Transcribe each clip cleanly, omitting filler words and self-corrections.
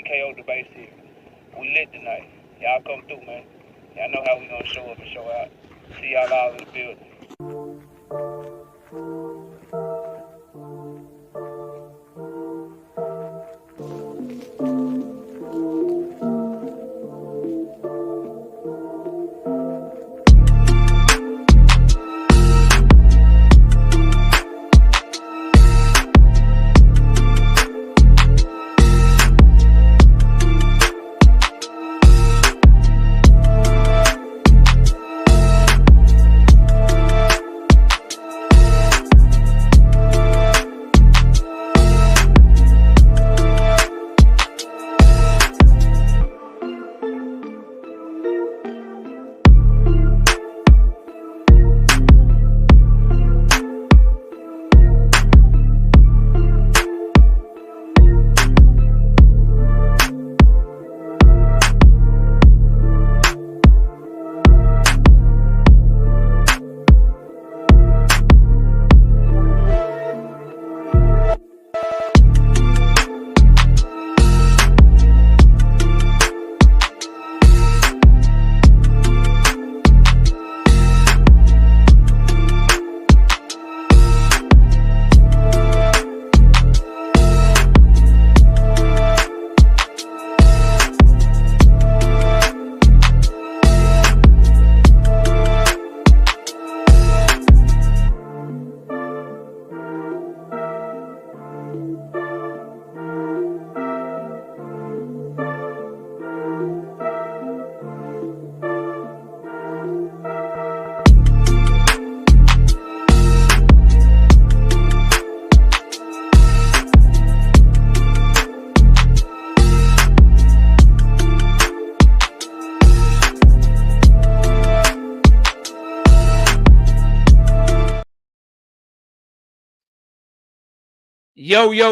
KO debate series. We lit tonight. Y'all come through, man. Y'all know how we gonna show up and show out. See y'all all in the building.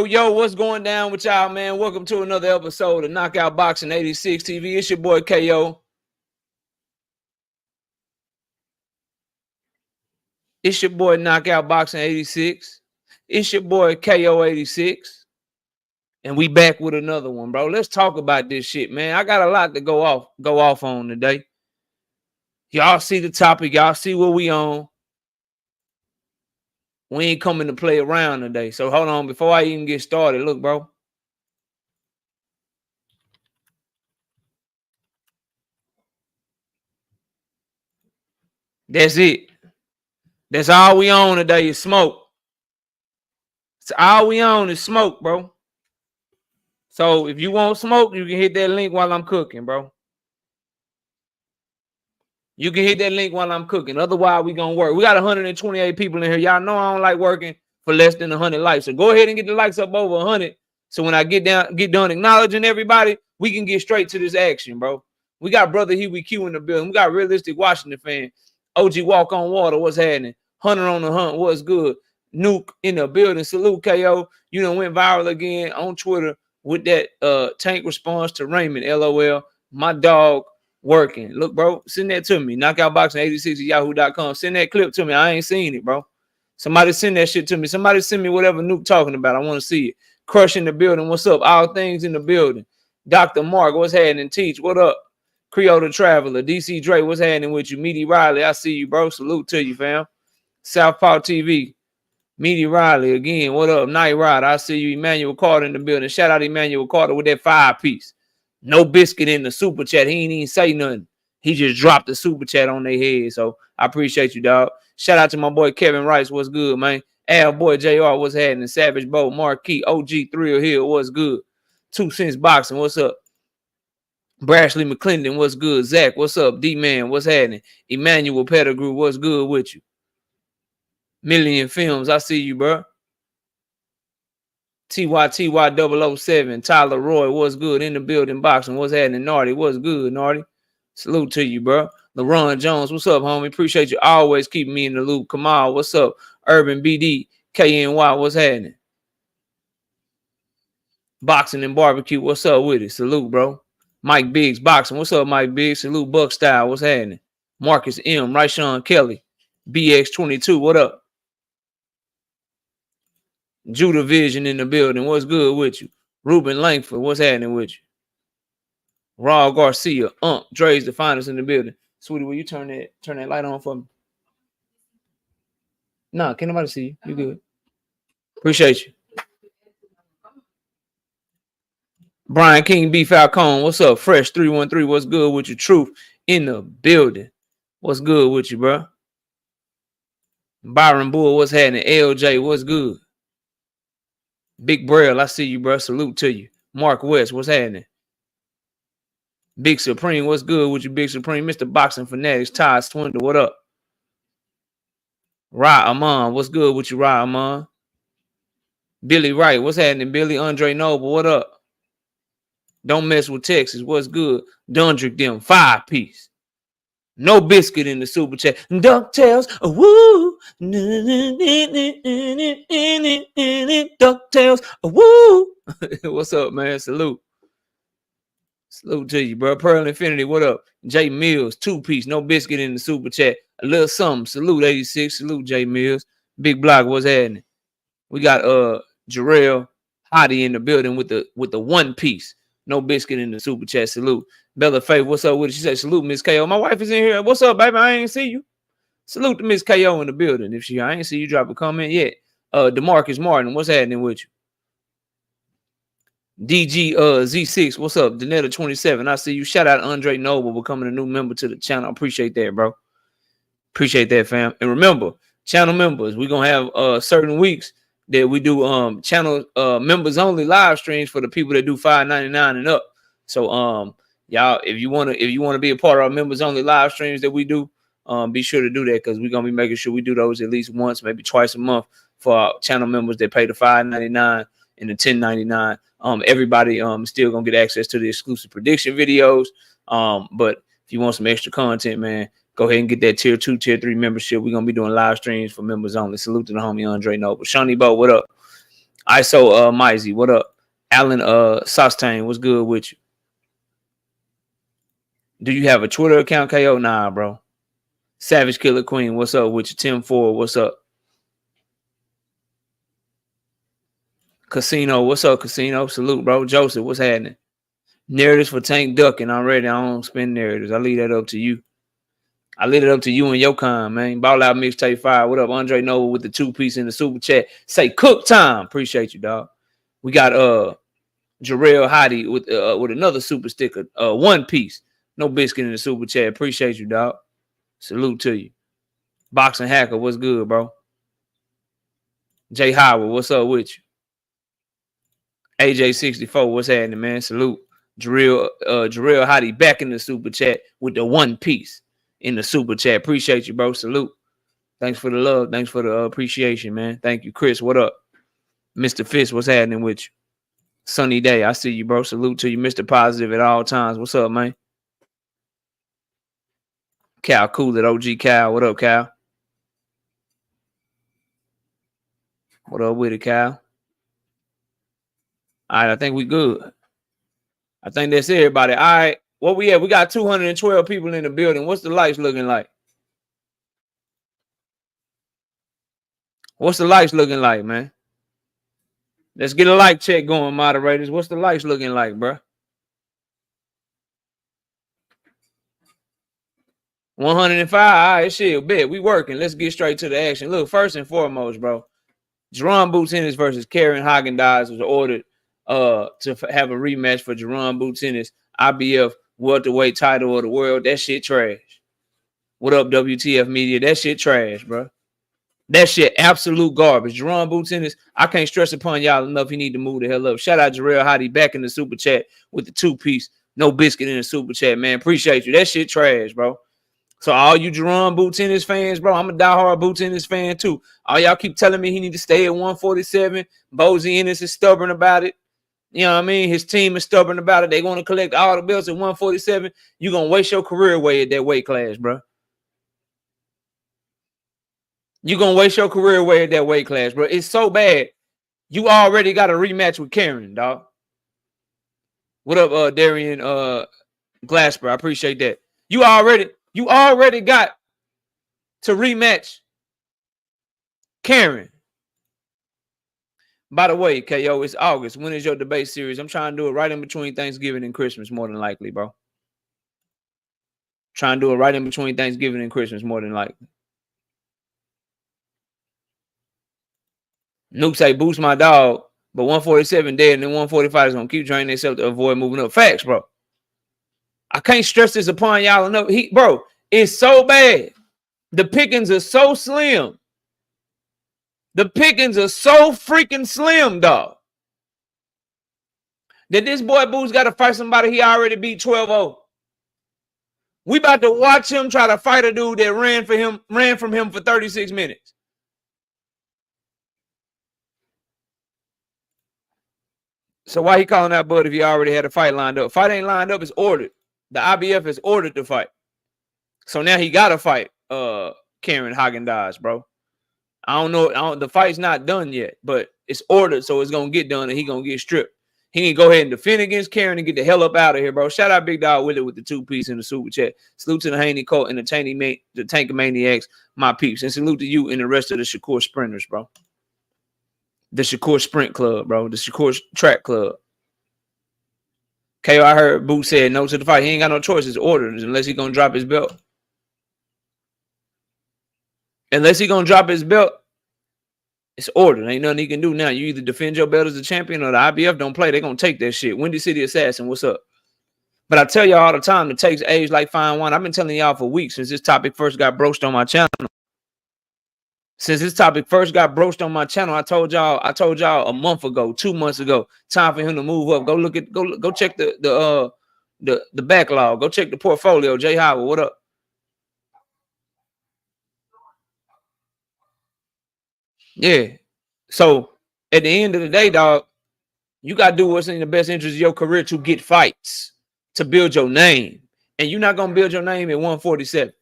Yo, what's going down with y'all, man? Welcome to another episode of Knockout Boxing 86 TV. It's your boy KO. It's your boy Knockout Boxing 86. It's your boy KO 86. And we back with another one, bro. Let's talk about this shit, man. I got a lot to go off on today. Y'all see the topic. Y'all see what we on. We ain't coming to play around today. So hold on. Before I even get started, look, bro. That's it. That's all we on today is smoke. That's all we on is smoke, bro. So if you want smoke, you can hit that link while I'm cooking, bro. You can hit that link while I'm cooking. Otherwise, we gonna work. We got 128 people in here. Y'all know I don't like working for less than 100 likes. So go ahead and get the likes up over 100. So when I get done acknowledging everybody, we can get straight to this action, bro. We got Brother Huey Q in the building. We got Realistic Washington fan. OG Walk on Water, what's happening? Hunter on the Hunt, what's good? Nuke in the building. Salute, KO. You done went viral again on Twitter with that tank response to Raymond, LOL. My dog working. Look, bro, send that to me. Knockoutboxing86 at yahoo.com. Send that clip to me. I ain't seen it, bro. Somebody send that shit to me. Somebody send me whatever Nuke talking about. I want to see it. Crush in the building. What's up? All things in the building. Dr. Mark, what's happening? Teach, what up? Creole the Traveler. DC Dre, what's happening with you? Meaty Riley, I see you, bro. Salute to you, fam. Southpaw TV. Meaty Riley, again, what up? Night Ride, I see you. Emmanuel Carter in the building. Shout out Emmanuel Carter with that 5-piece. No biscuit in the super chat. He ain't even say nothing. He just dropped the super chat on their head. So I appreciate you, dog. Shout out to my boy Kevin Rice. What's good, man? Al Boy JR, what's happening? Savage Boat, Marquis, OG Thrill Hill, what's good? 2 Cents Boxing, what's up? Brashley McClendon, what's good? Zach, what's up? D-Man, what's happening? Emmanuel Pettigrew, what's good with you? Million Films, I see you, bro. TY007, Tyler Roy, what's good? In the building boxing, what's happening? Nardy, what's good, Nardy? Salute to you, bro. LaRon Jones, what's up, homie? Appreciate you always keeping me in the loop. Kamal, what's up? Urban BD, KNY, what's happening? Boxing and Barbecue, what's up with it? Salute, bro. Mike Biggs, Boxing, what's up, Mike Biggs? Salute, Buck Style, what's happening? Marcus M, Ryshawn Kelly, BX22, what up? Judah Vision in the building, what's good with you? Ruben Langford, what's happening with you? Raw Garcia, Dre's the finest in the building. Sweetie, will you turn that light on for me? Nah, can't nobody see you. You good. Appreciate you. Brian King B. Falcone, what's up? Fresh 313, what's good with your truth in the building? What's good with you, bro? Byron Bull, what's happening? LJ, what's good? Big Braille, I see you, bro. Salute to you. Mark West, what's happening? Big Supreme, what's good with you, Big Supreme? Mr. Boxing Fanatics, Todd Swindle, what up? Ra Amon, what's good with you, Ra Amon? Billy Wright, what's happening? Billy Andre Noble, what up? Don't mess with Texas, what's good? Dundrick them, 5-piece. No biscuit in the super chat. DuckTales, woo. DuckTales, woo. What's up, man? Salute. Salute to you, bro. Pearl Infinity, what up? Jay Mills, 2-piece, no biscuit in the super chat. A little something. Salute 86. Salute Jay Mills. Big Block, what's happening? We got Jarrell Hottie in the building with the 1-piece. No biscuit in the super chat. Salute. Bella Faith, what's up with it? She said, salute, Miss KO. My wife is in here. What's up, baby? I ain't see you. Salute to Miss KO in the building. If I ain't see you drop a comment yet. DeMarcus Martin, what's happening with you? DG Z6, what's up? Danetta 27, I see you. Shout out Andre Noble becoming a new member to the channel. I appreciate that, bro. Appreciate that, fam. And remember, channel members, we're gonna have certain weeks that we do channel members only live streams for the people that do $5.99 and up. So y'all, if you want to be a part of our members only live streams that we do, be sure to do that, because we're gonna be making sure we do those at least once, maybe twice a month for our channel members that pay the $5.99 and the $10.99. Everybody still gonna get access to the exclusive prediction videos. But if you want some extra content, man, go ahead and get that tier 2, tier 3 membership. We're gonna be doing live streams for members only. Salute to the homie Andre Noble. Shawnee Bo, what up? ISO Mizey, what up? Alan Sostain, what's good with you? Do you have a Twitter account, KO? Nah, bro. Savage Killer Queen, what's up with you? Tim Ford, what's up? Casino, what's up, Casino? Salute, bro. Joseph, what's happening? Narratives for Tank Ducking. I'm ready. I don't spend narratives. I leave that up to you. I leave it up to you and your kind, man. Ball Out Mixtape 5. What up, Andre Noble with the 2-piece in the super chat. Say cook time. Appreciate you, dog. We got Jarrell Hottie with another super sticker. 1-piece. No biscuit in the super chat. Appreciate you, dog. Salute to you. Boxing Hacker, what's good, bro? Jay Howard, what's up with you? AJ64, what's happening, man? Salute. Jarrell Hottie back in the super chat with the 1-piece in the super chat. Appreciate you, bro. Salute. Thanks for the love. Thanks for the appreciation, man. Thank you, Chris. What up? Mr. Fist, what's happening with you? Sunny day. I see you, bro. Salute to you, Mr. Positive at all times. What's up, man? Cal Cool at OG Cal. What up, Cal? What up with it, Cal? All right, I think we good. I think that's everybody. All right, what we at? We got 212 people in the building. What's the lights looking like? What's the lights looking like, man? Let's get a like check going, moderators. What's the lights looking like, bro? 105. All right, shit, bet. We working. Let's get straight to the action. Look, first and foremost, bro, Jerron Boots Ennis versus Karen Haagen-Dazs was ordered to have a rematch for Jerron Boots Ennis IBF welterweight title of the world. That shit trash. What up, WTF Media? That shit trash, bro. That shit absolute garbage. Jerron Boots Ennis, I can't stress upon y'all enough. He need to move the hell up. Shout out Jarrell Hottie back in the super chat with the 2-piece. No biscuit in the super chat, man. Appreciate you. That shit trash, bro. So all you Jerron Boots Ennis fans, bro, I'm a diehard Boots Ennis fan too. All y'all keep telling me he need to stay at 147. Bozy Ennis is stubborn about it. You know what I mean? His team is stubborn about it. They want to collect all the belts at 147. You're going to waste your career away at that weight class, bro. You're going to waste your career away at that weight class, bro. It's so bad. You already got a rematch with Karen, dog. What up, Darian Glasper? I appreciate that. You already got to rematch Karen. By the way, KO, it's August. When is your debate series? I'm trying to do it right in between Thanksgiving and Christmas, more than likely, bro. Trying to do it right in between Thanksgiving and Christmas, more than likely. Nuke say, boost my dog, but 147 dead, and then 145 is going to keep draining themselves to avoid moving up. Facts, bro. I can't stress this upon y'all enough. Bro, it's so bad. The pickings are so slim. The pickings are so freaking slim, dog. That this boy Boots got to fight somebody he already beat 12-0. We about to watch him try to fight a dude that ran from him for 36 minutes. So why he calling out Bud if he already had a fight lined up? Fight ain't lined up, it's ordered. The IBF has ordered the fight. So now he got to fight Karen Hagen-Dazs, bro. I don't know. The fight's not done yet, but it's ordered, so it's going to get done, and he going to get stripped. He need to go ahead and defend against Karen and get the hell up out of here, bro. Shout out Big Dog Willie with the 2-piece in the super chat. Salute to the Haney Colt and the Tank Maniacs, my peeps. And salute to you and the rest of the Shakur Sprinters, bro. The Shakur Sprint Club, bro. The Shakur Track Club. KO, I heard Boo said no to the fight. He ain't got no choice. It's ordered unless he going to drop his belt. Unless he going to drop his belt, it's ordered. Ain't nothing he can do now. You either defend your belt as a champion or the IBF don't play. They're going to take that shit. Windy City Assassin, what's up? But I tell y'all all the time, it takes age like fine wine. I've been telling y'all for weeks since this topic first got broached on my channel. Since this topic first got broached on my channel, I told y'all a month ago, 2 months ago, time for him to move up. Go check the backlog. Go check the portfolio. Jay Howard, what up? Yeah. So at the end of the day, dog, you got to do what's in the best interest of your career to get fights, to build your name. And you're not going to build your name at 147.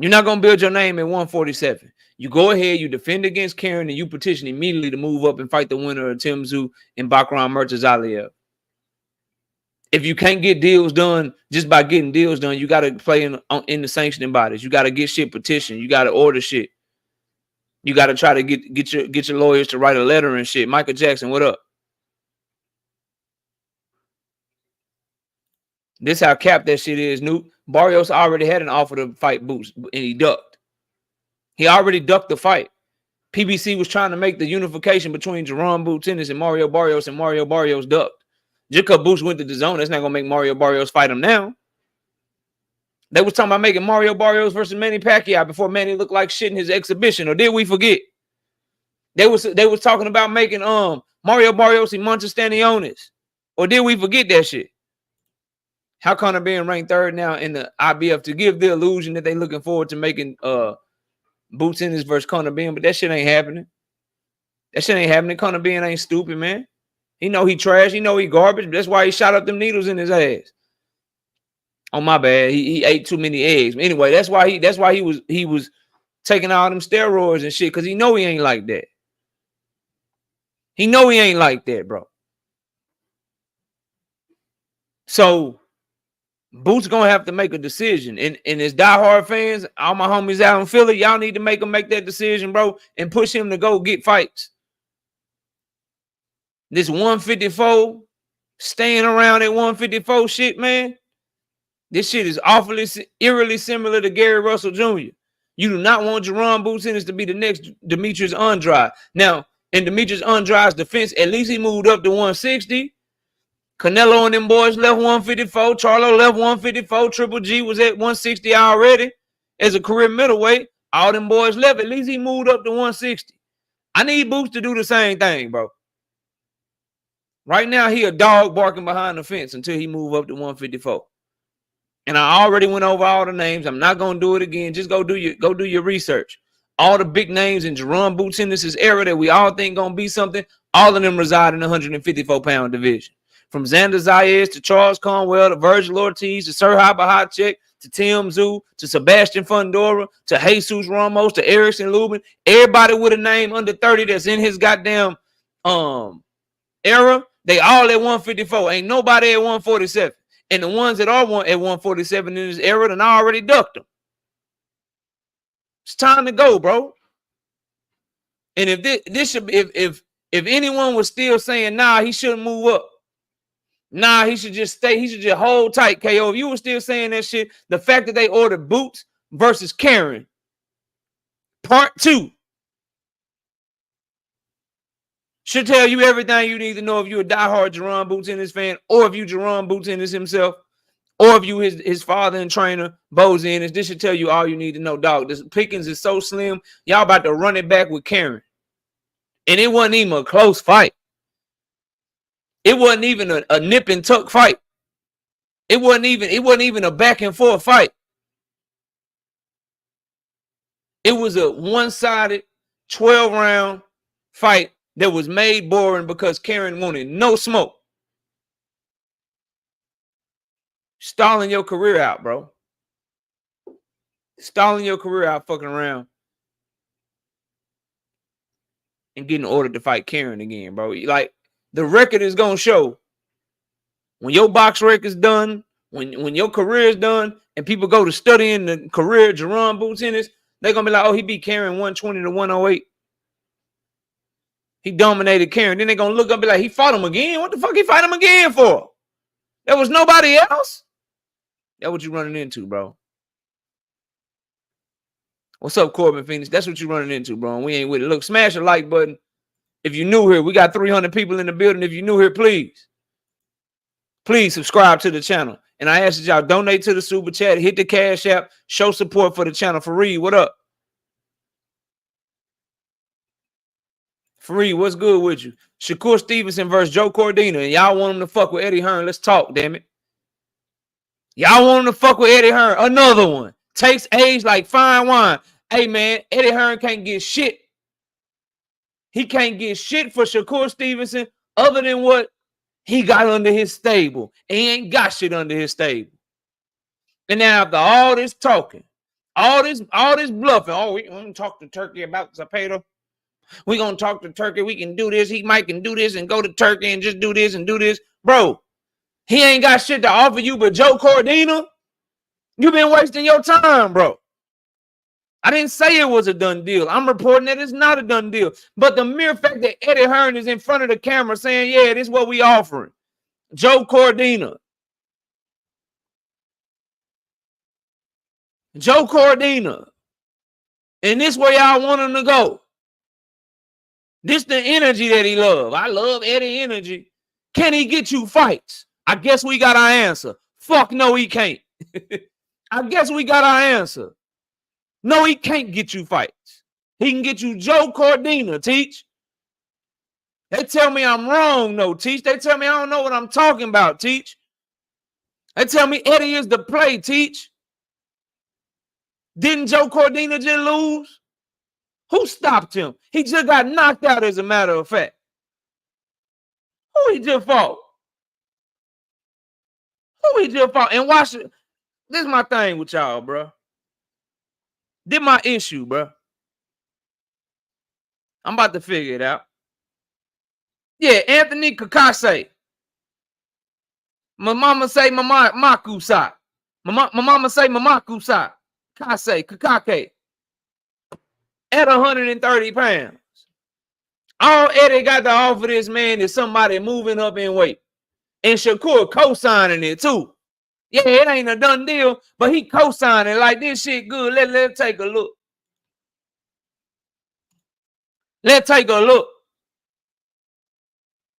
You're not going to build your name at 147. You go ahead, you defend against Karen, and you petition immediately to move up and fight the winner of Tim Tszyu and Bakram Murtazaliev. If you can't get deals done just by getting deals done, you got to play in the sanctioning bodies. You got to get shit petitioned. You got to order shit. You got to try to get your lawyers to write a letter and shit. Michael Jackson, what up? This how capped that shit is, Nuke. Barrios already had an offer to fight Boots, and he ducked. He already ducked the fight. PBC was trying to make the unification between Jerome Boots Ennis and Mario Barrios ducked. Just because Boots went to the zone, that's not going to make Mario Barrios fight him now. They was talking about making Mario Barrios versus Manny Pacquiao before Manny looked like shit in his exhibition, or did we forget? They was talking about making Mario Barrios and Montestaniones, or did we forget that shit? How Conor being ranked third now in the IBF to give the illusion that they looking forward to making Boots Ennis versus Conor Ben, but that shit ain't happening. That shit ain't happening. Conor Ben ain't stupid, man. He know he trash. He know he garbage. That's why he shot up them needles in his ass. Oh, my bad. He ate too many eggs. Anyway, that's why he was taking all them steroids and shit, because he know he ain't like that. He know he ain't like that, bro. So Boots gonna have to make a decision. And as diehard fans, all my homies out in Philly, y'all need to make that decision, bro, and push him to go get fights. This 154, staying around at 154 shit, man. This shit is eerily similar to Gary Russell Jr. You do not want Jerome Boots Ennis to be the next Demetrius Andrade. Now, in Demetrius Andrade's defense, at least he moved up to 160. Canelo and them boys left 154. Charlo left 154. Triple G was at 160 already as a career middleweight. All them boys left. At least he moved up to 160. I need Boots to do the same thing, bro. Right now, he a dog barking behind the fence until he move up to 154. And I already went over all the names. I'm not gonna do it again. Just go do your research. All the big names in Jerome Boots Ennis' era that we all think gonna be something, all of them reside in the 154-pound division. From Xander Zayas to Charles Conwell to Virgil Ortiz to Serhai Bahacek to Tim Tszyu to Sebastian Fundora to Jesus Ramos to Erickson Lubin, everybody with a name under 30 that's in his goddamn era, they all at 154. Ain't nobody at 147. And the ones that are at 147 in this era, then I already ducked them. It's time to go, bro. And if this should be, if anyone was still saying, nah, he shouldn't move up. Nah, he should just stay. He should just hold tight, KO. If you were still saying that shit, the fact that they ordered Boots versus Karen, part 2, should tell you everything you need to know if you're a diehard Jerron Boots Ennis fan, or if you Jerron Boots Ennis himself, or if you his father and trainer, Boz Ennis. This should tell you all you need to know, dog. This Pickens is so slim. Y'all about to run it back with Karen. And it wasn't even a close fight. It wasn't even a nip and tuck fight. It wasn't even a back and forth fight. It was a one-sided 12-round fight that was made boring because Karen wanted no smoke. Stalling your career out, bro. Stalling your career out fucking around and getting ordered to fight Karen again, bro. Like, the record is going to show when your box record's done, when your career is done, and people go to studying the career of Jerron Boots Ennis, they're going to be like, oh, he beat Karen 120 to 108. He dominated Karen. Then they're going to look up and be like, he fought him again? What the fuck he fight him again for? There was nobody else? That's what you running into, bro. What's up, Corbin Phoenix? That's what you running into, bro. And we ain't with it. Look, smash the like button. If you're new here, we got 300 people in the building. If you're new here, please subscribe to the channel. And I ask that y'all donate to the super chat, hit the Cash App, show support for the channel. Fareed, what up? Fareed, what's good with you? Shakur Stevenson versus Joe Cordina. And y'all want him to fuck with Eddie Hearn. Let's talk, damn it. Y'all want him to fuck with Eddie Hearn. Another one. Takes age like fine wine. Hey, man, Eddie Hearn can't get shit. He can't get shit for Shakur Stevenson other than what he got under his stable. And he ain't got shit under his stable. And now after all this talking, all this bluffing, oh, we gonna talk to Turkey about Zapata. We gonna talk to Turkey. We can do this. He might can do this and go to Turkey and just do this and do this. Bro, he ain't got shit to offer you but Joe Cordina. You been wasting your time, bro. I didn't say it was a done deal. I'm reporting that it's not a done deal. But the mere fact that Eddie Hearn is in front of the camera saying, yeah, this is what we offering. Joe Cordina. Joe Cordina. And this where y'all want him to go. This the energy that he love. I love Eddie energy. Can he get you fights? I guess we got our answer. Fuck no, he can't. I guess we got our answer. No, he can't get you fights. He can get you Joe Cordina, Teach. They tell me I'm wrong, no, Teach. They tell me I don't know what I'm talking about, Teach. They tell me Eddie is the play, Teach. Didn't Joe Cordina just lose? Who stopped him? He just got knocked out, as a matter of fact. Who he just fought? Who he just fought? And watch it. This is my thing with y'all, bro. This my issue, bro. I'm about to figure it out. Yeah, Anthony Kakase. My mama say Makusai. My mama say Mamakusai. Kase, Kakake. At 130 pounds. All Eddie got to offer this man is somebody moving up in weight. And Shakur co-signing it too. Yeah, it ain't a done deal, but he co-signing like this shit good. Let's take a look. Let's take a look.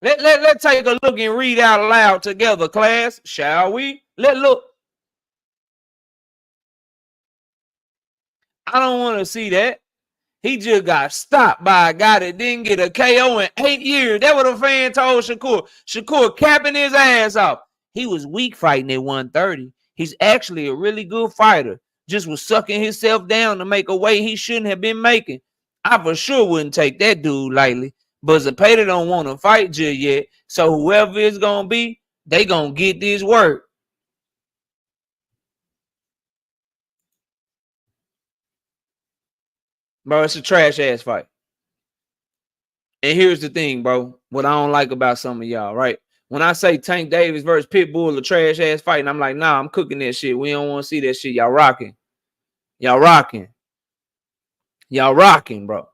Let's take a look and read out loud together, class. Shall we? Let's look. I don't want to see that. He just got stopped by a guy that didn't get a KO in 8 years. That's what a fan told Shakur. Shakur capping his ass off. He was weak fighting at 130. He's actually a really good fighter. Just was sucking himself down to make a weight he shouldn't have been making. I for sure wouldn't take that dude lightly. But Zapata don't want to fight just yet. So whoever it's going to be, they going to get this work. Bro, it's a trash-ass fight. And here's the thing, bro. What I don't like about some of y'all, right? When I say Tank Davis versus Pitbull, a trash-ass fight, and I'm like, nah, I'm cooking that shit. We don't want to see that shit. Y'all rocking. Y'all rocking. Y'all rocking, bro.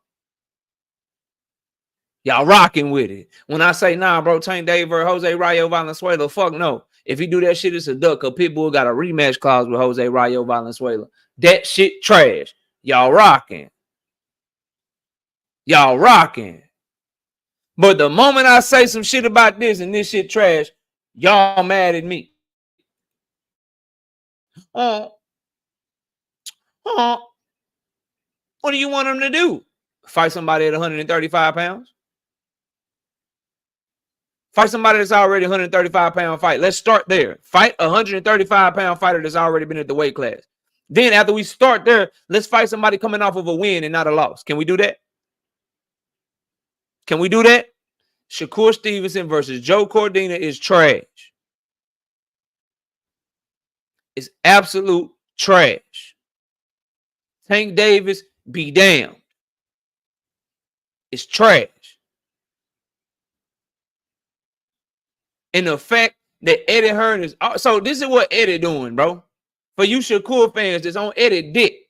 Y'all rocking with it. When I say, nah, bro, Tank Davis versus Jose Rayo Valenzuela, fuck no. If he do that shit, it's a duck. A Pitbull got a rematch clause with Jose Rayo Valenzuela. That shit trash. Y'all rocking. Y'all rocking. But the moment I say some shit about this and this shit trash, y'all mad at me. What do you want him to do? Fight somebody at 135 pounds? Fight somebody that's already 135-pound fight. Let's start there. Fight a 135-pound fighter that's already been at the weight class. Then after we start there, let's fight somebody coming off of a win and not a loss. Can we do that? Can we do that? Shakur Stevenson versus Joe Cordina is trash. It's absolute trash. Tank Davis be damned. It's trash. And the fact that Eddie Hearn is... So this is what Eddie doing, bro. For you Shakur fans that's on Eddie dick.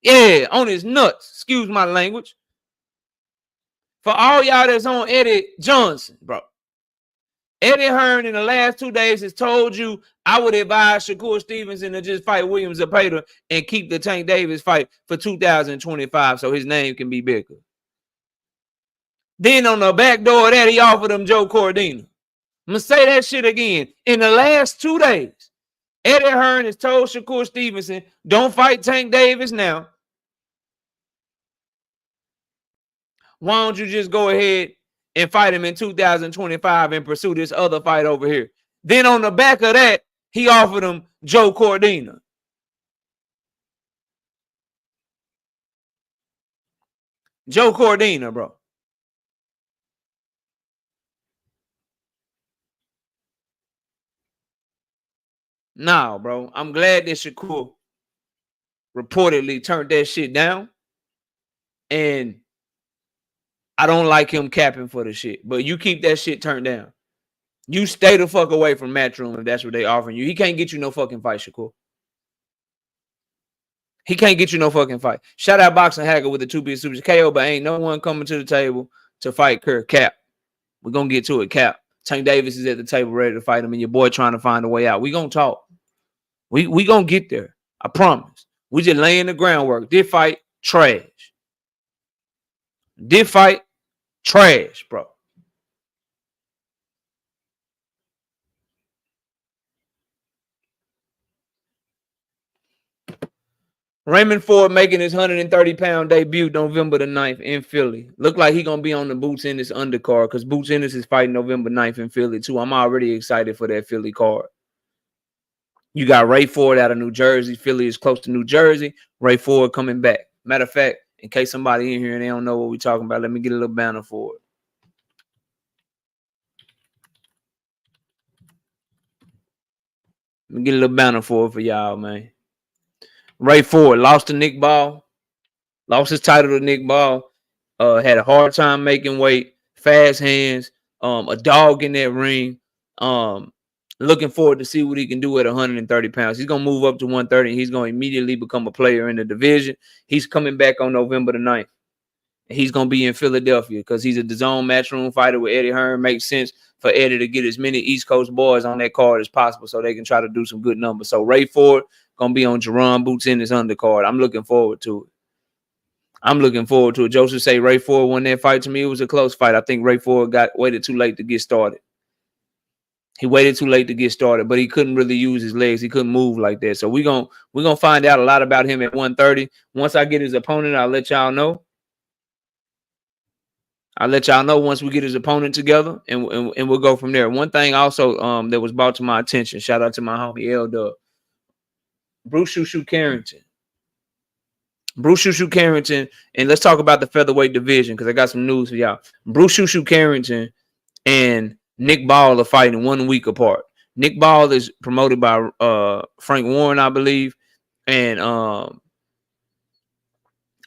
Yeah, on his nuts. Excuse my language. For all y'all that's on Eddie Johnson, bro. Eddie Hearn in the last 2 days has told you I would advise Shakur Stevenson to just fight William Zepeda and keep the Tank Davis fight for 2025 so his name can be bigger. Then on the back door of that, he offered him Joe Cordina. I'm going to say that shit again. In the last 2 days, Eddie Hearn has told Shakur Stevenson, don't fight Tank Davis now. Why don't you just go ahead and fight him in 2025 and pursue this other fight over here? Then on the back of that, he offered him Joe Cordina. Joe Cordina, bro. Nah, bro. I'm glad that Shakur reportedly turned that shit down. And I don't like him capping for the shit. But you keep that shit turned down. You stay the fuck away from Matchroom if that's what they offering you. He can't get you no fucking fight, Shakur. He can't get you no fucking fight. Shout out Boxing Hacker with the 2-piece super KO, but ain't no one coming to the table to fight Kerr. Cap. We're going to get to it, Cap. Tank Davis is at the table ready to fight him, and your boy trying to find a way out. We going to talk. We going to get there. I promise. We just laying the groundwork. This fight, trash. This fight, trash, bro. Raymond Ford making his 130-pound debut November the 9th in Philly. Look like he going to be on the Boots Ennis undercard because Boots Ennis is fighting November 9th in Philly too. I'm already excited for that Philly card. You got Ray Ford out of New Jersey. Philly is close to New Jersey. Ray Ford coming back. Matter of fact, in case somebody in here and they don't know what we're talking about, let me get a little banner for it. Let me get a little banner for it for y'all, man. Ray Ford lost to Nick Ball. Lost his title to Nick Ball. Had a hard time making weight. Fast hands. A dog in that ring. Looking forward to see what he can do at 130 pounds. He's going to move up to 130, and he's going to immediately become a player in the division. He's coming back on November the 9th. He's going to be in Philadelphia because he's a DAZN Matchroom fighter with Eddie Hearn. Makes sense for Eddie to get as many East Coast boys on that card as possible so they can try to do some good numbers. So Ray Ford going to be on Jerron Boots in his undercard. I'm looking forward to it. Joseph say Ray Ford won that fight. To me, it was a close fight. I think Ray Ford waited too late to get started. He waited too late to get started, but he couldn't really use his legs. He couldn't move like that. So we're gonna find out a lot about him at 130. Once I get his opponent, I'll let y'all know. Once we get his opponent together, and we'll go from there. One thing also that was brought to my attention, shout out to my homie L-Dub, Bruce Shushu Carrington, and let's talk about the featherweight division because I got some news for y'all. Bruce Shushu Carrington and Nick Ball are fighting 1 week apart. Nick Ball is promoted by Frank Warren, I believe, and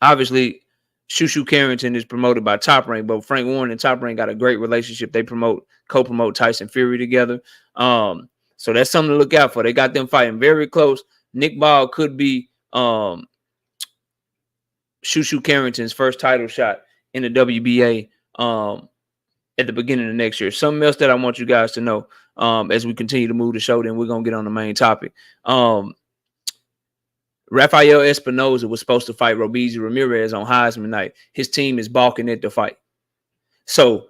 obviously Shushu Carrington is promoted by Top Rank, but Frank Warren and Top Rank got a great relationship. They co-promote Tyson Fury together. So that's something to look out for. They got them fighting very close. Nick Ball could be Shushu Carrington's first title shot in the WBA at the beginning of next year. Something else that I want you guys to know as we continue to move the show, then we're going to get on the main topic. Rafael Espinoza was supposed to fight Robeisy Ramirez on Heisman night. His team is balking at the fight. So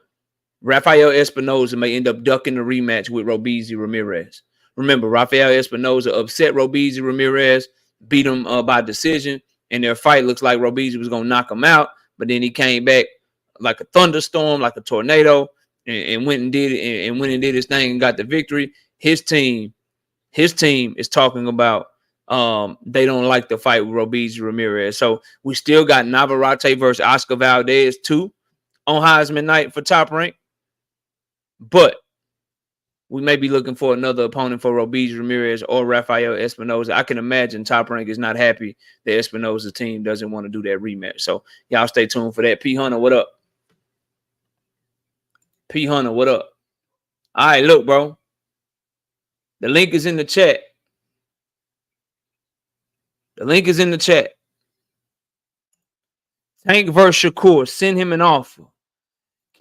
Rafael Espinoza may end up ducking the rematch with Robeisy Ramirez. Remember, Rafael Espinoza upset Robeisy Ramirez, beat him by decision, and their fight looks like Robeisy was going to knock him out, but then he came back like a thunderstorm, like a tornado, and went and did it, and went and did his thing and got the victory. His team is talking about they don't like the fight with Robeisy Ramirez. So we still got Navarrete versus Oscar Valdez 2 on Heisman night for Top Rank. But we may be looking for another opponent for Robeisy Ramirez or Rafael Espinoza. I can imagine Top Rank is not happy that Espinoza's team doesn't want to do that rematch. So y'all stay tuned for that. P. Hunter, what up? P. Hunter, what up? All right, look, bro. The link is in the chat. The link is in the chat. Tank versus Shakur. Send him an offer.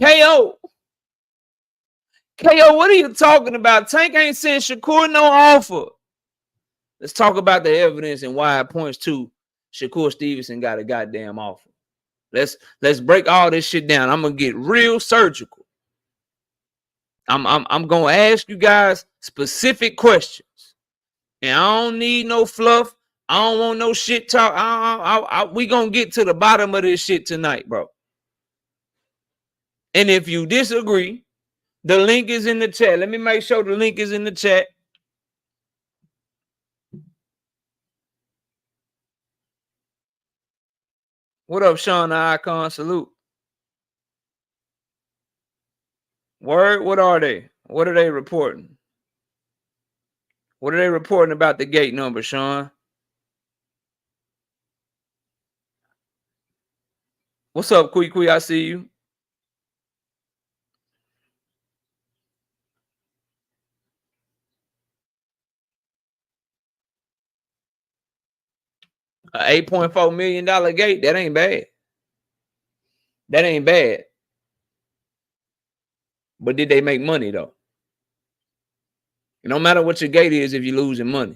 KO. KO, what are you talking about? Tank ain't sent Shakur no offer. Let's talk about the evidence and why it points to Shakur Stevenson got a goddamn offer. Let's break all this shit down. I'm gonna get real surgical. I'm gonna ask you guys specific questions, and I don't need no fluff. I don't want no shit talk. We gonna get to the bottom of this shit tonight, bro. And if you disagree, the link is in the chat. Let me make sure the link is in the chat. What up, Sean the Icon? Salute. Word, what are they? What are they reporting? What are they reporting about the gate number, Sean? What's up, Kui? I see you. A $8.4 million gate, that ain't bad. That ain't bad. But did they make money, though? No matter what your gate is, if you're losing money,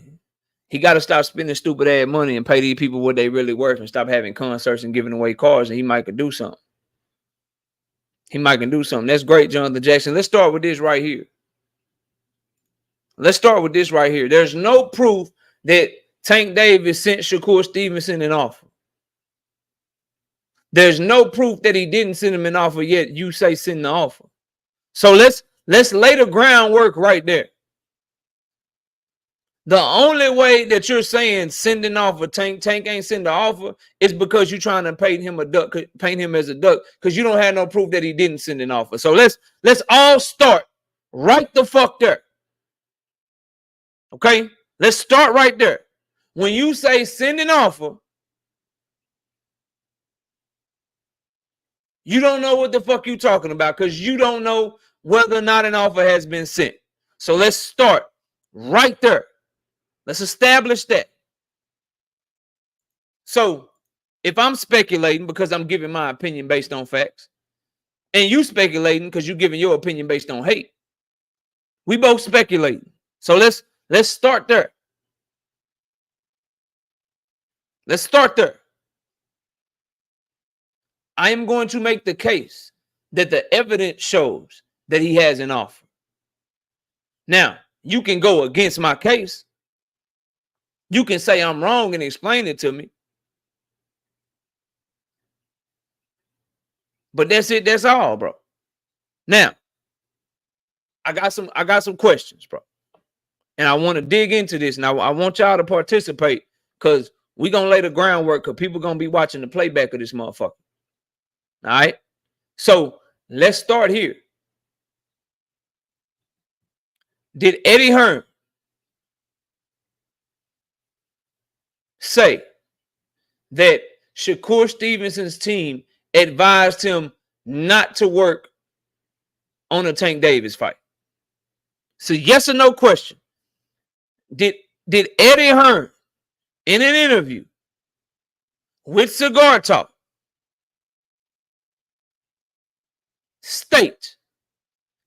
he got to stop spending stupid ass money and pay these people what they really worth and stop having concerts and giving away cars, and he might could do something. He might can do something. That's great, Jonathan Jackson. Let's start with this right here. There's no proof that Tank Davis sent Shakur Stevenson an offer. There's no proof that he didn't send him an offer yet. You say send the offer. So let's lay the groundwork right there. The only way that you're saying sending off a Tank ain't send the offer is because you're trying to paint him as a duck because you don't have no proof that he didn't send an offer. So let's all start right the fuck there. Okay? Let's start right there. When you say send an offer, you don't know what the fuck you talking about because you don't know whether or not an offer has been sent. So let's start right there. Let's establish that. So if I'm speculating because I'm giving my opinion based on facts, and you speculating because you're giving your opinion based on hate, we both speculating. So let's start there. Let's start there. I am going to make the case that the evidence shows that he has an offer. Now, you can go against my case. You can say I'm wrong and explain it to me. But that's it. That's all, bro. Now, I got some questions, bro. And I want to dig into this. And I want y'all to participate because we're going to lay the groundwork because people going to be watching the playback of this motherfucker. All right? So let's start here. Did Eddie Hearn say that Shakur Stevenson's team advised him not to work on a Tank Davis fight? So yes or no question. Did Eddie Hearn in an interview with Cigar Talk state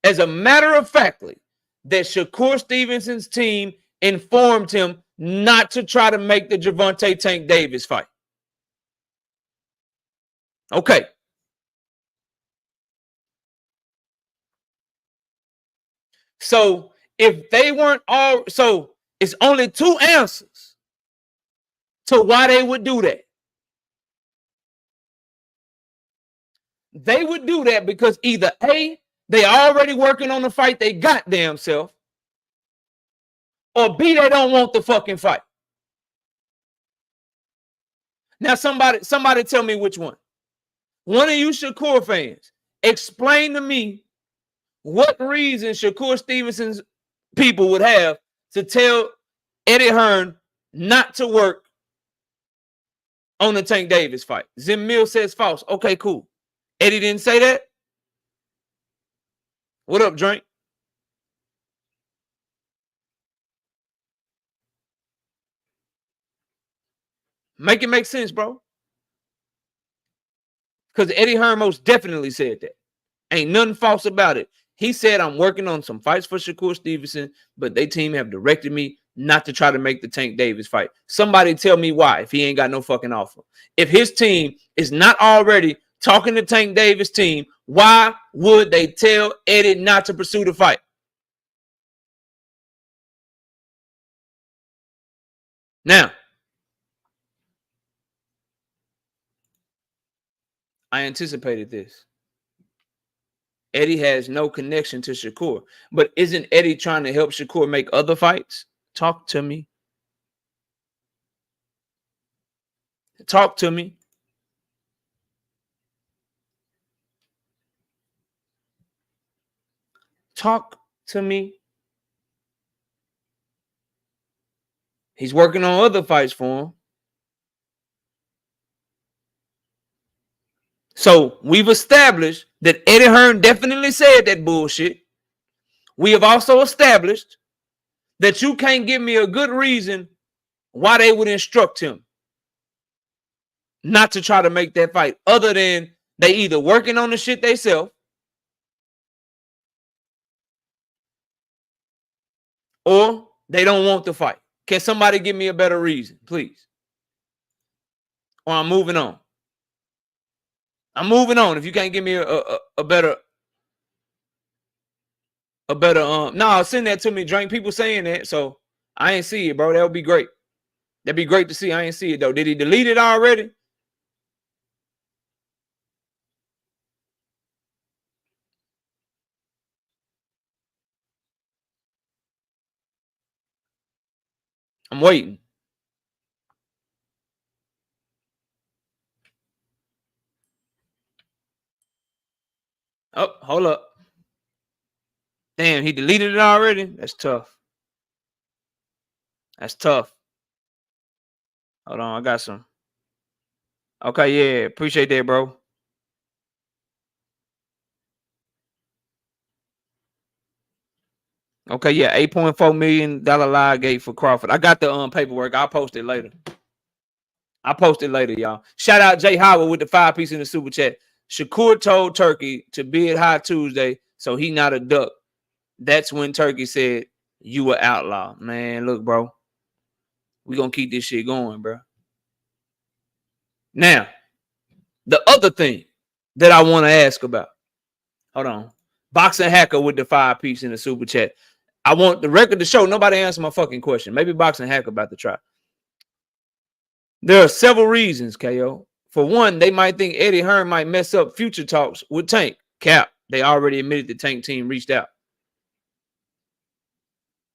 as a matter of factly, that Shakur Stevenson's team informed him not to try to make the Gervonta Tank Davis fight. Okay. So if they weren't all, so it's only two answers to why they would do that. They would do that because either A, they already working on the fight they goddamn self, or B, they don't want the fucking fight. Now somebody tell me which one. One of you Shakur fans, explain to me what reason Shakur Stevenson's people would have to tell Eddie Hearn not to work on the Tank Davis fight. Zim Mills says false. Okay, cool. Eddie didn't say that? What up, Drink? Make it make sense, bro. Because Eddie Hearn most definitely said that. Ain't nothing false about it. He said, I'm working on some fights for Shakur Stevenson, but they team have directed me not to try to make the Tank Davis fight. Somebody tell me why if he ain't got no fucking offer. If his team is not already talking to Tank Davis' team, why would they tell Eddie not to pursue the fight? Now, I anticipated this. Eddie has no connection to Shakur. But isn't Eddie trying to help Shakur make other fights? Talk to me. Talk to me. Talk to me. He's working on other fights for him. So we've established that Eddie Hearn definitely said that bullshit. We have also established that you can't give me a good reason why they would instruct him not to try to make that fight, other than they either working on the shit themselves or they don't want the fight. Can somebody give me a better reason, please? Or I'm moving on. I'm moving on. If you can't give me a better no, send that to me. Drink people saying that, so I ain't see it, bro. That would be great. That'd be great to see. I ain't see it though. Did he delete it already? I'm waiting. Oh, hold up. Damn, he deleted it already? That's tough. That's tough. Hold on, I got some. Okay, yeah, appreciate that, bro. Okay, yeah, $8.4 million live gate for Crawford. I got the paperwork. I'll post it later. Y'all. Shout out Jay Howard with the 5-piece in the super chat. Shakur told Turkey to bid high Tuesday, so he not a duck. That's when Turkey said, you were outlaw. Man, look, bro. We gonna keep this shit going, bro. Now, the other thing that I want to ask about. Hold on. Boxing Hacker with the 5-piece in the super chat. I want the record to show nobody answered my fucking question. Maybe Boxing Hacker about to try. There are several reasons, KO. For one, they might think Eddie Hearn might mess up future talks with Tank. Cap, they already admitted the Tank team reached out.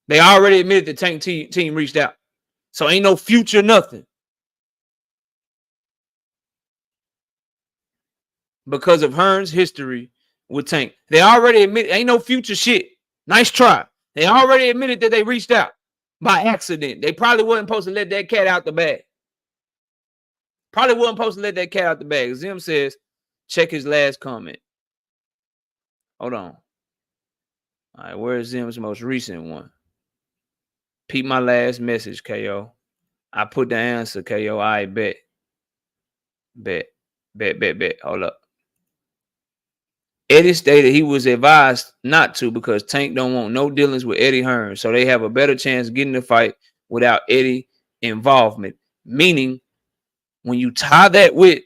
They already admitted the Tank team reached out. So ain't no future nothing. Because of Hearn's history with Tank. They already admitted ain't no future shit. Nice try. They already admitted that they reached out by accident. They probably wasn't supposed to let that cat out the bag. Probably wasn't supposed to let that cat out the bag. Zim says, check his last comment. Hold on. All right, where's Zim's most recent one? Peep my last message, KO. I put the answer, KO. I bet. Bet. Hold up. Eddie stated he was advised not to because Tank don't want no dealings with Eddie Hearn, so they have a better chance getting the fight without Eddie involvement. Meaning, when you tie that with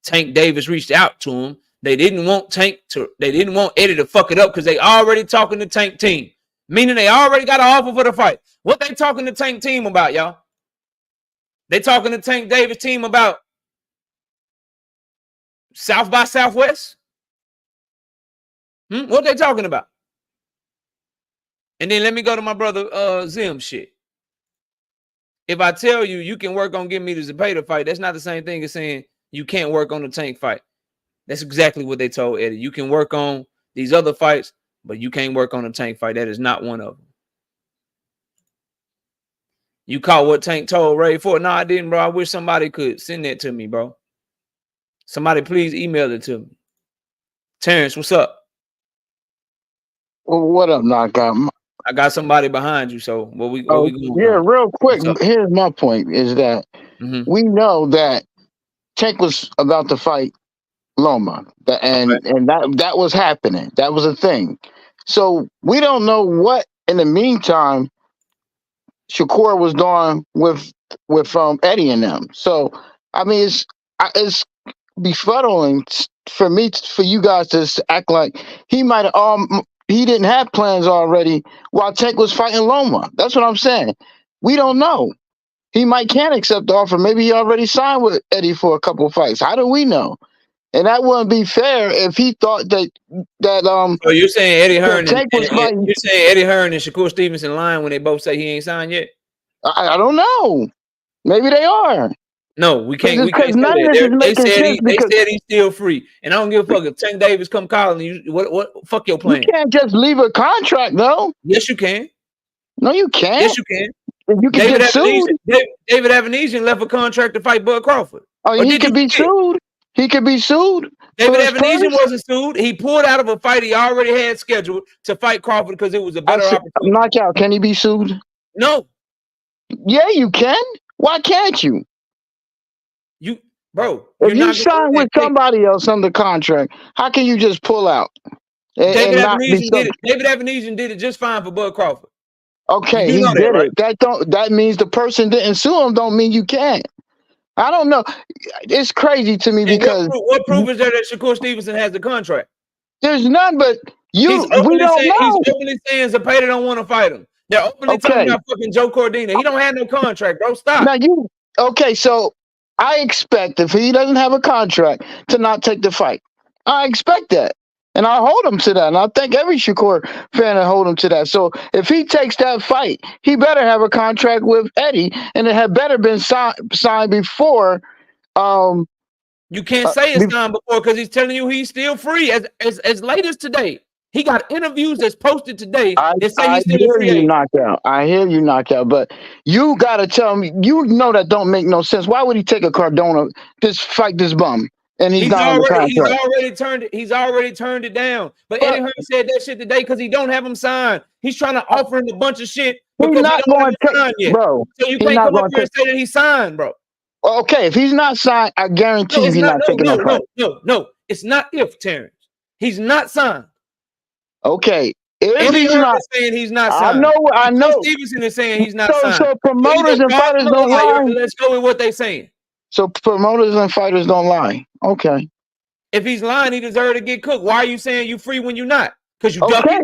Tank Davis reached out to him, they didn't want Eddie to fuck it up because they already talking to Tank team. Meaning they already got an offer for the fight. What they talking to Tank team about, y'all? They talking to Tank Davis team about South by Southwest? What they talking about? And then let me go to my brother Zim shit. If I tell you you can work on getting me to Zepeda fight, that's not the same thing as saying you can't work on the Tank fight. That's exactly what they told Eddie. You can work on these other fights, but you can't work on the Tank fight. That is not one of them. You caught what Tank told Ray Ford? No, I didn't, bro. I wish somebody could send that to me, bro. Somebody please email it to me. Terrence, what's up? Well, what up, Knockout? I got somebody behind you, so what we going? Yeah, real quick. Here's my point: is that we know that Tank was about to fight Loma, and that was happening. That was a thing. So we don't know what in the meantime Shakur was doing with Eddie and them. So I mean, it's befuddling for me for you guys to act like he might have he didn't have plans already while Tank was fighting Loma. That's what I'm saying. We don't know. He can't accept the offer. Maybe he already signed with Eddie for a couple of fights. How do we know? And that wouldn't be fair if he thought that So you're saying Eddie Hearn Tank was fighting. You're saying Eddie Hearn and Shakur Stevenson lying when they both say he ain't signed yet? I don't know. Maybe they are. No, we can't. Because none of this is making sense. They said he's still free, and I don't give a fuck if Tank Davis come calling you. What? Fuck your plan. You can't just leave a contract, though. Yes, you can. No, you can't. Yes, you can. You can get sued. David Avenesian left a contract to fight Bud Crawford. Oh, he could be sued. He could be sued. David Avenesian wasn't sued. He pulled out of a fight he already had scheduled to fight Crawford because it was a better opportunity. Knockout. Can he be sued? No. Yeah, you can. Why can't you? If you sign with somebody else under contract, how can you just pull out? David Avenesian did it just fine for Bud Crawford. Okay, he did it. That means the person didn't sue him. Don't mean you can't. I don't know. It's crazy to me because what proof is there that Shakur Stevenson has the contract? There's none, but we don't know. He's openly saying Zepeda don't want to fight him. They're openly talking about fucking Joe Cordina. He don't have no contract, bro. Stop. Now so I expect if he doesn't have a contract to not take the fight. I expect that. And I hold him to that. And I think every Shakur fan will hold him to that. So if he takes that fight, he better have a contract with Eddie. And it had better been signed before. You can't say it's signed before because he's telling you he's still free as late as today. He got interviews that's posted today that say he's still free. I hear you, Knockout. But you got to tell me, you know that don't make no sense. Why would he take a Cardona, fight this bum? And he's already turned it down. But Eddie Hearn said that shit today because he don't have him signed. He's trying to offer him a bunch of shit because he don't have him signed yet. Bro, so you can't come up here and say that he's signed, bro. Okay, if he's not signed, I guarantee he's not taking that fight. No, it's not if, Terrence. He's not signed. Okay. If he's not saying he's not signed. I know. Stevenson is saying he's not signed. So promoters and fighters don't lie. Let's go with what they're saying. So promoters and fighters don't lie. Okay. If he's lying, he deserves to get cooked. Why are you saying you free when you're not? Because you ducking?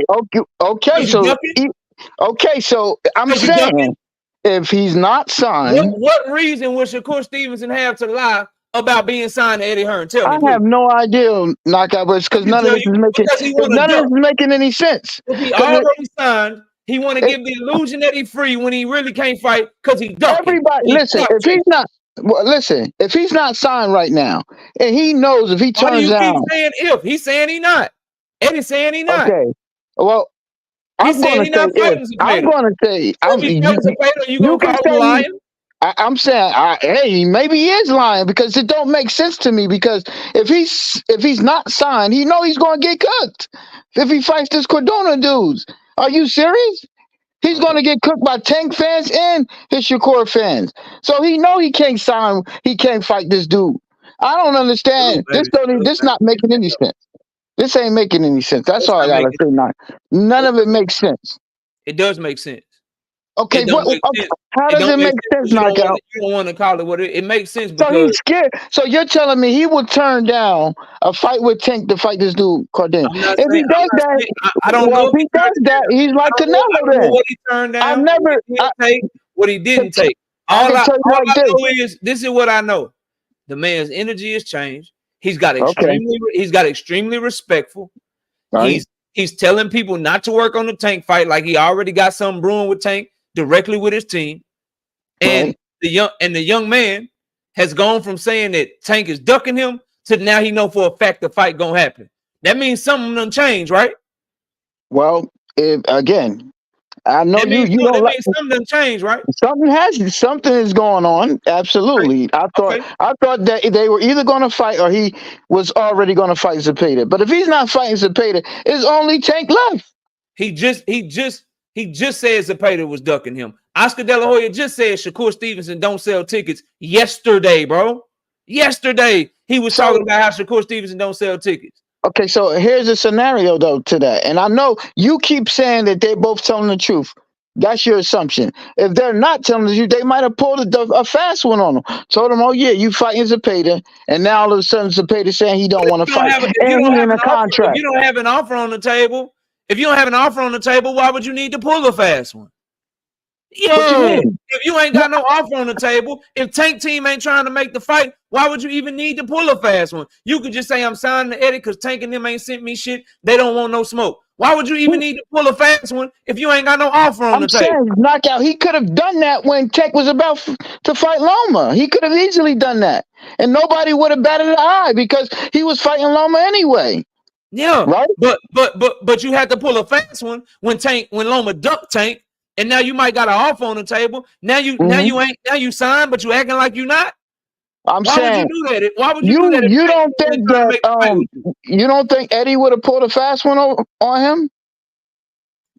Okay. So I'm saying if he's not signed. What reason would Shakur Stevenson have to lie about being signed to Eddie Hearn? Tell me. I have no idea, Knockout, but it's because none of this is making any sense. If he already signed, he want to give the illusion that he's free when he really can't fight because he's ducking. Everybody, listen, if he's not signed right now, and he knows if he turns down. Keep saying if? He's saying he not. Eddie's saying he not. Okay. Well, I'm going to say I'm saying, hey, maybe he is lying because it don't make sense to me. Because if he's not signed, he know he's going to get cooked if he fights this Cordona dudes. Are you serious? He's going to get cooked by Tank fans and his Shakur fans. So he know he can't sign. He can't fight this dude. I don't understand. This not making any sense. This ain't making any sense. That's all I gotta say. None of it makes sense. It does make sense. Okay, how does it make sense, Knockout? You don't want to call it what it makes sense because so he's scared. So you're telling me he would turn down a fight with Tank to fight this dude Cordina? If he does that, I don't know. If he does that, he's like Canelo. I don't know what he turned down. What he didn't take. All I know is this is what I know. The man's energy has changed. He's got extremely respectful. Right. He's telling people not to work on the Tank fight, like he already got something brewing with Tank directly with his team. And the young man has gone from saying that Tank is ducking him to now he know for a fact the fight gonna happen. That means something done changed, right? Well, again, I know you don't like something done changed, right? Something is going on. Absolutely. Right. I thought that they were either going to fight or he was already going to fight Zepeda. But if he's not fighting Zepeda, it's only Tank left. He just said Zepeda was ducking him. Oscar De La Hoya just said Shakur Stevenson don't sell tickets yesterday, bro. Yesterday he was talking about how Shakur Stevenson don't sell tickets. Okay, so here's a scenario though to that, and I know you keep saying that they're both telling the truth. That's your assumption. If they're not telling the truth, they might have pulled a fast one on them. Told them, "Oh yeah, you fighting Zepeda," and now all of a sudden Zepeda saying he don't want to fight, and he's in a contract. If you don't have an offer on the table, why would you need to pull a fast one? Yo, if you ain't got no offer on the table, if Tank team ain't trying to make the fight, why would you even need to pull a fast one? You could just say I'm signing to Eddie because Tank and them ain't sent me shit. They don't want no smoke. Why would you even need to pull a fast one if you ain't got no offer on the table? Knockout. He could have done that when Tank was about to fight Loma. He could have easily done that, and nobody would have batted an eye because he was fighting Loma anyway. Yeah, right. But you had to pull a fast one when Loma ducked Tank. And now you might got an offer on the table. Now you signed, but you acting like you not. Why would you do that? Why would you do that? You don't think that you don't think Eddie would have pulled a fast one on him?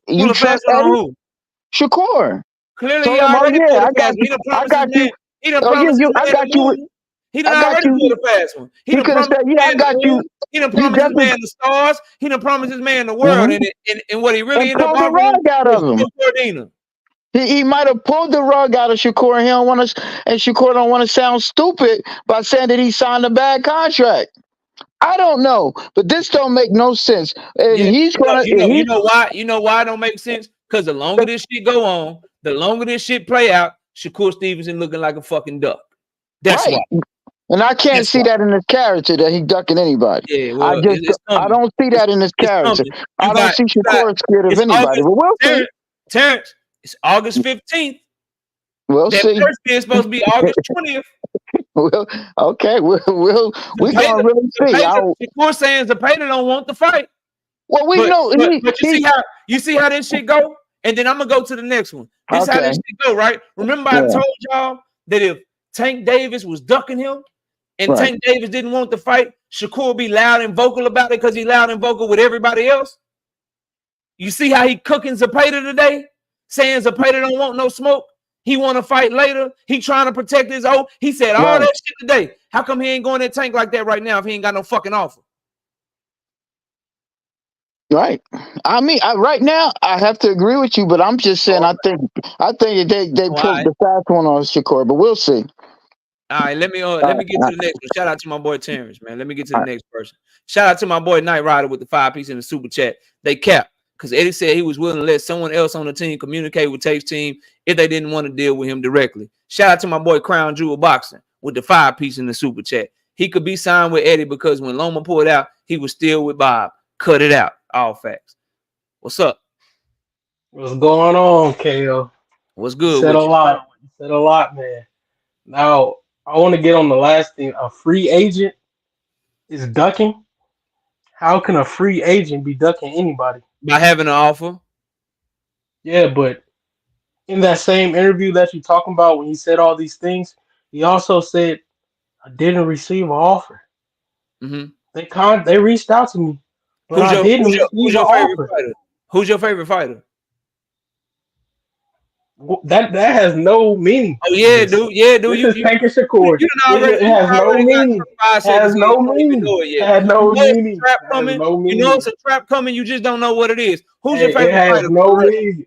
You trust Eddie? On who? Shakur. Clearly, he already pulled a fast one. I got you. He done promised I got you. He done already pulled a fast one. He done promised his man the stars. He done promised his man the world, and what he really ended up offering was Cordina. He might have pulled the rug out of Shakur, and Shakur don't want to sound stupid by saying that he signed a bad contract. I don't know, but this don't make no sense. And he's gonna. You know why? You know why it don't make sense? Because the longer this shit go on, the longer this shit play out, Shakur Stevenson looking like a fucking duck. That's why. And I can't see that in his character that he ducking anybody. Yeah, well, I don't see that in his character. I don't see Shakur scared of anybody. But we'll see. Terrence, it's August 15th. We'll see. That first day is supposed to be August 20th. Okay, we're gonna really see. Shakur saying Zepeda don't want the fight. Well, we know. But you see how this shit go, and then I'm gonna go to the next one. This how this shit go, right? Remember, I told y'all that if Tank Davis was ducking him, and Tank Davis didn't want the fight, Shakur be loud and vocal about it because he loud and vocal with everybody else. You see how he cooking Zepeda today, saying Zepeda don't want no smoke. He want to fight later. He trying to protect his own. He said all that shit today. How come he ain't going at Tank like that right now if he ain't got no fucking offer? Right. I mean, right now I have to agree with you, but I'm just saying I think they pulled the fast one on Shakur, but we'll see. All right, let me get to the next one. Shout out to my boy Terrence, man. Let me get to the next person. Shout out to my boy Knight Rider with the 5-piece in the super chat. They capped because Eddie said he was willing to let someone else on the team communicate with Tate's team if they didn't want to deal with him directly. Shout out to my boy Crown Jewel Boxing with the 5-piece in the super chat. He could be signed with Eddie because when Loma pulled out, he was still with Bob. Cut it out. All facts. What's up? What's going on, KO? What's good? You said a lot, man. Now, I want to get on the last thing. A free agent is ducking. How can a free agent be ducking anybody? By having an offer. Yeah, but in that same interview that you're talking about when he said all these things, he also said, I didn't receive an offer. Mm-hmm. They reached out to me, but who's your favorite fighter? Who's your favorite fighter? That has no meaning. Oh yeah, dude. Yeah, dude. This is Tank and Shakur. You It has no meaning. Got 5 Has seconds in. no You don't even meaning. know it yet. Has no You know meaning. it's a trap Has coming. no meaning. You know it's a trap coming. You just don't know what it is. Who's your It favorite has fighter? no meaning.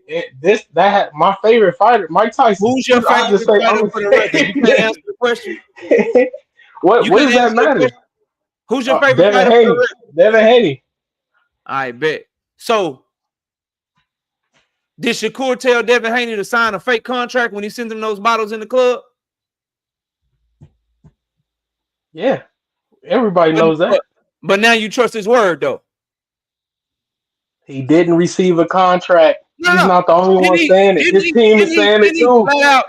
My favorite fighter, Mike Tyson. Who's your favorite fighter for the record? You can't answer the question. What does that matter? Who's your favorite Devin fighter Haney. for the record? Devin Haney. I bet. So, did Shakur tell Devin Haney to sign a fake contract when he sent him those bottles in the club? Yeah. Everybody knows that. But now you trust his word, though. He didn't receive a contract. He's not the only one saying it. His team is saying it too.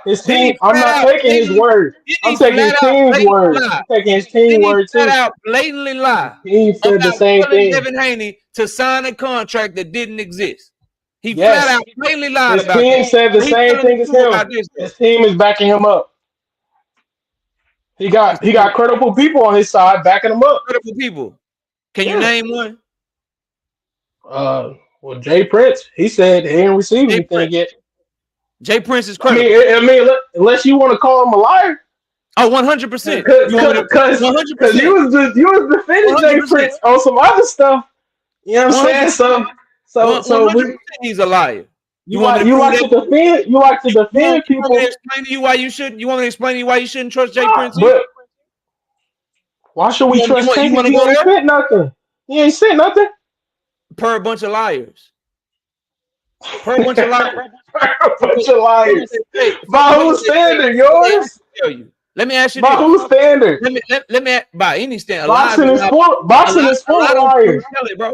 His team. I'm not taking his word. I'm taking his team's word. I'm taking his team word too. Flat out blatantly lie. He said the same thing. Devin Haney to sign a contract that didn't exist. He flat out blatantly lied about that. His team said the same thing as him. His team is backing him up. He got credible people on his side backing him up. Credible people. Can you name one? Well, Jay Prince, he said he didn't receive anything yet. Jay Prince is credible. I mean, unless you want to call him a liar. Oh, 100%. Because you was defending Jay Prince on some other stuff. You know what I'm saying? So he's a liar. You like to defend people. You want me to explain to you why you shouldn't? You want me to explain to you why you shouldn't trust Jay Prince? But why should we trust him? He ain't said nothing. He ain't said nothing. Per a bunch of liars. Per a bunch of liars. By whose standard? Yours? Let me ask you by whose standard? Let me by any standard. Boxing is full of liars.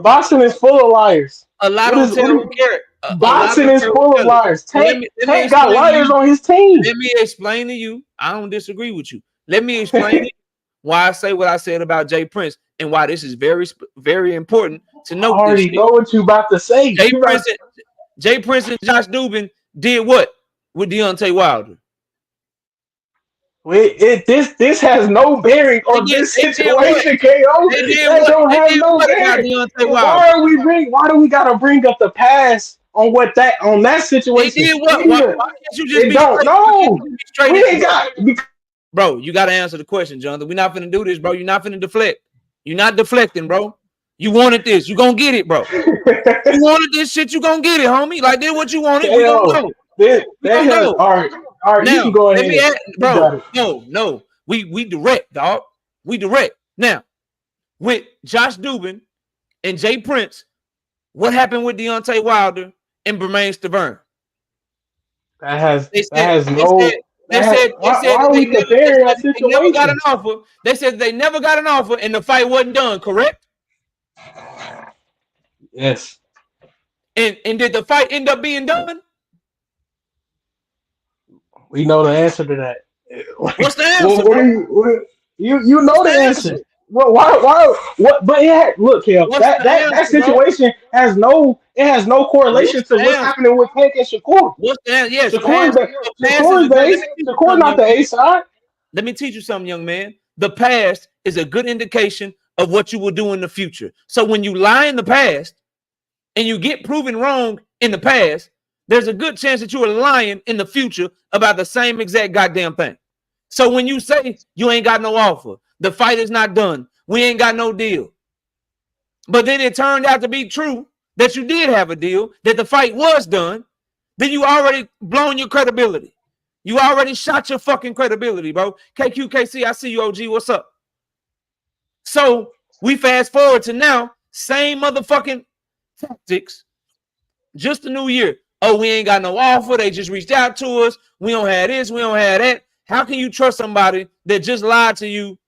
Boxing is full of liars. A lot of don't care. Boxing is full of liars. Tank got liars on his team. Let me explain to you. I don't disagree with you. Let me explain why I say what I said about Jay Prince and why this is very, very important to know. I already know what you about to say. Jay Prince and Josh Dubin did what with Deontay Wilder? This has no bearing on this situation, KO. That don't have no bearing. Why do we gotta bring up the past on that situation? They did what? Why can't you just be don't know? We ain't got. Bro, you gotta answer the question, Jonathan. We're not finna do this, bro. You're not finna deflect. You're not deflecting, bro. You wanted this. You gonna get it, bro. You wanted this shit. You gonna get it, homie. Like, did what you wanted. We gonna go. All right. Now, you can go ahead. No. We direct, dog. We direct. Now, with Josh Dubin and Jay Prince, what happened with Deontay Wilder and Bermane Stiverne? They said why are we comparing that situation? They never got an offer. They said they never got an offer and the fight wasn't done, correct? Yes. And did the fight end up being done? We know the answer to that. What's the answer? You know the answer. Well, why? What? But look, Kel, that situation has no correlation to what's happening with Tank and Shakur. What's the answer? Yes, Shakur not the A side. Let me teach you something, young man. The past is a good indication of what you will do in the future. So when you lie in the past and you get proven wrong in the past, there's a good chance that you are lying in the future about the same exact goddamn thing. So when you say you ain't got no offer, the fight is not done, we ain't got no deal, but then it turned out to be true that you did have a deal, that the fight was done, then you already blown your credibility. You already shot your fucking credibility, bro. KQKC, I see you, OG. What's up? So we fast forward to now, same motherfucking tactics, just the new year. Oh, we ain't got no offer. They just reached out to us. We don't have this. We don't have that. How can you trust somebody that just lied to you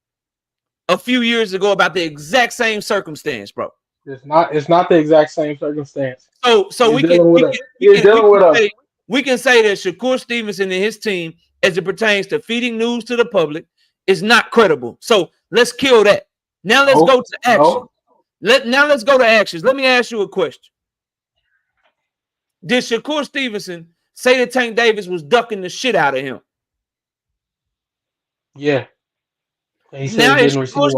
a few years ago about the exact same circumstance, bro? It's not the exact same circumstance. So we can say that Shakur Stevenson and his team, as it pertains to feeding news to the public, is not credible. So let's kill that. Now let's go to action. Let's go to actions. Let me ask you a question. Did Shakur Stevenson say that Tank Davis was ducking the shit out of him? Yeah. Now has Shakur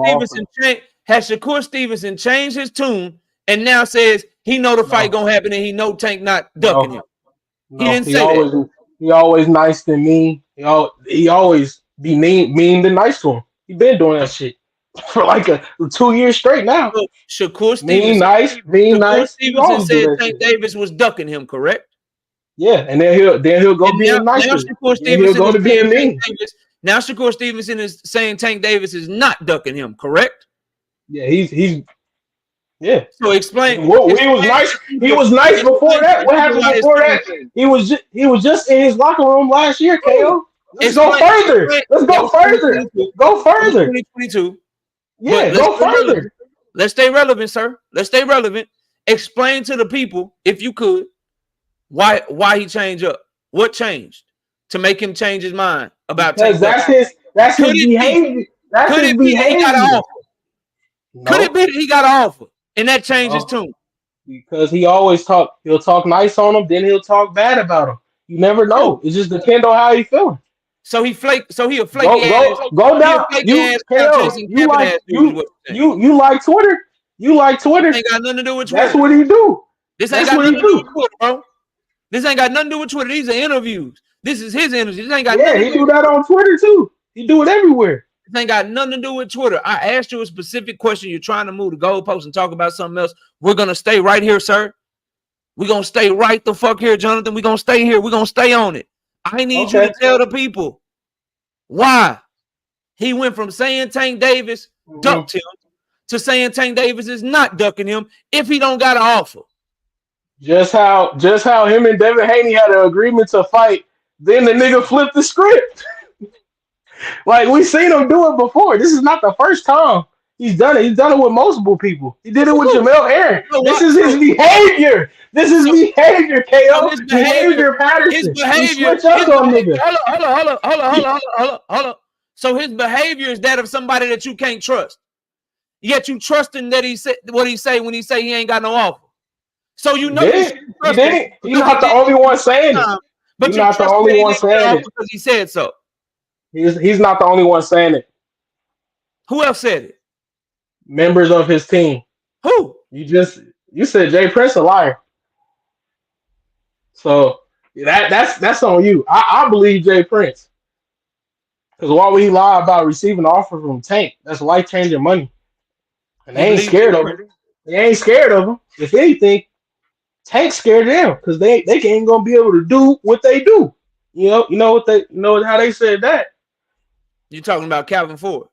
Stevenson changed his tune and now says he know the fight gonna happen and he know Tank not ducking him? He didn't say that. He always nice to me. He always be mean than nice to him. He been doing that shit for like 2 years straight now. So, Shakur Mean Stevenson. nice. He always said Tank Davis was ducking him, correct? Yeah, and then he'll go being nice. Now Shakur Stevenson is saying Tank Davis. Now Shakur Stevenson is saying Tank Davis is not ducking him, correct? Yeah, he's yeah. So explain. He was nice. He was nice before that. What happened before that? He was just in his locker room last year. KO. Let's go further. Go further. 2022. Yeah, go further. Let's stay relevant, sir. Let's stay relevant. Explain to the people, if you could, why he changed up. What changed to make him change his mind about Tank? That's his behavior. That's his behavior. Could it be that he got an offer and that changed his tune? Because he'll talk nice on him, then he'll talk bad about him. You never know. It just depends on how he feeling. So he a flaky go down. You like Twitter? You like Twitter? Ain't got nothing to do with Twitter. That's what he do. This ain't got nothing to do with Twitter, bro. This ain't got nothing to do with Twitter. These are interviews. This is his energy. This ain't got nothing to do. He do that on Twitter too. He do it everywhere. This ain't got nothing to do with Twitter. I asked you a specific question. You're trying to move the goalpost and talk about something else. We're gonna stay right here, sir. We're gonna stay right the fuck here, Jonathan. We're gonna stay here. We're gonna stay on it. I need you to tell the people why he went from saying Tank Davis ducked him to saying Tank Davis is not ducking him if he don't got an offer. Just how him and Devin Haney had an agreement to fight, then the nigga flipped the script. Like, we seen him do it before. This is not the first time he's done it. He's done it with multiple people. He did it with Jamel Aaron. This is his behavior. This is behavior, KO. His behavior pattern. His behavior. Hold on. So his behavior is that of somebody that you can't trust. Yet you trust him that he said what he say when he say he ain't got no offer. So you know he's not the only one saying it. But he's not the only one saying it because he said so. He's not the only one saying it. Who else said it? Members of his team. Who? You said Jay Prince a liar. So that's on you. I believe Jay Prince. Because why would he lie about receiving an offer from Tank? That's life-changing money. And they ain't scared of him. They ain't scared of him. If anything, Tank's scared of them because they ain't gonna be able to do what they do. You know how they said that. You talking about Calvin Ford?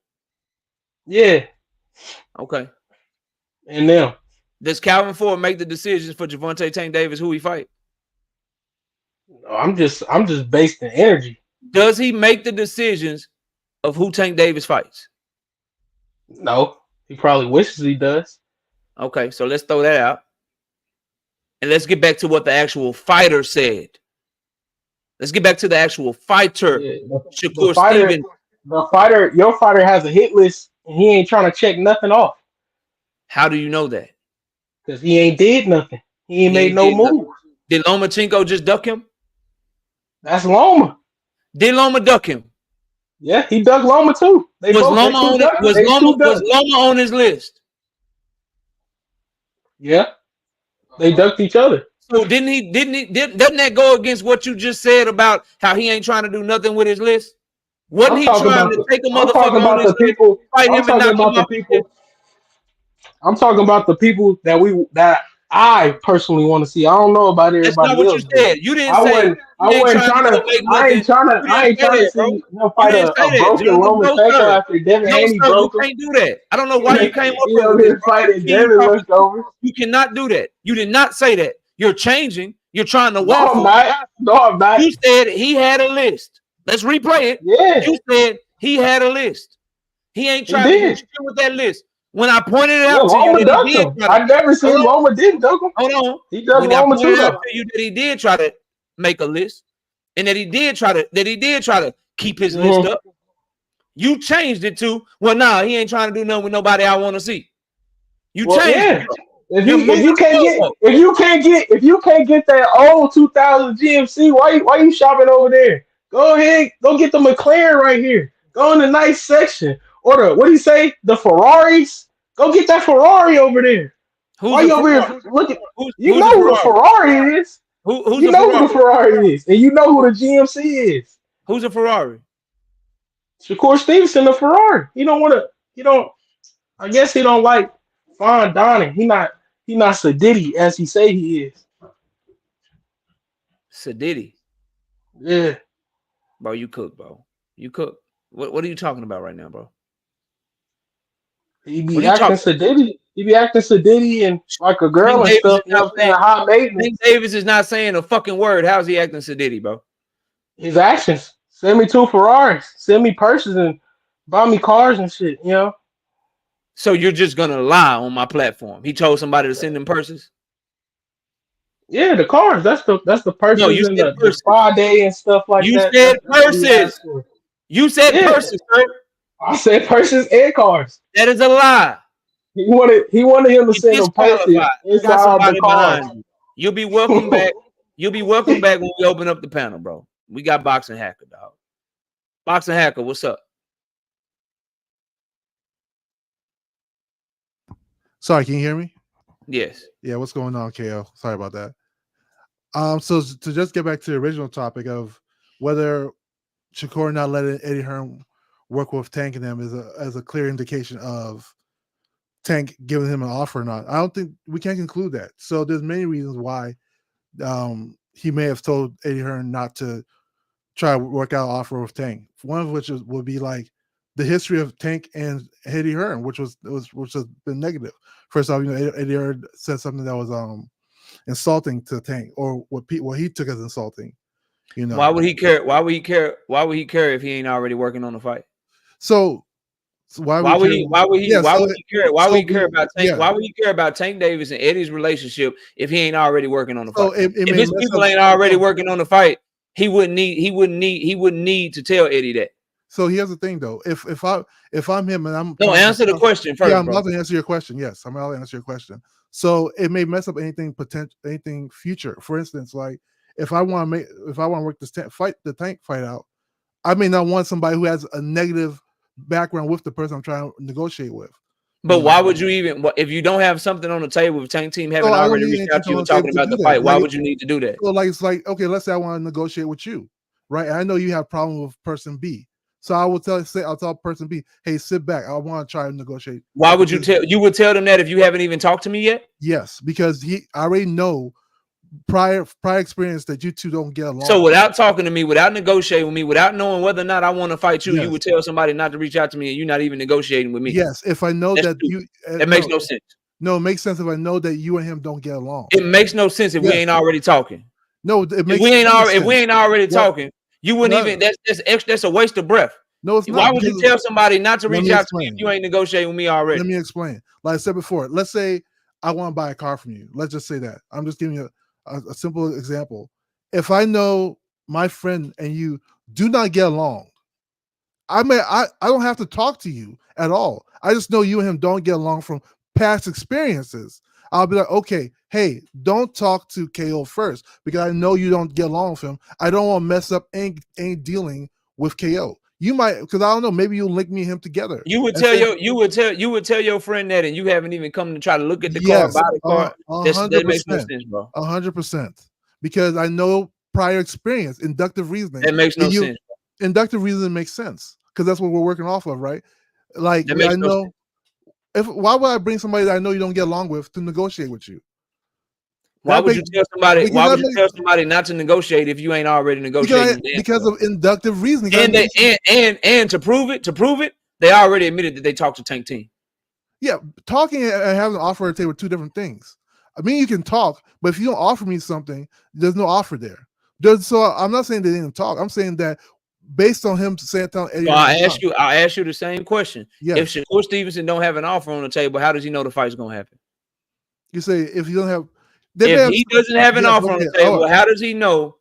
Yeah. Okay. And them. Does Calvin Ford make the decisions for Gervonta Tank Davis who he fight? I'm just based in energy. Does he make the decisions of who Tank Davis fights? No. He probably wishes he does. Okay, so let's throw that out. And let's get back to what the actual fighter said. Let's get back to the actual fighter. Shakur Stevenson. Your fighter has a hit list and he ain't trying to check nothing off. How do you know that? Because he ain't did nothing. He ain't made no move. Did Lomachenko just duck him? That's Loma. Did Loma duck him? Yeah, he ducked Loma too. Was Loma on his list? Yeah. They ducked each other. So doesn't that go against what you just said about how he ain't trying to do nothing with his list? Wasn't he trying to take a motherfucker on his list, fight him and knock him off? I'm talking about the people that I personally want to see. I don't know about everybody else. That's not what you said. You didn't say. I ain't trying to see him fight a broken Roman Faker after Devin Haney broke him. You can't do that. I don't know why you came up with this fight. You cannot do that. You did not say that. You're changing. You're trying to waffle. No, I'm not. You said he had a list. Let's replay it. Yeah. You said he had a list. He ain't trying to do shit with that list. When I pointed it out to you, I never seen Loma didn't duck him. Hold on. He ducked Loma too. Out to you that he did try to make a list, and that he did try to keep his list up. You changed it to, well, nah, he ain't trying to do nothing with nobody I want to see. You changed it. If you can't get that old 2000 GMC, why you shopping over there? Go ahead, go get the McLaren right here. Go in the nice section. Or what do you say? The Ferraris? Go get that Ferrari over there. Why you over here looking? You know who a Ferrari is. Who's you a know Ferrari? who the Ferrari is, and you know who the GMC is. Who's a Ferrari? Shakur Stevenson, the Ferrari. He don't want to. He don't. I guess he don't like fine dining. He not sedity as he say he is. Sedity. Yeah. Bro, you cook, bro. You cook. What are you talking about right now, bro? He be acting sedity. He be acting sedity and like a girl and stuff. You know what I'm saying? Hot maintenance. Tank Davis is not saying a fucking word. How's he acting sedity, bro? His actions. Send me 2 Ferraris. Send me purses and buy me cars and shit. You know. So you're just gonna lie on my platform? He told somebody to send them purses. Yeah, the cars. That's the purses and the spa day and stuff like that. You said purses. You said purses, sir. I said purses and cars. That is a lie. He wanted him to send them purses inside the cars. You'll be welcome back. You'll be welcome back when we open up the panel, bro. We got Boxing Hacker, dog. Boxing Hacker, what's up? Sorry, can you hear me? Yes. Yeah, what's going on, KO? Sorry about that. So to just get back to the original topic of whether Shakur not letting Eddie Hearn work with Tank and them is a clear indication of Tank giving him an offer or not. I don't think we can conclude that. So there's many reasons why he may have told Eddie Hearn not to try to work out an offer with Tank. One of which would be like the history of Tank and Eddie Hearn, which has been negative. First off, Eddie Hearn said something that was insulting to Tank, or what he took as insulting. Why would he care? Why would he care? Why would he care if he ain't already working on the fight? So why would he care? Why would he care about Tank? Yeah. Why would he care about Tank Davis and Eddie's relationship if he ain't already working on the fight? If his people ain't already working on the fight, he wouldn't need to tell Eddie that. So here's the thing, though. If I'm him and I'm answer the question first. Yeah, I'm about to answer your question. Yes, I'm about to answer your question. So it may mess up anything future. For instance, like if I want to work this tank fight out, I may not want somebody who has a negative background with the person I'm trying to negotiate with. But why would you even, if you don't have something on the table, if Tank Team haven't already reached out to you and talking about the fight, why would you need to do that? So it's like, okay, let's say I want to negotiate with you, right? And I know you have a problem with person B. So I will I'll tell person B, hey, sit back. I want to try to negotiate. Why would you would tell them that if you haven't even talked to me yet? Yes, because I already know prior experience that you two don't get along. So without talking to me, without negotiating with me, without knowing whether or not I want to fight you, you would tell somebody not to reach out to me and you're not even negotiating with me. Yes, if I know that you that makes no sense. No, it makes sense if I know that you and him don't get along. It makes no sense if we ain't already talking. No, it makes if we ain't already talking, you wouldn't even that's a waste of breath. No, it's not. Why would you tell somebody not to reach out to me if you ain't negotiating with me already? Let me explain. Like I said before, let's say I want to buy a car from you. Let's just say that. I'm just giving you a simple example. If I know my friend and you do not get along, I don't have to talk to you at all. I just know you and him don't get along from past experiences. I'll be like, okay, hey, don't talk to KO first because I know you don't get along with him. I don't want to mess up any dealing with KO. You might, because I don't know, maybe you'll link me and him together. You would tell your friend that, and you haven't even come to try to look at the car, buy the car. That makes no sense, bro. 100%. Because I know prior experience, inductive reasoning. That makes no sense. Inductive reasoning makes sense because that's what we're working off of, right? Like I know. Why would I bring somebody that I know you don't get along with to negotiate with you? Why would you tell somebody? Why would you tell somebody not to negotiate if you ain't already negotiating? Because of inductive reasoning. And to prove it, they already admitted that they talked to Tank Team. Yeah, talking and having an offer at the table are two different things. I mean, you can talk, but if you don't offer me something, there's no offer there. So I'm not saying they didn't talk. I'm saying that based on him telling Eddie. So I'll ask you the same question. Yes. If Shakur Stevenson don't have an offer on the table, how does he know the fight's gonna happen? You say if you don't have. If he doesn't have an offer on the table, how does he know?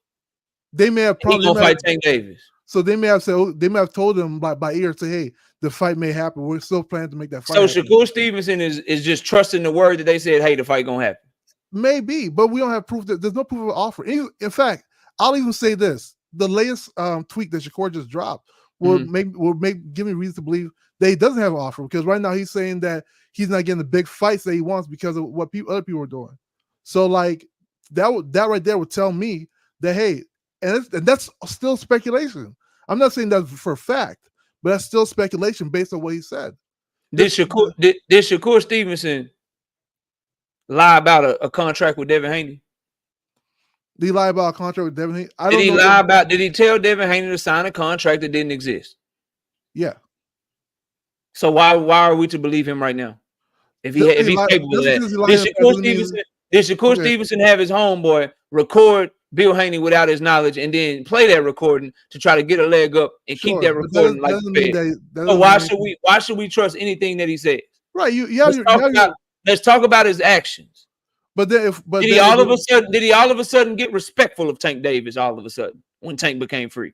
They may have probably gonna fight Tank Davis. So they may have said, they may have told him by ear, say, "Hey, the fight may happen. We're still planning to make that fight." So Shakur Stevenson is just trusting the word that they said, "Hey, the fight gonna happen." Maybe, but we don't have proof that there's no proof of an offer. In fact, I'll even say this: the latest tweet that Shakur just dropped will give me reason to believe that he doesn't have an offer because right now he's saying that he's not getting the big fights that he wants because of what other people are doing. So, like, that right there would tell me that, hey, and that's still speculation. I'm not saying that for a fact, but that's still speculation based on what he said. Did Shakur Stevenson lie about a contract with Devin Haney? Did he lie about a contract with Devin Haney? Did he tell Devin Haney to sign a contract that didn't exist? Yeah. So why are we to believe him right now? If he's capable of that. Did Shakur Stevenson have his homeboy record Bill Haney without his knowledge and then play that recording to try to get a leg up and keep that recording so why should we trust anything that he says? Right. Let's talk about his actions. Did he all of a sudden get respectful of Tank Davis all of a sudden when Tank became free?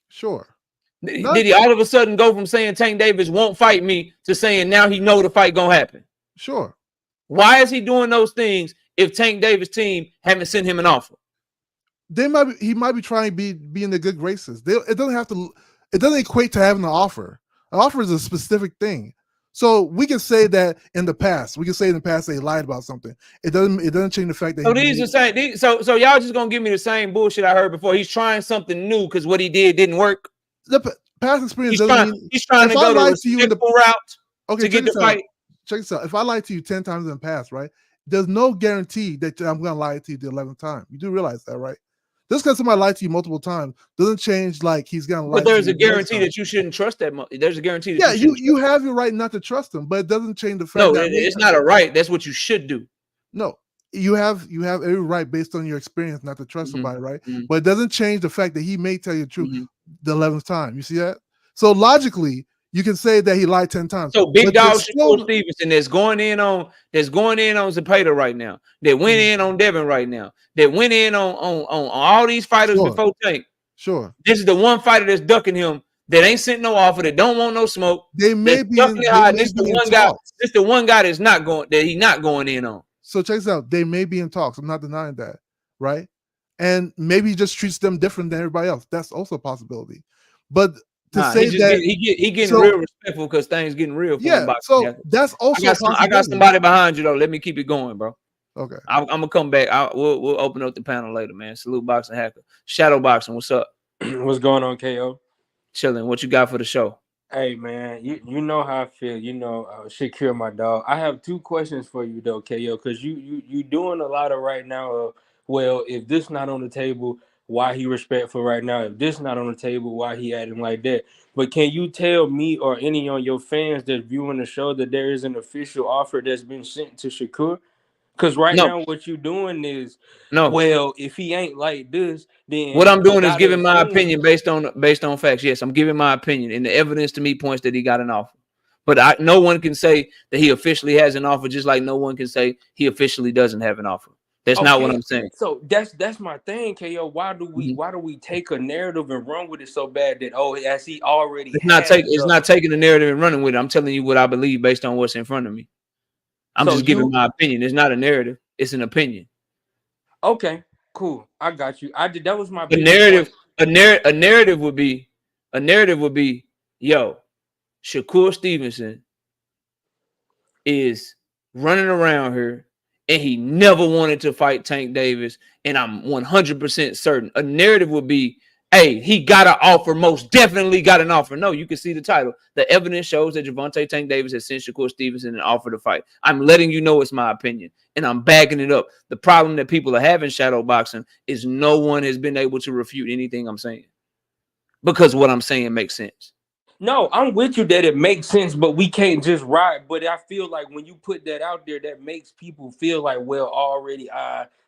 Sure. Did he all of a sudden go from saying Tank Davis won't fight me to saying now he know the fight gonna happen? Sure. Why is he doing those things if Tank Davis team haven't sent him an offer? He might be trying to be in the good graces. It doesn't equate to having an offer. An offer is a specific thing. So we can say that in the past. We can say in the past they lied about something. It doesn't change the fact that. So these are saying so y'all just gonna give me the same bullshit I heard before. He's trying something new because what he did didn't work. The past experience he's trying to go the respectful route to get the fight. Check this out. If I lied to you 10 times in the past, right? There's no guarantee that I'm going to lie to you the 11th time. You do realize that, right? Just because somebody lied to you multiple times doesn't change like he's going to lie. But there's a guarantee that you shouldn't trust that. There's a guarantee. That you have your right not to trust him, but it doesn't change the fact. No, it's not a right. That's what you should do. No, you have every right based on your experience not to trust somebody, right? But it doesn't change the fact that he may tell you the truth the 11th time. You see that? So logically, you can say that he lied 10 times. So big dog Shakur Stevenson that's going in on Zepeda right now, that went in on Devin right now, that went in on all these fighters before Tank. Sure. This is the one fighter that's ducking him, that ain't sent no offer, that don't want no smoke. They may be this the one guy that's not going in on. So check this out. They may be in talks. I'm not denying that, right? And maybe he just treats them different than everybody else. That's also a possibility. But he getting real respectful because things getting real. So that's also. I got somebody behind you though. Let me keep it going, bro. Okay. I'm gonna come back. We'll open up the panel later, man. Salute Boxing Hacker. Shadow Boxing, what's up? What's going on, KO? Chilling. What you got for the show? Hey man, you know how I feel. You know, Shakur, my dog. I have 2 questions for you though, KO, because you doing a lot of right now. Well, if this not on the table, why he respectful right now? If this not on the table, why he acting like that? But can you tell me or any of your fans that's viewing the show that there is an official offer that's been sent to Shakur? Because now what you're doing is well, if he ain't like this, then what I'm doing is giving my opinion based on facts. Yes, I'm giving my opinion, and the evidence to me points that he got an offer. But no one can say that he officially has an offer, just like no one can say he officially doesn't have an offer. That's not what I'm saying. So that's my thing, KO. Why do we take a narrative and run with it so bad that as he already it's not taking the narrative and running with it. I'm telling you what I believe based on what's in front of me. I'm just giving my opinion. It's not a narrative. It's an opinion. Okay, cool. I got you. That was my narrative. A narrative would be, yo, Shakur Stevenson is running around here and he never wanted to fight Tank Davis, and I'm 100% certain. A narrative would be, hey, he got an offer, most definitely got an offer. No, you can see the title. The evidence shows that Gervonta Tank Davis has sent Shakur Stevenson an offer to fight. I'm letting you know it's my opinion, and I'm backing it up. The problem that people are having shadow boxing is no one has been able to refute anything I'm saying, because what I'm saying makes sense. No, I'm with you that it makes sense, but we can't just ride. But I feel like when you put that out there, that makes people feel like, well, already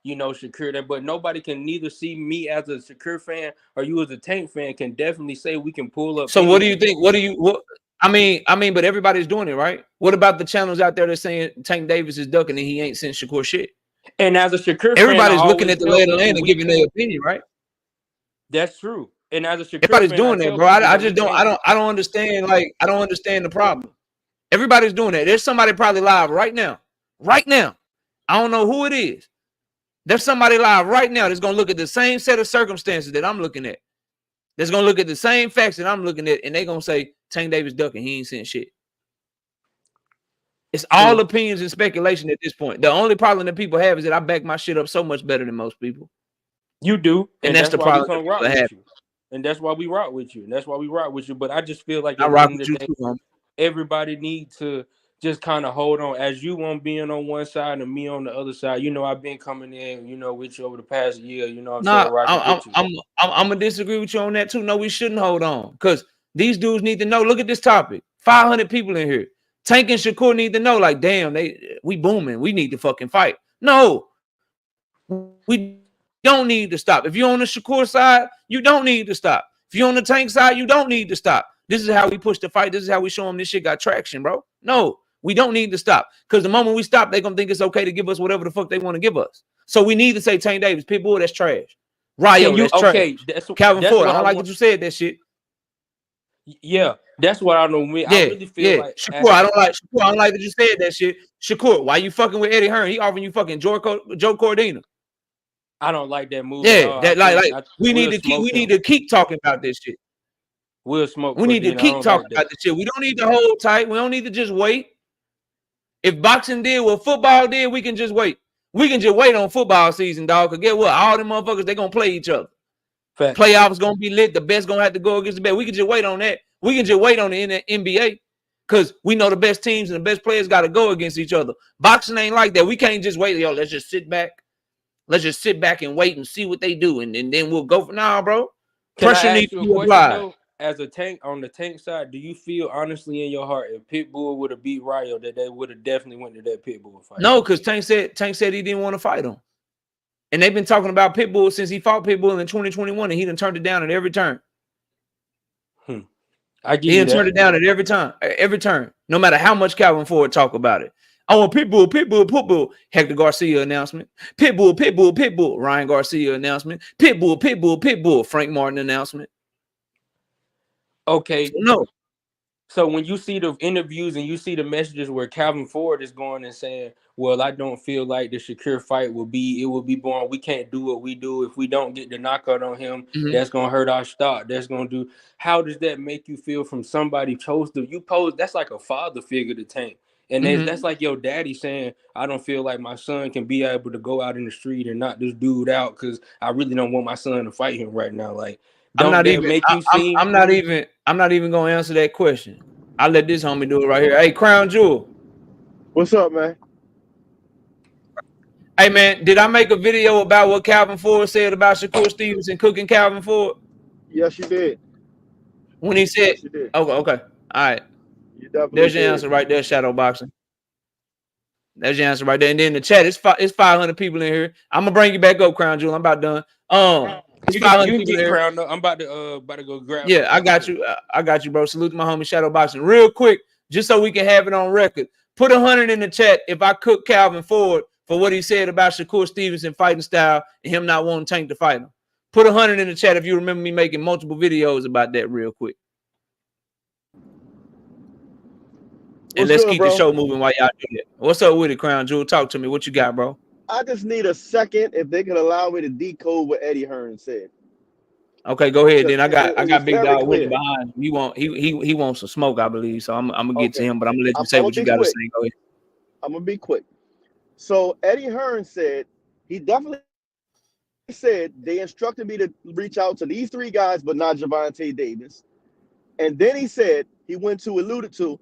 Shakur that. But nobody can neither see me as a Shakur fan or you as a Tank fan can definitely say we can pull up. So what do you think? I mean, but everybody's doing it, right? What about the channels out there that's saying Tank Davis is ducking and he ain't sent Shakur shit? And as a Shakur everybody's fan, looking at the lay of the land and giving their opinion, right? That's true. And as a Shakur everybody's fan, doing that, bro. I just don't. I don't understand. Like, I don't understand the problem. Everybody's doing that. There's somebody probably live right now. Right now, I don't know who it is. There's somebody live right now that's gonna look at the same set of circumstances that I'm looking at. That's gonna look at the same facts that I'm looking at, and they gonna say Tank Davis ducking. He ain't sent shit. It's all opinions and speculation at this point. The only problem that people have is that I back my shit up so much better than most people. You do, and that's the why problem. We come rock with you. And that's why we rock with you. And that's why we rock with you. But I just feel like I rock with you too, everybody needs to just kind of hold on. As you want being on one side and me on the other side. You know, I've been coming in, you know, with you over the past year. You know what I'm saying? I'm gonna disagree with you on that too. No, we shouldn't hold on because these dudes need to know. Look at this topic. 500 people in here. Tank and Shakur need to know, like, damn, we booming. We need to fucking fight. No, we don't need to stop. If you're on the Shakur side, you don't need to stop. If you're on the Tank side, you don't need to stop. This is how we push the fight. This is how we show them this shit got traction, bro. No, we don't need to stop. Because the moment we stop, they're going to think it's okay to give us whatever the fuck they want to give us. So we need to say Tank Davis, Pitbull, that's trash. Ryo, that's trash. Calvin Ford, I don't like that you said that shit. Yeah, that's what I know. I really feel like Shakur, I don't like that you said that shit. Shakur, why you fucking with Eddie Hearn? He offering you fucking Joe Cordina. I don't like that move. Yeah, that we need to keep talking about this shit. We'll smoke. We need to keep talking about this shit. We don't need to hold tight. We don't need to just wait. If boxing did what football did, we can just wait. We can just wait on football season, dog. Cause get what? All them motherfuckers, they gonna play each other. Fact. Playoffs gonna be lit. The best gonna have to go against the best. We can just wait on that. We can just wait on the NBA because we know the best teams and the best players got to go against each other. Boxing ain't like that. We can't just wait. Yo, let's just sit back. Let's just sit back and wait and see what they do, and then we'll go for now, bro. Pressure needs to be applied. As a Tank on the Tank side, do you feel honestly in your heart if Pitbull would have beat Ryo that they would have definitely went to that Pitbull fight? No, because Tank said he didn't want to fight him. And they've been talking about Pitbull since he fought Pitbull in 2021, and he done turned it down at every turn. He done turned it down at every turn, no matter how much Calvin Ford talk about it. I want Pitbull. Hector Garcia announcement. Pitbull. Ryan Garcia announcement. Pitbull. Frank Martin announcement. Okay. No. So when you see the interviews and you see the messages where Calvin Ford is going and saying, well, I don't feel like the Shakur fight will be boring. We can't do what we do. If we don't get the knockout on him, that's going to hurt our stock. That's going to do. How does that make you feel from somebody that's like a father figure to Tank. And that's like your daddy saying, I don't feel like my son can be able to go out in the street and knock this dude out because I really don't want my son to fight him right now. Like, I'm not even gonna answer that question. I'll let this homie do it right here. Hey, Crown Jewel. What's up, man? Hey man, did I make a video about what Calvin Ford said about Shakur Stevenson cooking Calvin Ford? Yes, you did. When he said, yes, you did. Okay. All right. There's your answer right there, Shadow Boxing. There's your answer right there. And then in the chat, it's 500 people in here. I'm gonna bring you back up, Crown Jewel. I'm about done. You can get Crown up. I'm about to go grab. Yeah, I got you. I got you, bro. Salute to my homie Shadow Boxing. Real quick, just so we can have it on record. Put 100 in the chat if I cook Calvin Ford for what he said about Shakur Stevenson fighting style and him not wanting Tank to fight him. Put 100 in the chat if you remember me making multiple videos about that real quick. And let's keep the show moving while y'all do that. What's up with it, Crown Jewel? Talk to me. What you got, bro? I just need a second if they can allow me to decode what Eddie Hearn said. Okay, go ahead. Then I got Big Dog with behind him. He wants some smoke, I believe. So I'm gonna get to him, but I'm gonna let you say what you gotta say. Go ahead. I'm gonna be quick. So Eddie Hearn said he definitely said they instructed me to reach out to these three guys, but not Gervonta Davis. And then he said he alluded to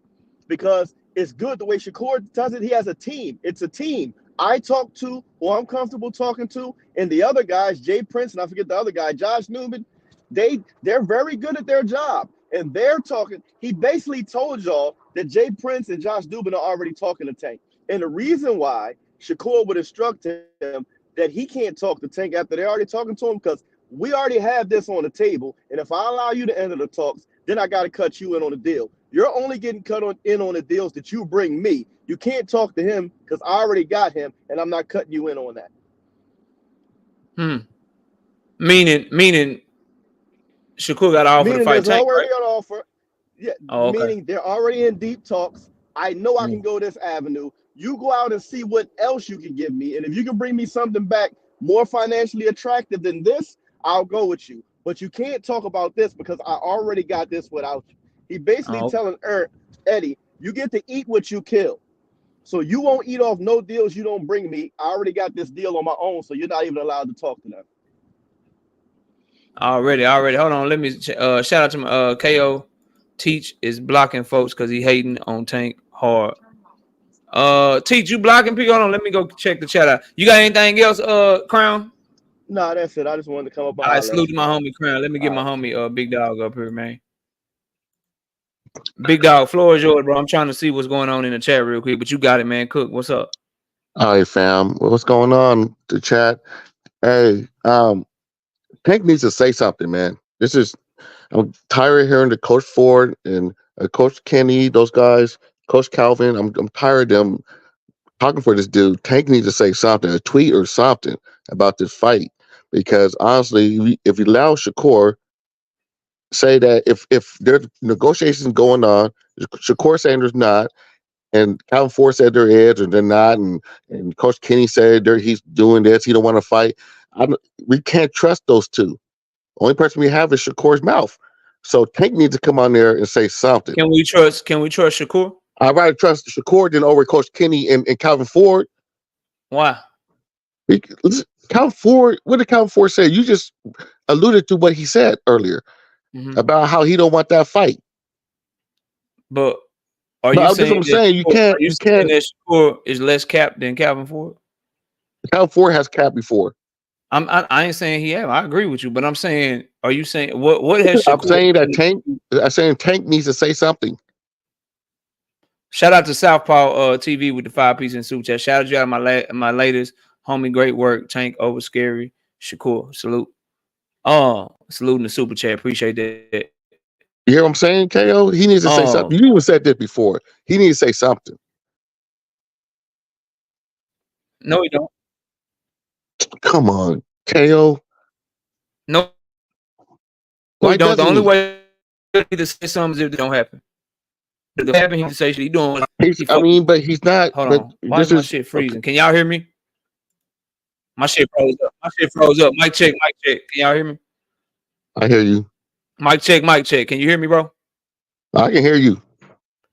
because it's good the way Shakur does it. He has a team. It's a team. I talk to who I'm comfortable talking to, and the other guys, Jay Prince, and I forget the other guy, Josh Newman, they're very good at their job. And they're talking. He basically told y'all that Jay Prince and Josh Newman are already talking to Tank. And the reason why Shakur would instruct him that he can't talk to Tank after they're already talking to him, because we already have this on the table. And if I allow you to enter the talks, then I got to cut you in on the deal. You're only getting cut in on the deals that you bring me. You can't talk to him because I already got him, and I'm not cutting you in on that. Meaning Shakur got an offer to fight Tank, already an offer. Yeah, meaning they're already in deep talks. I know I can go this avenue. You go out and see what else you can give me. And if you can bring me something back more financially attractive than this, I'll go with you. But you can't talk about this because I already got this without you. He basically telling Eddie, you get to eat what you kill. So you won't eat off no deals you don't bring me. I already got this deal on my own, so you're not even allowed to talk to them. Already. Hold on. Let me shout out to my KO. Teach is blocking folks because he hating on Tank hard. Teach, you blocking people? Hold on. Let me go check the chat out. You got anything else, Crown? Nah, that's it. I just wanted to come up and I salute my homie Crown. Let me get my homie Big Dog up here, man. Big Dog, floor is yours, bro. I'm trying to see what's going on in the chat real quick, but you got it, man. Cook, what's up? All right, fam. What's going on? The chat. Hey, Tank needs to say something, man. I'm tired of hearing the Coach Ford and Coach Kenny, those guys, Coach Calvin. I'm tired of them talking for this dude. Tank needs to say something, a tweet or something about this fight. Because honestly, if you allow Shakur, say that if there's negotiations going on, Shakur saying there's not, and Calvin Ford said there is, or they're not, and Coach Kenny said he's doing this, he don't want to fight. We can't trust those two. Only person we have is Shakur's mouth. So Tank needs to come on there and say something. Can we trust Shakur? I'd rather trust Shakur than over Coach Kenny and Calvin Ford. Why? Calvin Ford, what did Calvin Ford say? You just alluded to what he said earlier about how he don't want that fight. But are you saying you can't that Shakur is less capped than Calvin Ford? Calvin Ford has capped before. I ain't saying he have. I agree with you, but I'm saying, are you saying what has Shakur? I'm saying Tank needs to say something. Shout out to Southpaw TV with the 5-piece and super chat. Shout out to you out my latest homie. Great work, Tank over scary. Shakur, salute. Saluting the super chat. Appreciate that. You hear what I'm saying, KO? He needs to say something. You even said this before. He needs to say something. No, he don't. Come on, KO. No, he don't. The only way he need to say something is if it don't happen. If it happen, he can say shit. He doing. But he's not. Hold on. Why is my shit freezing? Okay. Can y'all hear me? My shit froze up. Mic check. Can y'all hear me? I hear you. Mic check. Can you hear me, bro? I can hear you.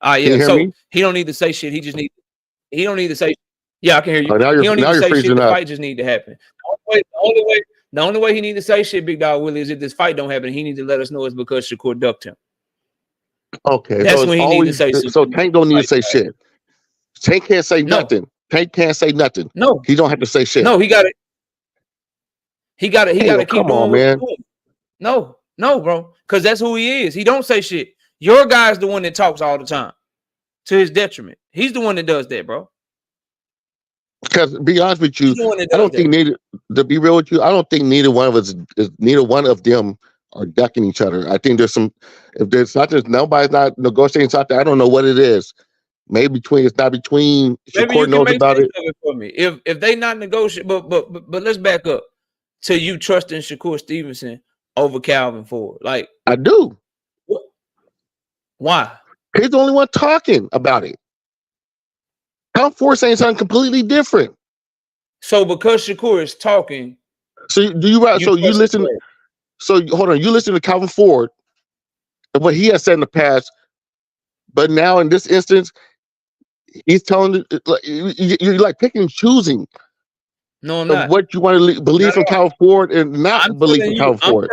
Yeah. So me? He don't need to say shit. He don't need to say. Yeah, I can hear you. He don't need to say shit. The fight just need to happen. The only way he need to say shit, Big Dog Willie, is if this fight don't happen. He need to let us know it's because Shakur ducked him. Okay, that's when he need to say shit. So Tank don't need to say shit. Tank can't say nothing. Tank can't say nothing. No, he don't have to say shit. No, he got it. He got to keep come doing on, man. No, bro, because that's who he is. He don't say shit. Your guy's the one that talks all the time to his detriment. He's the one that does that, bro. Because to be honest with you, I don't think to be real with you, I don't think neither one of them are ducking each other. I think if there's not just nobody's not negotiating something, I don't know what it is. Maybe it's not between. Maybe Shakur knows about it. For me. If they not negotiate, but let's back up to you trusting Shakur Stevenson over Calvin Ford. Like I do. What? Why? He's the only one talking about it. Calvin Ford saying something completely different. So because Shakur is talking, so do you right? So you listen. So hold on, you listen to Calvin Ford and what he has said in the past, but now in this instance, he's telling you're like picking and choosing. No, I'm not. What you want to believe from Calvin Ford and not believe in Calvin Ford.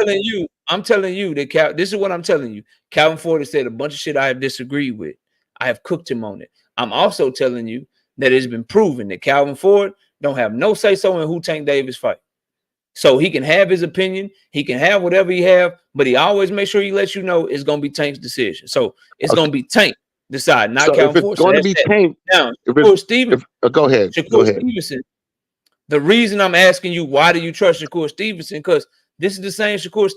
I'm telling you that this is what I'm telling you. Calvin Ford has said a bunch of shit I have disagreed with. I have cooked him on it. I'm also telling you that it's been proven that Calvin Ford don't have no say-so in who Tank Davis fight. So he can have his opinion, he can have whatever he have, but he always makes sure he lets you know it's gonna be Tank's decision. So it's gonna be Tank decide, not Calvin Ford. It's going to be Tank. Now, go ahead. Stevenson. The reason I'm asking you why do you trust Shakur Stevenson? Because this is the same Shakur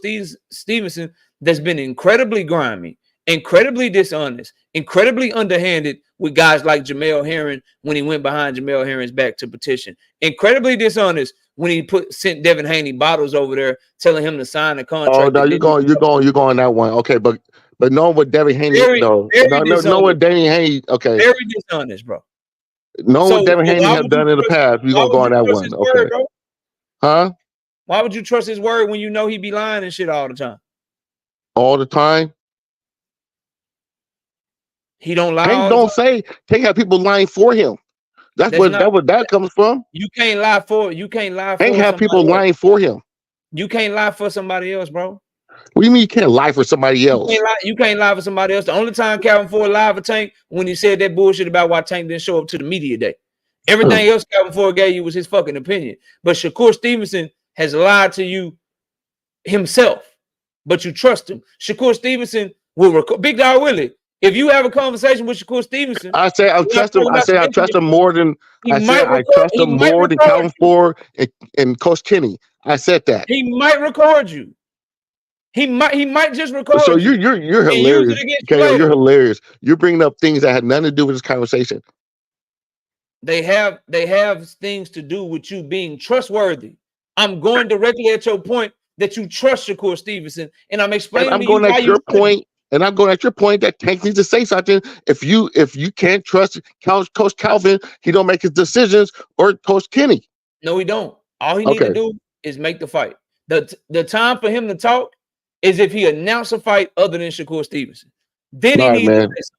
Stevenson that's been incredibly grimy, incredibly dishonest, incredibly underhanded with guys like Jamel Herring when he went behind Jamel Herring's back to petition. Incredibly dishonest when he sent Devin Haney bottles over there telling him to sign a contract. Oh no, you're going that one. Okay, but knowing what Devin Haney know what Devin Haney. Okay, very dishonest, bro. Knowing what Devin Haney have done in the past, we're gonna go on that one. Okay, huh? Why would you trust his word when you know he be lying and shit all the time? All the time. He don't lie. Tank don't say. Tank have people lying for him. That's where that comes from. You can't lie for Ain't have people lying for him. You can't lie for somebody else, bro. What do you mean you can't lie for somebody else? You can't lie for somebody else. The only time Calvin Ford lied for Tank when he said that bullshit about why Tank didn't show up to the media day. Everything else Calvin Ford gave you was his fucking opinion. But Shakur Stevenson has lied to you himself, but you trust him. Shakur Stevenson will record. Big Dog Willie, if you have a conversation with Shakur Stevenson, I say I trust him. I say I trust him more than Calvin Ford and Coach Kenny. I said that. He might record you. He might just record. So you're hilarious. Okay, you're hilarious. You're bringing up things that had nothing to do with this conversation. They have things to do with you being trustworthy. I'm going directly at your point that you trust Shakur Stevenson, and I'm explaining. And I'm going at your point, and I'm going at your point that Tank needs to say something. If you can't trust Coach Calvin, he don't make his decisions, or Coach Kenny. No, he don't. All he needs to do is make the fight. The time for him to talk is if he announced a fight other than Shakur Stevenson. Then he needs to say something.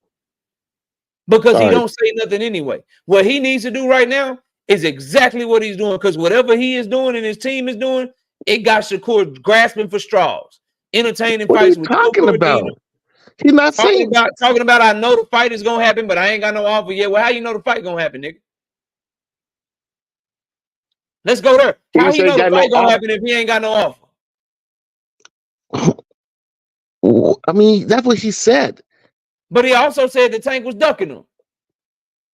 Because he don't say nothing anyway. What he needs to do right now is exactly what he's doing. Because whatever he is doing and his team is doing, it got Shakur grasping for straws, entertaining fights with talking about. He's not saying talking about. I know the fight is gonna happen, but I ain't got no offer yet. Well, how you know the fight gonna happen, nigga? Let's go there. How you know the fight gonna happen if he ain't got no offer? I mean, that's what he said. But he also said that Tank was ducking him.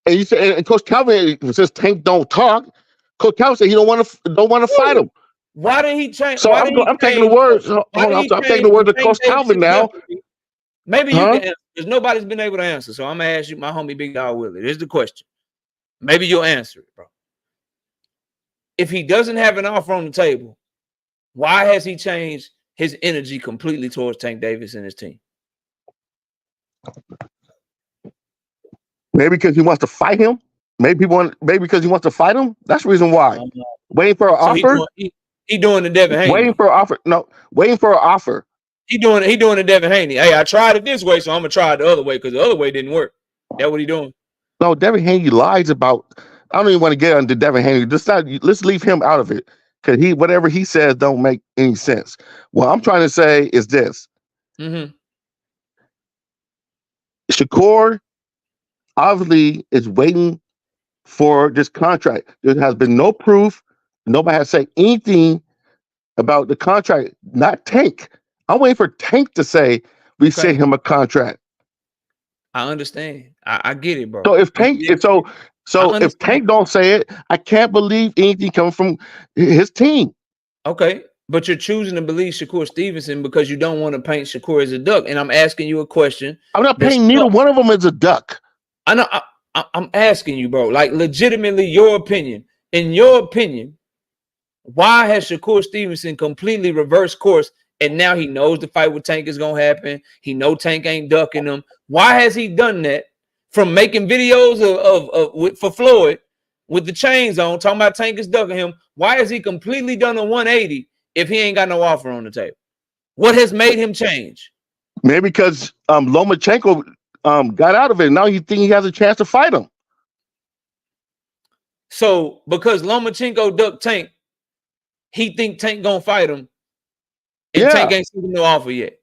And you said, and Coach Calvin says Tank don't talk. Coach Calvin said he don't want to fight him. Why did he change? So I'm taking the words. I'm taking the words of Coach Calvin now. Maybe you can answer, because nobody's been able to answer. So I'm gonna ask you, my homie Big Dog Willie. Here's the question. Maybe you'll answer it, bro. If he doesn't have an offer on the table, why has he changed his energy completely towards Tank Davis and his team? Maybe because he wants to fight him. Maybe because he wants to fight him. That's the reason why. Waiting for an offer. He doing the Devin Haney. Waiting for an offer. No, waiting for an offer. He doing the Devin Haney. Hey, I tried it this way, so I'm gonna try it the other way because the other way didn't work. That's what he doing. No, Devin Haney lies about. I don't even want to get into Devin Haney. Let's leave him out of it because whatever he says don't make any sense. What I'm trying to say is this. Shakur obviously is waiting for this contract. There has been no proof. Nobody has said anything about the contract. Not Tank. I'm waiting for Tank to say we sent him a contract. I understand. I get it, bro. So if Tank, if Tank don't say it, I can't believe anything coming from his team. Okay, but you're choosing to believe Shakur Stevenson because you don't want to paint Shakur as a duck. And I'm asking you a question. I'm not painting neither one of them as a duck. I know. I'm asking you, bro. Like legitimately, your opinion. In your opinion, why has Shakur Stevenson completely reversed course? And now he knows the fight with Tank is gonna happen. He know Tank ain't ducking him. Why has he done that? From making videos for Floyd with the chains on, talking about Tank is ducking him. Why has he completely done a 180 if he ain't got no offer on the table? What has made him change? Maybe because Lomachenko got out of it. Now you think he has a chance to fight him. So because Lomachenko ducked Tank, he think Tank gonna fight him. And Tank ain't seen no offer yet.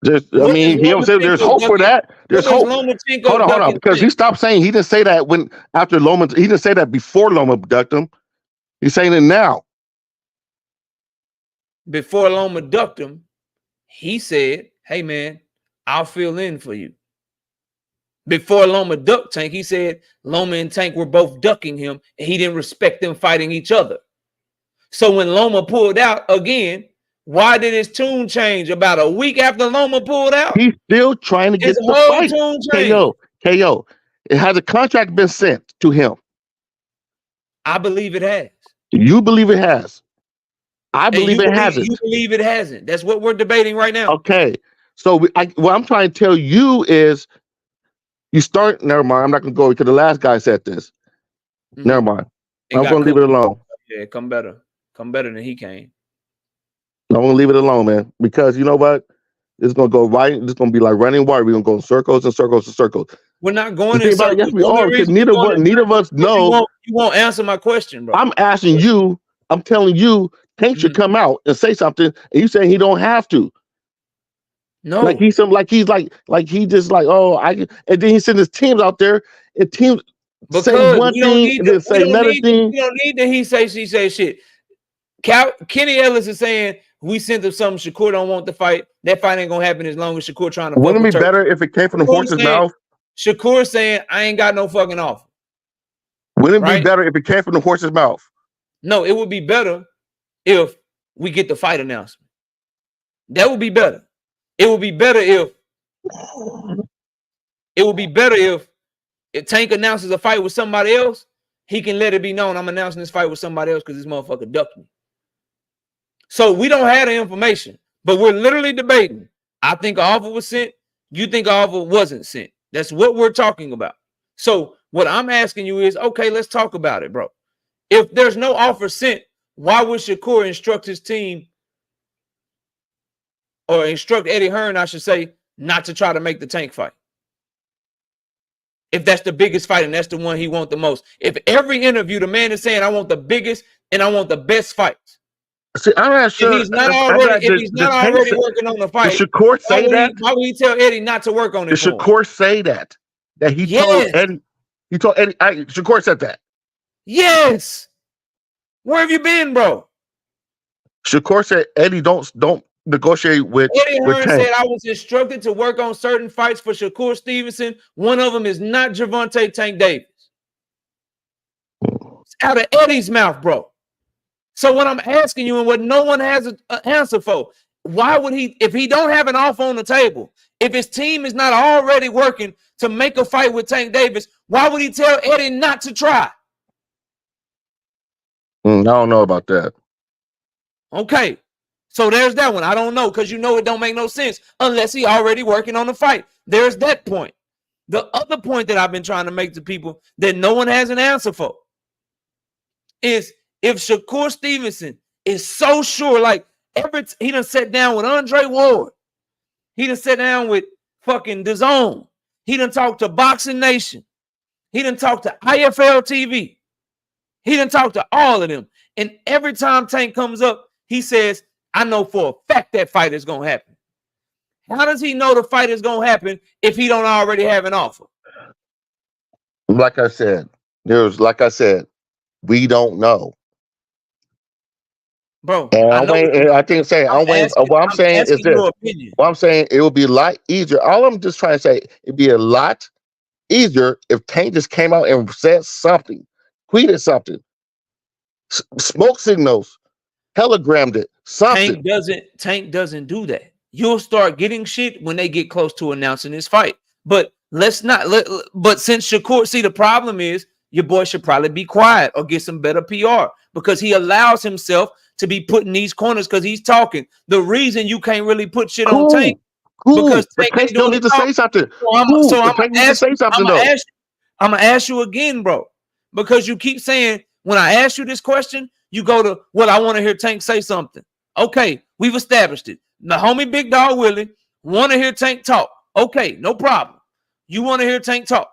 He don't say there's hope for that. There's hope. Hold on, because he stopped saying he didn't say that after Loma. He didn't say that before Loma ducked him. He's saying it now. Before Loma ducked him, he said, "Hey man, I'll fill in for you." Before Loma ducked Tank, he said Loma and Tank were both ducking him, and he didn't respect them fighting each other. So when Loma pulled out again. Why did his tune change about a week after Loma pulled out? He's still trying to get the fight. KO. Has a contract been sent to him? I believe it has. You believe it has? I believe it hasn't. You believe it hasn't. That's what we're debating right now. Okay. So what I'm trying to tell you is you start. Never mind. I'm not going to go because the last guy said this. Never mind. I'm going to leave it alone. Yeah, come better than he came. I'm gonna leave it alone, man, because you know what? It's gonna go right. It's gonna be like running water. We're gonna go in circles and circles and circles. We're not going in circles. Yes, we are, because neither of us know. You won't answer my question, bro. I'm asking you. I'm telling you, Tank should come out and say something, and you saying he don't have to. No, like he just like, oh, and then he sent his teams out there, and teams say one thing and then say another thing. We don't need the he say, she say shit. Kenny Ellis is saying we sent him something. Shakur don't want the fight. That fight ain't gonna happen as long as Shakur trying to. Wouldn't it be better if it came from the horse's mouth? Shakur saying I ain't got no fucking offer. Wouldn't it be better if it came from the horse's mouth? No, it would be better if we get the fight announcement. That would be better. It would be better if Tank announces a fight with somebody else, he can let it be known I'm announcing this fight with somebody else because this motherfucker ducked me. So we don't have the information, but we're literally debating. I think an offer was sent. You think an offer wasn't sent. That's what we're talking about. So what I'm asking you is, okay, let's talk about it, bro. If there's no offer sent, why would Shakur instruct his team or instruct Eddie Hearn, I should say, not to try to make the Tank fight? If that's the biggest fight and that's the one he wants the most. If every interview the man is saying, I want the biggest and I want the best fights. See, I'm not sure. If he's not already working on the fight, did Shakur say that? Why would he tell Eddie not to work on it? Did Shakur say that? That he told Eddie? He told Eddie. Shakur said that. Yes. Where have you been, bro? Shakur said Eddie don't negotiate with Eddie Hearn Tank. said I was instructed to work on certain fights for Shakur Stevenson. One of them is not Gervonta Tank Davis. It's out of Eddie's mouth, bro. So what I'm asking you and what no one has an answer for, why would he, if he don't have an offer on the table, if his team is not already working to make a fight with Tank Davis, why would he tell Eddie not to try? I don't know about that. Okay. So there's that one. I don't know, because it don't make no sense unless he already working on the fight. There's that point. The other point that I've been trying to make to people that no one has an answer for is if Shakur Stevenson is so sure, like he done sat down with Andre Ward. He done sat down with fucking DAZN. He done talked to Boxing Nation. He done talked to IFL TV. He done talked to all of them. And every time Tank comes up, he says, I know for a fact that fight is going to happen. How does he know the fight is going to happen if he don't already have an offer? Like I said, we don't know. Bro, I'm saying it would be a lot easier. All I'm just trying to say, it'd be a lot easier if Tank just came out and said something, tweeted something, smoke signals, telegrammed it, something. Tank doesn't do that. You'll start getting shit when they get close to announcing this fight. But but since Shakur, see, the problem is your boy should probably be quiet or get some better PR, because he allows himself to be put in these corners because he's talking. The reason you can't really put shit on Tank because Tank still need to say something. I'm gonna ask you again, bro, because you keep saying when I ask you this question, you go to, well, I want to hear Tank say something. Okay, we've established it. The homie Big Dog Willie want to hear Tank talk. Okay, no problem. You want to hear Tank talk.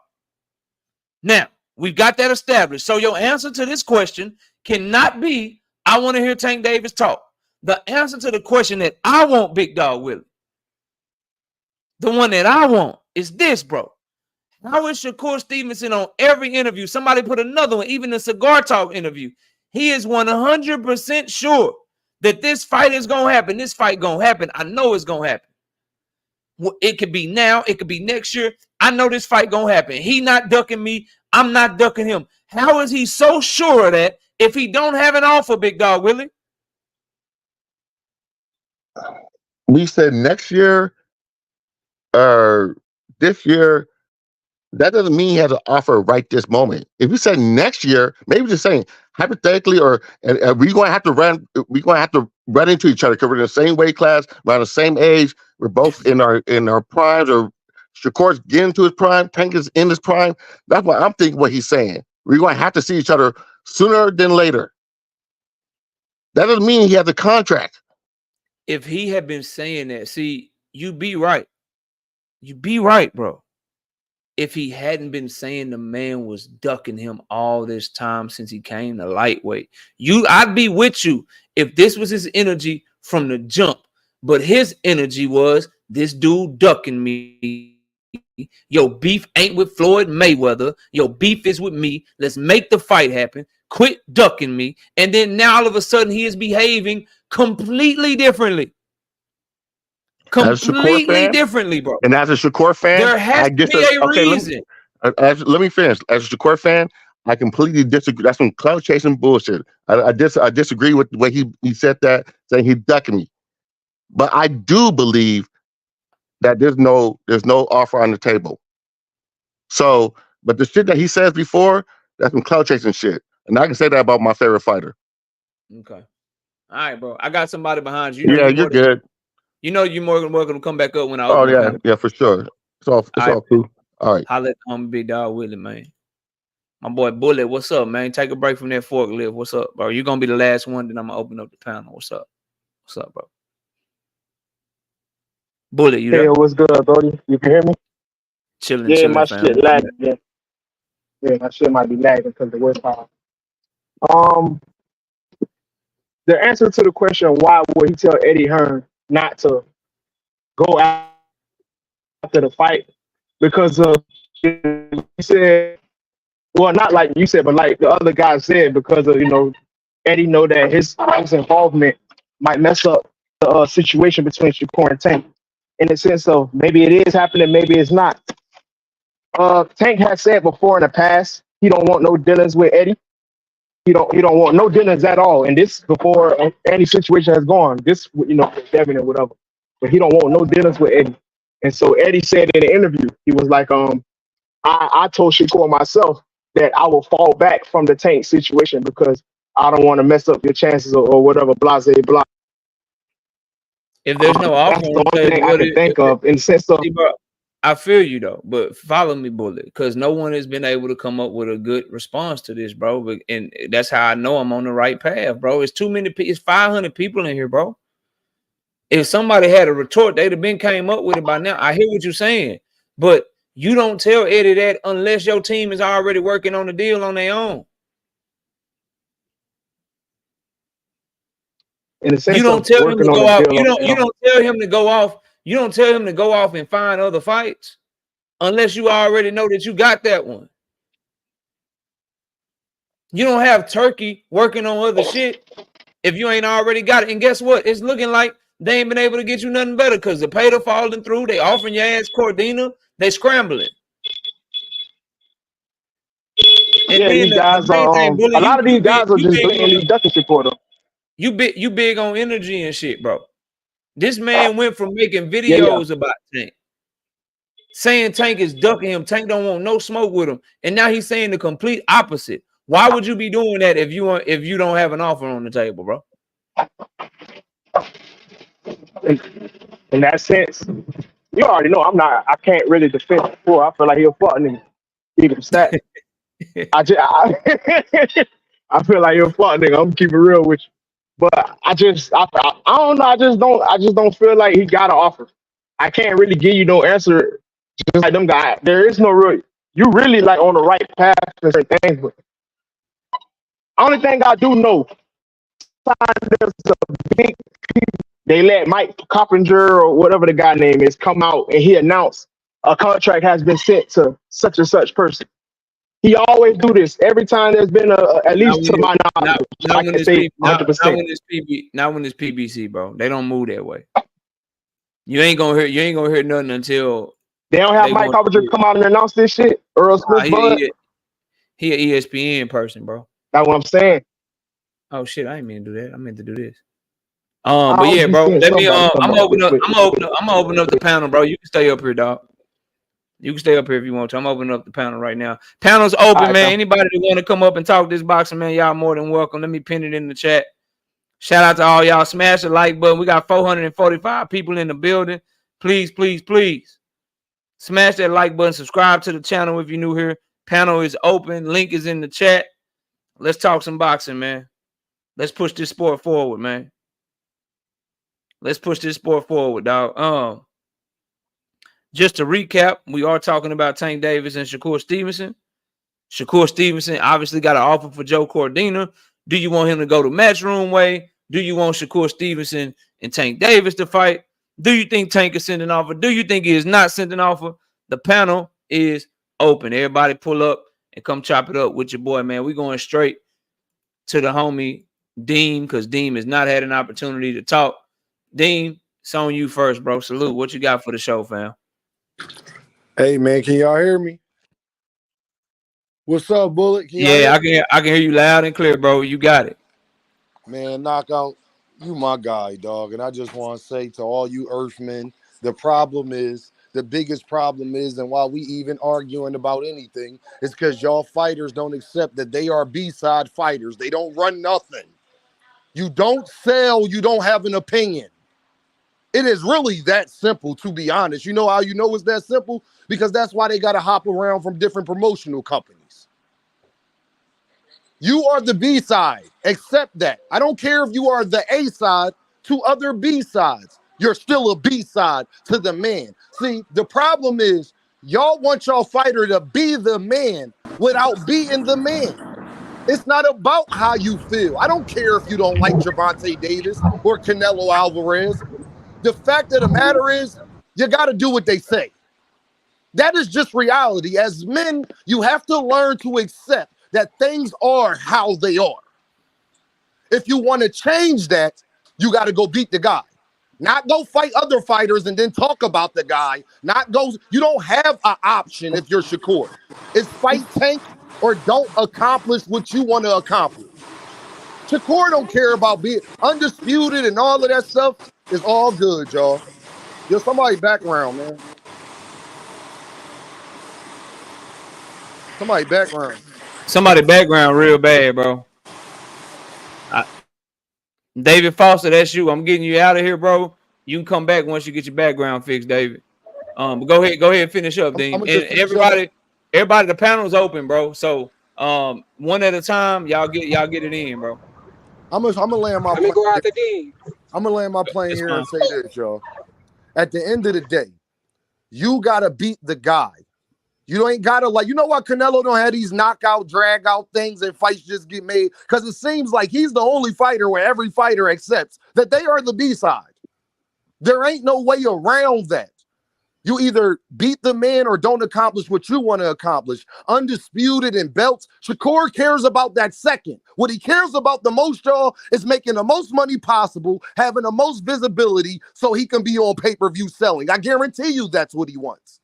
Now, we've got that established. So your answer to this question cannot be, I want to hear Tank Davis talk. The answer to the question that I want, Big Dog Willie, the one that I want is this, bro. How is Shakur Stevenson on every interview? Somebody put another one, even the Cigar Talk interview. He is 100% sure that this fight is going to happen. This fight going to happen. I know it's going to happen. It could be now. It could be next year. I know this fight going to happen. He not ducking me. I'm not ducking him. How is he so sure of that if he don't have an offer, Big Dog Willie? We said next year or this year. That doesn't mean he has an offer right this moment. If you say next year, maybe just saying hypothetically, or we're going to have to run into each other because we're in the same weight class, around the same age. We're both in our primes, or Shakur's getting to his prime, Tank is in his prime. That's what I'm thinking. What he's saying, we're going to have to see each other sooner than later. That doesn't mean he has a contract. If he had been saying that, see, you'd be right. You'd be right, bro. if he hadn't been saying the man was ducking him all this time since he came to lightweight. I'd be with you if this was his energy from the jump, but his energy was this dude ducking me. Your beef ain't with Floyd Mayweather. Your beef is with me. Let's make the fight happen. Quit ducking me. And then now all of a sudden he is behaving completely differently. Completely differently, bro. And as a Shakur fan, there has to be a reason. Let me finish. As a Shakur fan, I completely disagree. That's some clout chasing bullshit. I disagree with the way he said that, saying he's ducking me. But I do believe that there's no offer on the table. So, but the shit that he says before, that's some clout chasing shit. And I can say that about my favorite fighter. Okay. All right, bro. I got somebody behind you. You're good. You know you're more than welcome to come back up when I open the panel. Yeah, for sure. It's all cool. All right. Holla at big dog Willie, man. My boy Bullet, what's up, man? Take a break from that forklift. What's up, bro? You're gonna be the last one, then I'm gonna open up the panel. What's up? What's up, bro? Bullet, you there? Hey, what's good, Brody? You can hear me? Chilling, my fam. Shit lagging. Yeah, my shit might be lagging because of the Wi-Fi. The answer to the question, why would he tell Eddie Hearn not to go after the fight? Because he said, well, not like you said, but like the other guy said, because of, Eddie know that his involvement might mess up the situation between Shakur and Tank. In the sense of maybe it is happening, maybe it's not. Tank has said before in the past he don't want no dealings with Eddie. He don't want no dealings at all. And this before any situation has gone. This Devin and whatever. But he don't want no dealings with Eddie. And so Eddie said in the interview, he was like, I told Shakur myself that I will fall back from the Tank situation because I don't want to mess up your chances or whatever, blah, blah, blah. If there's no offer, that's the only thing I can think of in the sense of. I feel you though, but follow me, Bullet, because no one has been able to come up with a good response to this, bro. And that's how I know I'm on the right path, bro. It's too many. It's 500 people in here, bro. If somebody had a retort, they'd have been came up with it by now. I hear what you're saying, but you don't tell Eddie that unless your team is already working on the deal on their own. In the sense you don't tell him to go off. You don't tell him to go off. You don't tell him to go off and find other fights unless you already know that you got that one. You don't have Turkey working on other shit if you ain't already got it. And guess what? It's looking like they ain't been able to get you nothing better because the payter falling through. They offering your ass Cordina. They scrambling. And these guys a lot of these guys are just blatantly ducking Shakur though. You big on energy and shit, bro. This man went from making videos about Tank, saying Tank is ducking him. Tank don't want no smoke with him, and now he's saying the complete opposite. Why would you be doing that if you don't have an offer on the table, bro? In that sense, you already know I can't really defend Shakur. I feel like he'll fuck nigga. Keep him stat. I feel like he'll fuck nigga. I'm keeping it real with you. But I don't know. I just don't feel like he got an offer. I can't really give you no answer. Just like them guys, there is no real. You really like on the right path for certain things. But only thing I do know, there's a big. They let Mike Coppinger or whatever the guy name is come out and he announced a contract has been sent to such and such person. He always do this every time there's been at least to my knowledge. Not when it's PBC, bro. They don't move that way. You ain't gonna hear nothing until they don't have Mike Coppinger come out and announce this shit. Earl Smith, he an ESPN person, bro. That's what I'm saying. Oh shit, I didn't mean to do that. I meant to do this. But yeah, bro. Let me. I'm open up the panel, bro. You can stay up here, dog. You can stay up here if you want to. I'm opening up the panel right now. Panel's open, right, man. Anybody that want to come up and talk this boxing, man, y'all more than welcome. Let me pin it in the chat. Shout out to all y'all. Smash the like button. We got 445 people in the building. Please, please, please. Smash that like button. Subscribe to the channel if you're new here. Panel is open. Link is in the chat. Let's talk some boxing, man. Let's push this sport forward, man. Let's push this sport forward, dog. Just to recap, we are talking about Tank Davis and Shakur Stevenson. Shakur Stevenson obviously got an offer for Joe Cordina. Do you want him to go to Matchroom way? Do you want Shakur Stevenson and Tank Davis to fight? Do you think Tank is sending an offer? Do you think he is not sending an offer? The panel is open. Everybody pull up and come chop it up with your boy, man. We're going straight to the homie Dean, because Dean has not had an opportunity to talk. Dean, it's on you first, bro. Salute. What you got for the show, fam? Hey, man, can y'all hear me? What's up, Bullet? Yeah, I can hear you loud and clear, bro. You got it. Man, Knockout, you my guy, dog. And I just want to say to all you Earthmen, the biggest problem is, and why we even arguing about anything, is because y'all fighters don't accept that they are B-side fighters. They don't run nothing. You don't sell, you don't have an opinion. It is really that simple, to be honest. You know how you know it's that simple? Because that's why they got to hop around from different promotional companies. You are the B side. Accept that. I don't care if you are the A side to other B sides. You're still a B side to the man. See, the problem is y'all want y'all fighter to be the man without being the man. It's not about how you feel. I don't care if you don't like Gervonta Davis or Canelo Alvarez. The fact of the matter is you got to do what they say. That is just reality. As men, you have to learn to accept that things are how they are. If you want to change that, you got to go beat the guy. Not go fight other fighters and then talk about the guy. You don't have an option if you're Shakur. It's fight Tank or don't accomplish what you want to accomplish. Shakur don't care about being undisputed and all of that stuff. It's all good, y'all. There's somebody background, man. Somebody background real bad, bro. David Foster, that's you. I'm getting you out of here, bro. You can come back once you get your background fixed, David. But go ahead and finish up, Dean. And everybody, the panel's open, bro. So one at a time, y'all get it in, bro. I'm gonna land my plane. Go out the Dean. I'm gonna land my plane here and say this, y'all. At the end of the day, you gotta beat the guy. You ain't gotta you know what? Canelo don't have these knockout, drag out things and fights just get made, because it seems like he's the only fighter where every fighter accepts that they are the B side. There ain't no way around that. You either beat the man or don't accomplish what you want to accomplish. Undisputed in belts. Shakur cares about that second. What he cares about the most, y'all, is making the most money possible, having the most visibility so he can be on pay-per-view selling. I guarantee you that's what he wants.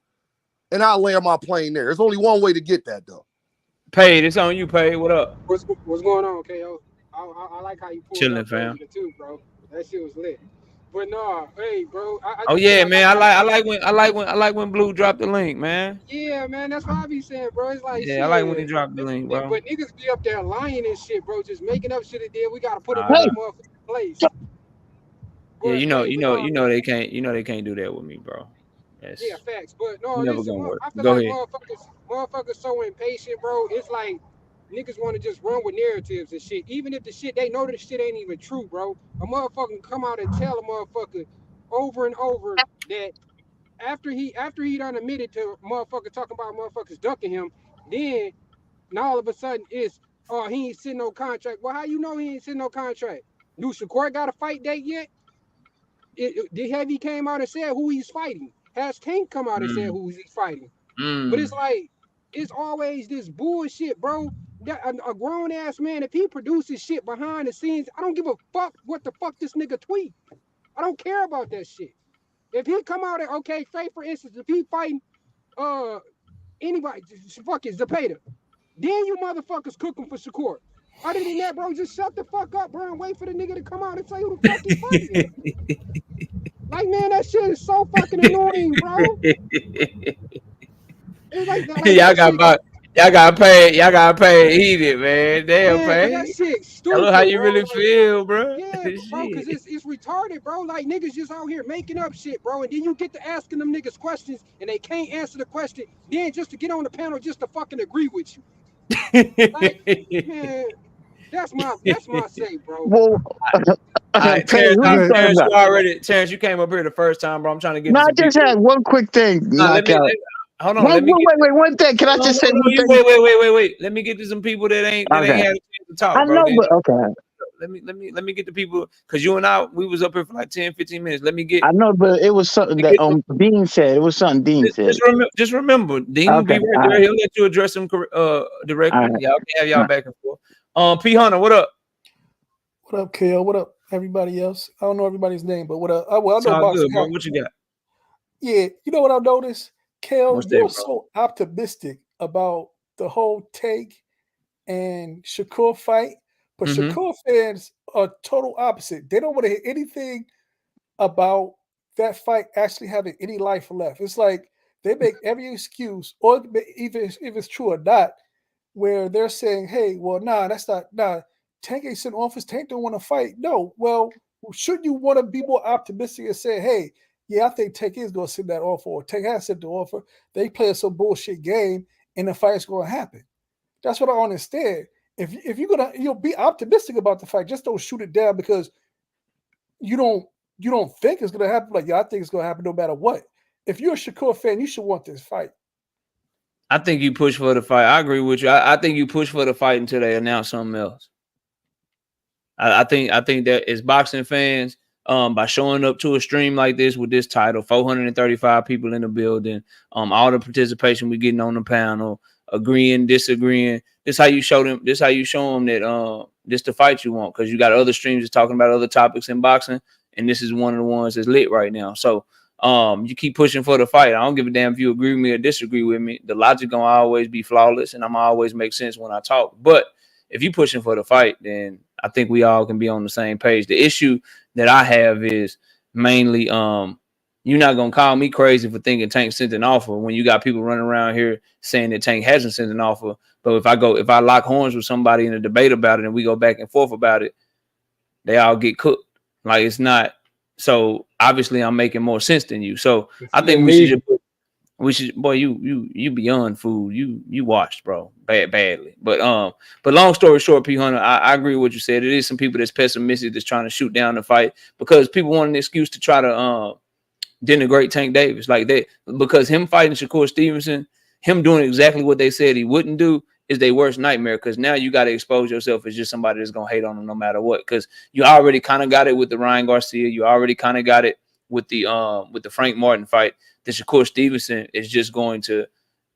And I'll land my plane there. There's only one way to get that, though. Paid, it's on you, Paid. What up? What's going on, KO? I like how you pulled chilling, up fam. Too, bro. That shit was lit. But no, hey, bro. Man. I like when Blue dropped the link, man. Yeah, man. That's what I be saying, bro. It's like, I like when he dropped the link, bro. But niggas be up there lying and shit, bro. Just making up shit. Then we gotta put it in that motherfucking place. Yeah, you know they can't do that with me, bro. Yeah, facts. But no, never gonna work. I feel Go like ahead. motherfuckers so impatient, bro. It's like niggas want to just run with narratives and shit. Even if the shit they know that shit ain't even true, bro. A motherfucker come out and tell a motherfucker over and over that after he done admitted to motherfucker talking about motherfuckers ducking him, then now all of a sudden it's he ain't sitting no contract. Well, how you know he ain't sitting no contract? Do Shakur got a fight date yet? Have he came out and said who he's fighting? Has Tank come out and said who he's fighting? But it's like, it's always this bullshit, bro. That a grown ass man, if he produces shit behind the scenes, I don't give a fuck what the fuck this nigga tweet. I don't care about that shit. If he come out and, okay, say for instance, if he fighting anybody, fuck it, Zepeda, then you motherfuckers cooking for Shakur. Other than that, bro, just shut the fuck up, bro, and wait for the nigga to come out and say who the fuck he fighting. Like, man, that shit is so fucking annoying, bro. It's like y'all got paid heated, man. Damn, paid. That shit stupid. Tell how you really feel, bro. Yeah, bro, because it's retarded, bro. Like, niggas just out here making up shit, bro. And then you get to asking them niggas questions and they can't answer the question. Then just to get on the panel just to fucking agree with you. Like, man, that's my say, bro. Well, right, Terrence, you came up here the first time, bro. I'm trying to get No, to I some just people. had one quick thing. Hold on. Wait, one thing. Can I just say one thing? Wait. Let me get to some people that ain't had a chance to talk, bro. I know, but okay. Let me get the people, because you and I, we was up here for like 10, 15 minutes. Let me get. I know, but it was something that Dean said. It was something Dean said. Just remember, Dean will be right there. He'll let you address him directly. Right. Y'all can have y'all back and forth. P Hunter, what up? What up, KO? What up, everybody else? I don't know everybody's name, but what up? I know about good, bro. What you got? Yeah, you know what I've noticed? KO, you're so optimistic about the whole Tank and Shakur fight, but Shakur fans are total opposite. They don't want to hear anything about that fight actually having any life left. It's like they make every excuse, or even if it's true or not, where they're saying, hey, well, that's not, Tank ain't sitting office, Tank don't want to fight. No, well, shouldn't you want to be more optimistic and say, hey, yeah, I think Tank is going to send that offer, or Tank has sent the offer. They play some bullshit game, and the fight's going to happen. That's what I understand. If you're gonna be optimistic about the fight, just don't shoot it down because you don't think it's gonna happen. Like, yeah, I think it's gonna happen no matter what. If you're a Shakur fan, you should want this fight. I think you push for the fight. I agree with you. I think you push for the fight until they announce something else. I think that as boxing fans, by showing up to a stream like this with this title, 435 people in the building, all the participation we getting on the panel, agreeing, disagreeing. This how you show them. This how you show them that this the fight you want, because you got other streams that's talking about other topics in boxing, and this is one of the ones that's lit right now. So you keep pushing for the fight. I don't give a damn if you agree with me or disagree with me. The logic gonna always be flawless, and I'm always make sense when I talk. But if you pushing for the fight, then I think we all can be on the same page. The issue that I have is mainly you're not gonna call me crazy for thinking Tank sent an offer when you got people running around here saying that Tank hasn't sent an offer. But if I lock horns with somebody in a debate about it and we go back and forth about it, they all get cooked. Like, it's not. So obviously I'm making more sense than you. So I think we should, boy, you beyond food. You watched, bro, badly. But long story short, P Hunter, I agree with what you said. It is some people that's pessimistic, that's trying to shoot down the fight because people want an excuse to try to denigrate Tank Davis like that, because him fighting Shakur Stevenson, him doing exactly what they said he wouldn't do, is their worst nightmare, because now you got to expose yourself as just somebody that's gonna hate on them no matter what. Because you already kind of got it with the Ryan Garcia, you already kind of got it with the Frank Martin fight. The Shakur Stevenson is just going to,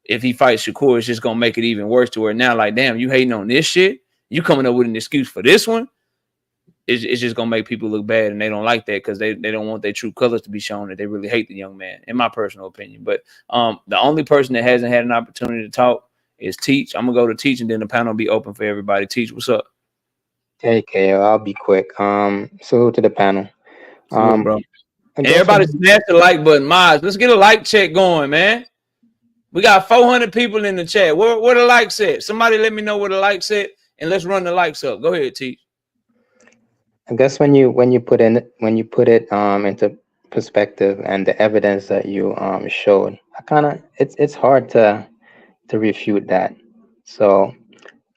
if he fights Shakur, it's just gonna make it even worse to where now, like, damn, you hating on this shit, you coming up with an excuse for this one. It's just gonna make people look bad, and they don't like that because they don't want their true colors to be shown, that they really hate the young man, in my personal opinion. But the only person that hasn't had an opportunity to talk is Teach. I'm gonna go to Teach, and then the panel will be open for everybody. Teach, what's up? Hey, KO, I'll be quick. Salute to the panel. Salute, bro. Everybody smash the like button. Miles, let's get a like check going, man. We got 400 people in the chat. Where the likes at? Somebody let me know where the likes at, and let's run the likes up. Go ahead, Teach. I guess when you put it into perspective and the evidence that you showed, it's hard to refute that. So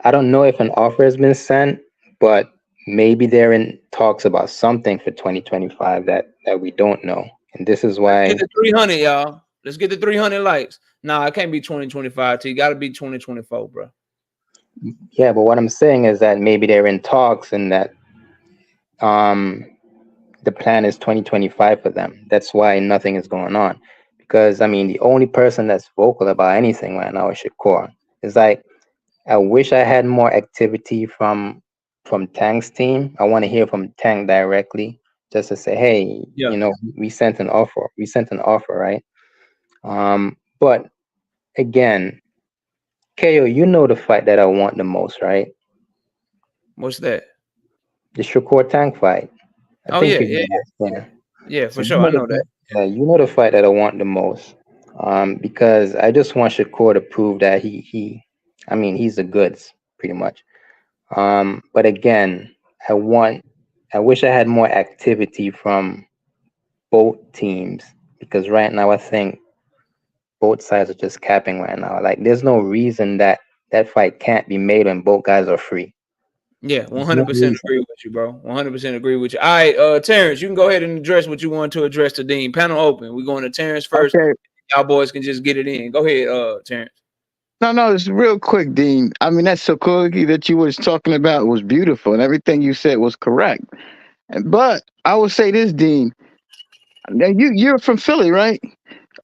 I don't know if an offer has been sent, but maybe they're in talks about something for 2025 that we don't know. And this is why. Let's get the 300, y'all. Let's get the 300 likes. Nah, it can't be 2025. T. Got to be 2024, bro. Yeah, but what I'm saying is that maybe they're in talks, and that the plan is 2025 for them. That's why nothing is going on. Because I mean, the only person that's vocal about anything right now is Shakur. It's like, I wish I had more activity from Tank's team. I want to hear from Tank directly, just to say, hey, we sent an offer. We sent an offer, right? But again, KO, you know the fight that I want the most, right? What's that? The Shakur Tank fight. Yeah, for sure. I know that. Yeah, you know the fight that I want the most. Because I just want Shakur to prove that he's the goods, pretty much. But again, I wish I had more activity from both teams, because right now I think both sides are just capping right now. Like, there's no reason that fight can't be made when both guys are free. Yeah, 100% agree with you, bro. 100% agree with you. All right, Terrence, you can go ahead and address what you want to address to Dean. Panel open. We're going to Terrence first. Okay. Y'all boys can just get it in. Go ahead, Terrence. No, it's real quick, Dean. I mean, that Sokogi that you was talking about was beautiful, and everything you said was correct. But I will say this, Dean. Now you're from Philly, right?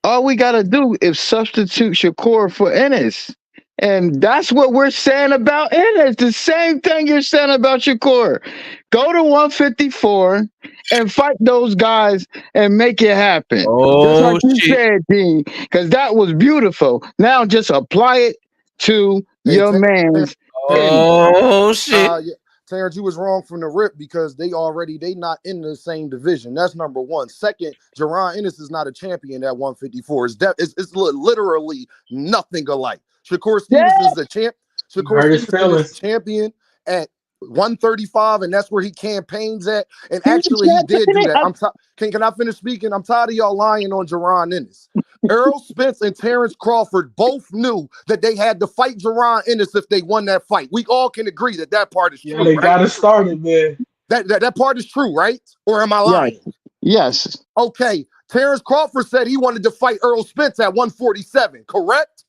All we gotta do is substitute Shakur for Ennis. And that's what we're saying about Ennis. The same thing you're saying about Shakur. Go to 154 and fight those guys and make it happen. Just like you said, Dean, because that was beautiful. Now just apply it to your man's. Oh, shit. Terrence, you was wrong from the rip because they not in the same division. That's number one. Second, Jaron Ennis is not a champion at 154. It's literally nothing alike. Shakur Stevenson is the champ. Shakur Stevenson is champion at 135, and that's where he campaigns at. And actually, he did do that. Can I finish speaking? I'm tired of y'all lying on Jaron Ennis. Errol Spence and Terrence Crawford both knew that they had to fight Jaron Ennis if they won that fight. We all can agree that part is true. Yeah, they got it started, man. That part is true, right? Or am I lying? Yes. Okay. Terrence Crawford said he wanted to fight Errol Spence at 147, correct?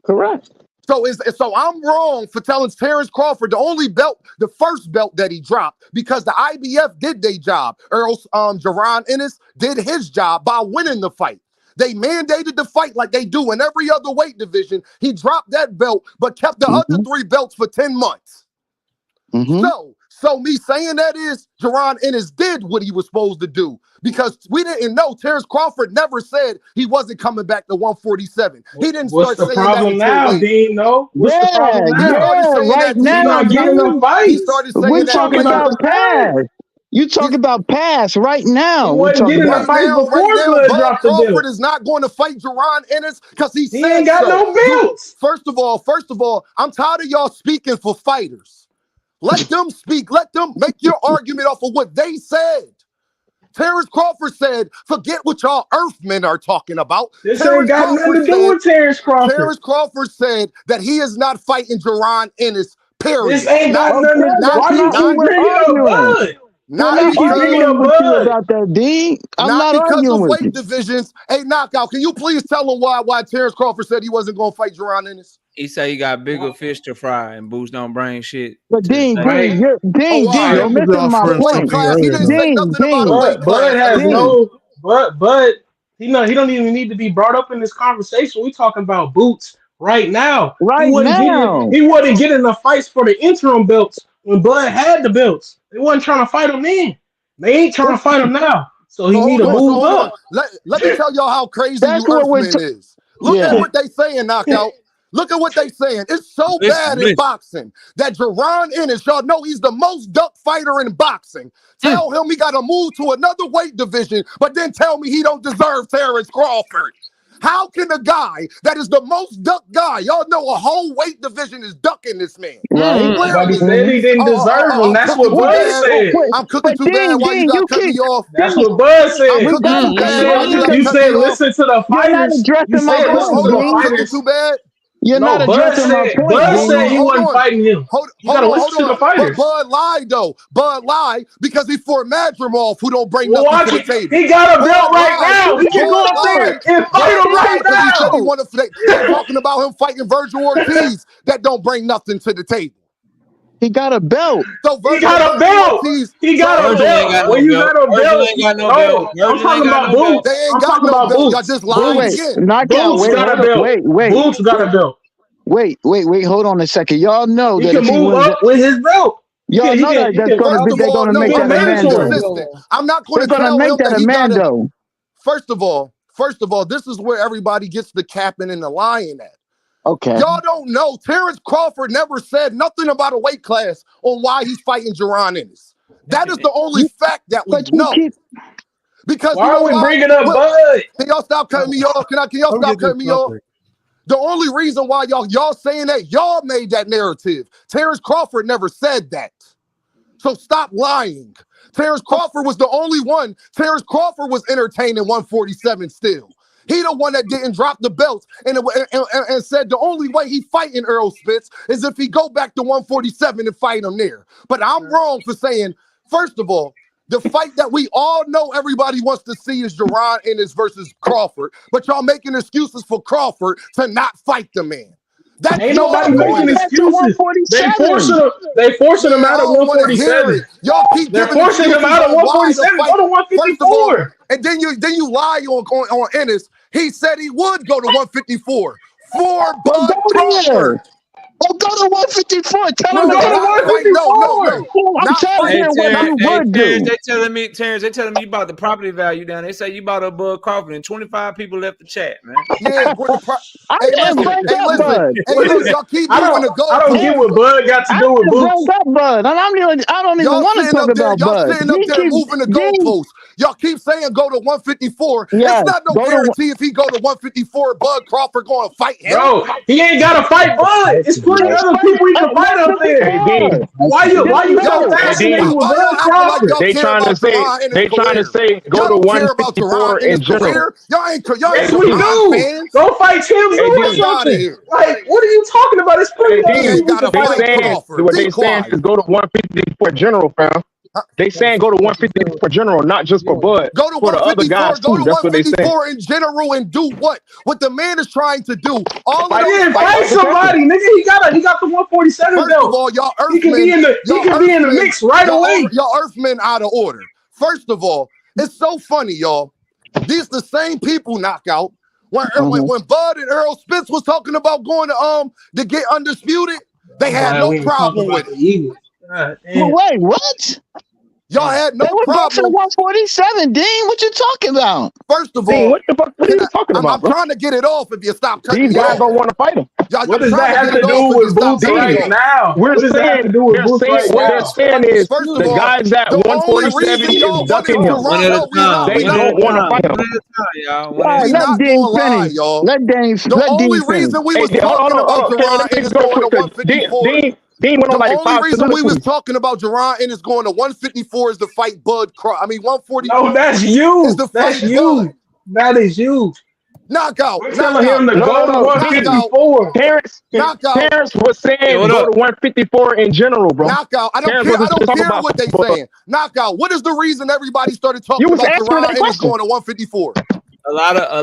Correct. So I'm wrong for telling Terrence Crawford the first belt that he dropped, because the IBF did their job. Jaron Ennis did his job by winning the fight. They mandated the fight like they do in every other weight division. He dropped that belt, but kept the other 3 belts for 10 months. So me saying that is Jaron Ennis did what he was supposed to do, because we didn't know. Terrence Crawford never said he wasn't coming back to 147. He didn't start saying that. What's the problem now, Dean? No? What's the problem now? Right now, he's not getting no fights. He started saying we're talking about past. You talking about past right now. He wasn't getting a fight before Blood dropped the Crawford belt. is not going to fight Jaron Ennis because he ain't got no belts. First of all, I'm tired of y'all speaking for fighters. Let them speak. Let them make your argument off of what they said. Terrence Crawford said, forget what y'all Earthmen are talking about. This ain't got nothing to do with Terrence Crawford. Terrence Crawford said that he is not fighting Jaron Ennis, period. This ain't got nothing to do. Why you keep bringing up Bud? Not arguing with you about that, D. I'm not because arguing of with you. weight divisions. Hey, Knockout, can you please tell him why Terrence Crawford said he wasn't going to fight Jaron Ennis? He said he got bigger fish to fry, and Boots don't bring shit. But Dean, you're missing my point. He didn't say nothing about a weight class. Bud has Bud, he don't even need to be brought up in this conversation. We talking about Boots right now. He wasn't getting the fights for the interim belts when Bud had the belts. They wasn't trying to fight him then. They ain't trying to fight him now. So he need to move up. Let me tell y'all how crazy you Earthmen is. Look at what they saying, Knockout. Look at what they saying. It's so bad in boxing that Jaron Ennis, y'all know he's the most duck fighter in boxing. Tell him he got to move to another weight division, but then tell me he don't deserve Terrence Crawford. How can a guy that is the most duck guy, y'all know a whole weight division is ducking this man. But he said he didn't deserve him. That's what Bud said. I'm cooking too bad. Why you got to cut me off? That's what Bud said. You said listen to the fighters. You said listen to the fighters. Too bad. You're not addressing my point. Bud said he wasn't fighting him. You gotta listen to the fighters. But Bud lied though. Bud lied because he fought Madrimov, who don't bring nothing to the table. He got a belt right now. He can go up there and fight him right now. They're talking about him fighting Virgil Ortiz that don't bring nothing to the table. He got a belt. So he got a belt. He got a belt. When you got a belt, I'm talking about Boots. They ain't got no belt. Y'all just lying again. Boots got a belt. Boots got a belt. Wait. Hold on a second. Y'all know that he can move up with his belt. Y'all know that they're going to make that a Mando. I'm not going to tell him that he got a. First of all, this is where everybody gets the capping and the lying at. Okay. Y'all don't know. Terrence Crawford never said nothing about a weight class on why he's fighting Jaron Ennis. That is the only fact that we know. Because why are we bringing up Bud? Can y'all stop cutting me off? Can y'all stop cutting me off? The only reason why y'all saying that, y'all made that narrative. Terrence Crawford never said that. So stop lying. Terrence Crawford was the only one. Terrence Crawford was entertaining 147 still. He the one that didn't drop the belt and said the only way he fighting Earl Spence is if he go back to 147 and fight him there. But I'm wrong for saying, first of all, the fight that we all know everybody wants to see is Gervonta Ennis versus Crawford, but y'all making excuses for Crawford to not fight the man. That ain't nobody making excuses. They forcing him out at 147. Y'all keep They're forcing him out at 147. Go to 154. And then you lie on Ennis. He said he would go to 154 for Bud Crawford. Oh, go to 154. Tell him to go to 154. I'm telling you what you would do. Terrence, they telling me you bought the property value down. They say you bought a Bud Crawford and 25 people left the chat, man. Yeah, listen, y'all keep moving the goalposts. I don't get what Bud got to do with Boots. Bud. I don't even want to talk about Bud. Y'all sitting up there moving the goalposts. Y'all keep saying go to 154. Yes, it's not no guarantee if he go to 154, Bud Crawford going to fight him. Bro, he ain't got to fight Bud. It's plenty other people he can fight up there. Why you so fascinated with Bud Crawford? They trying to say go to 154 in general. Yes, we do. Go fight Tim Zoo or something. Like, what are you talking about? It's plenty other people to fight Crawford. What they saying is go to 154 general, fam. They saying go to 150 for general, not just for Bud. Go to 154. Go to 154 in general and do what? What the man is trying to do. Fight somebody, nigga. He got the 147 belt. First of all, y'all Earthmen, he can be in the mix right away. Y'all Earthmen out of order. First of all, it's so funny, y'all. These the same people knockout. When Bud and Earl Spence was talking about going to get undisputed, they had no problem with it. Wait, what? Y'all had no problem. 147, Dean. What you talking about? First of all, Dean, what the fuck are you talking about? I'm trying to get it off. If you stop cutting these guys don't want to fight him. What does that have to do with Boots right now? What does that have to do with Boots right now? What they're saying is the guys at 147 is ducking him. They don't want to fight him. Let Dean finish. Let Dean finish. The only reason we was talking about Gervonta Ennis going to 154. Dean went on like the only reason we was talking about Gervonta Ennis going to 154 is to fight Bud Crawford. I mean, 140. No, that's you. That's you. That is you. Knockout. We're telling him to go to 154. Terrence was saying go to 154 in general, bro. Knockout. I don't care what they saying. Knockout. What is the reason everybody started talking about Gervonta Ennis going to 154? A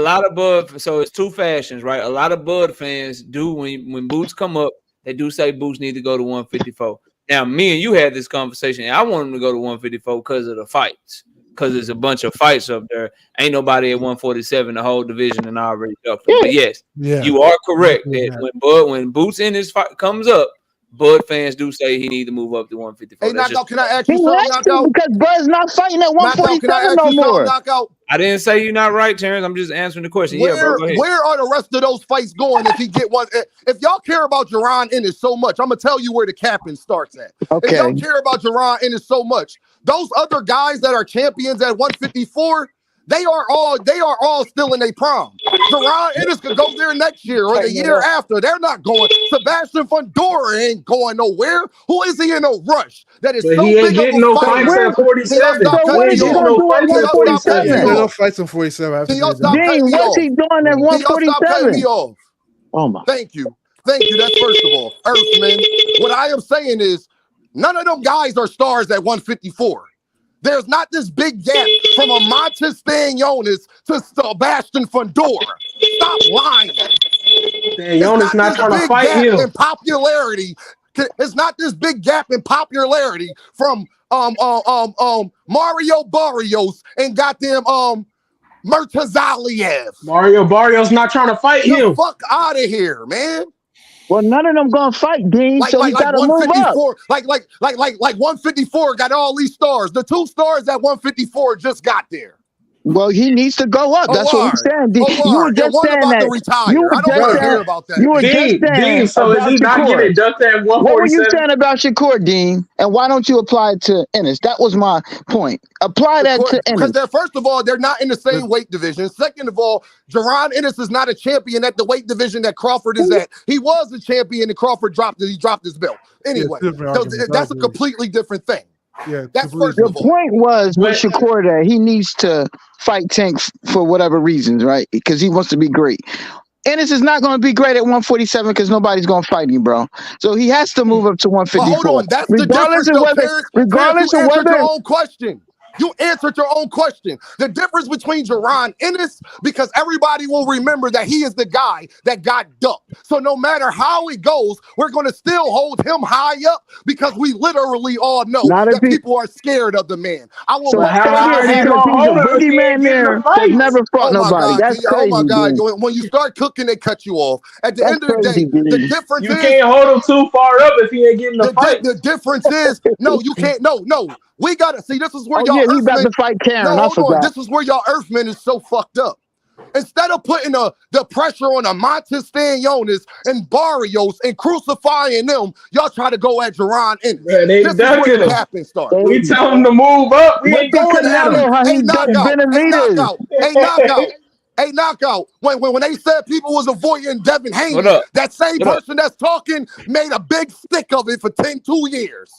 lot of Bud. So it's two fashions, right? A lot of Bud fans do when Boots come up. They do say Boots need to go to 154. Now, me and you had this conversation. I want him to go to 154 because of the fights. Because there's a bunch of fights up there. Ain't nobody at 147 the whole division and I already ducked him. But yes, you are correct that when Boots in his fight comes up, Bud fans do say he need to move up to 154. Hey, Knockout, can I ask you something, Knockout? Because Bud's not fighting at 147 no more. Knockout? I didn't say you're not right, Terrence. I'm just answering the question. Where are the rest of those fights going if he get one? If y'all care about Gervonta Ennis so much, I'm going to tell you where the capping starts at. Okay. If y'all care about Gervonta Ennis so much, those other guys that are champions at 154, they are all still in their prime. Gervonta Ennis could go there next year or the year after. They're not going. Sebastian Fundora ain't going nowhere. Who is he in a rush? That is so he ain't big getting of a no fights at 47. No fights on 47. Can y'all stop cutting me off? What's he doing at 147? Can y'all stop cutting me off? Oh my. Thank you. That's first of all. Earthman. What I am saying is none of them guys are stars at 154. There's not this big gap from a Montes Stanionis to Sebastian Fundora. Stop lying. Stanionis not trying to fight him. In popularity, it's not this big gap in popularity from Mario Barrios and goddamn Murtazaliev. Mario Barrios not trying to fight him. The fuck out of here, man. Well, none of them gonna fight, Dean. So he gotta move up. Like 154 got all these stars. The two stars at 154 just got there. Well, he needs to go up. That's what we're saying. Dean. You were just saying that. You were just hear about that. You were just saying. So is he not getting ducked at 147? What were you saying about Shakur, Dean? And why don't you apply it to Ennis? That was my point. Apply that to Ennis. Because first of all, they're not in the same weight division. Second of all, Gervonta Ennis is not a champion at the weight division that Crawford is at. He was a champion and Crawford dropped his belt. Anyway, that's a completely different thing. Yeah, That's first Your of all. point was with Shakur that he needs to fight Tank for whatever reasons, right? Because he wants to be great. Ennis is not going to be great at 147 because nobody's going to fight him, bro. So he has to move up to But hold 154, on, that's the regardless difference, of though, whether, Terrence. Terrence, you regardless of answered your whether. own question. You answered your own question. The difference between Jerron Ennis, because everybody will remember that he is the guy that got ducked. So no matter how it goes, we're going to still hold him high up because we literally all know that people are scared of the man. I will So most how are you definitely because he's a boogeyman there that never fought nobody? That's oh crazy, my God. dude. When you start cooking, they cut you off. At the That's end of the crazy, day, the dude. difference You is can't hold him too far up if he ain't getting the fight. the difference is no, you can't. No. We gotta see. This is where Oh y'all yeah, he about Earthmen. to fight Karen. No, I hold on. forgot. This is where y'all Earthmen is so fucked up. Instead of putting the pressure on Amontes Stanionis and Barrios and crucifying them, y'all try to go at Jerron Ennis. They This is where ducking the him. capping starts. We tell him to move up. We ain't Look going at at him. Canelo, how A he ducked knockout. A Benavidez. knockout. A knockout. A knockout. When they said people was avoiding Devin Haney, that same person that's talking made a big stick of it for 2 years.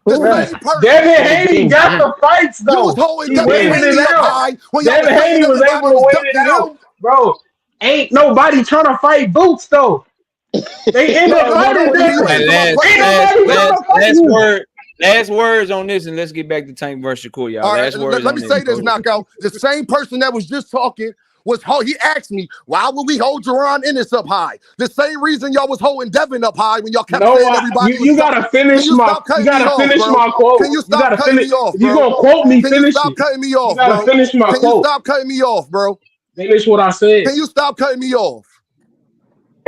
The same person. Devin Haney got the fights though. You was holding He Devin waited Haney it up out. high when y'all Devin was saying Haney was everybody able to was wait it ducking out, him. bro. Ain't nobody trying to fight Boots though. They end up fighting Devin. Ain't nobody trying to fight you. Last words on this, and let's get back to Tank versus Shakur, y'all. All right, Last words. let me say this, knockout. The same person that was just talking he asked me, why would we hold Jerron Ennis up high? The same reason y'all was holding Devin up high when y'all kept saying everybody was you gotta finish Can you my stop cutting me off, bro? my quote. Can you stop gotta cutting finish. me off, If you bro? gonna quote me, Can you finish stop it. cutting me You off, gotta bro? finish my Can quote. you stop cutting me off, bro? Finish what I said. Can you stop cutting me off?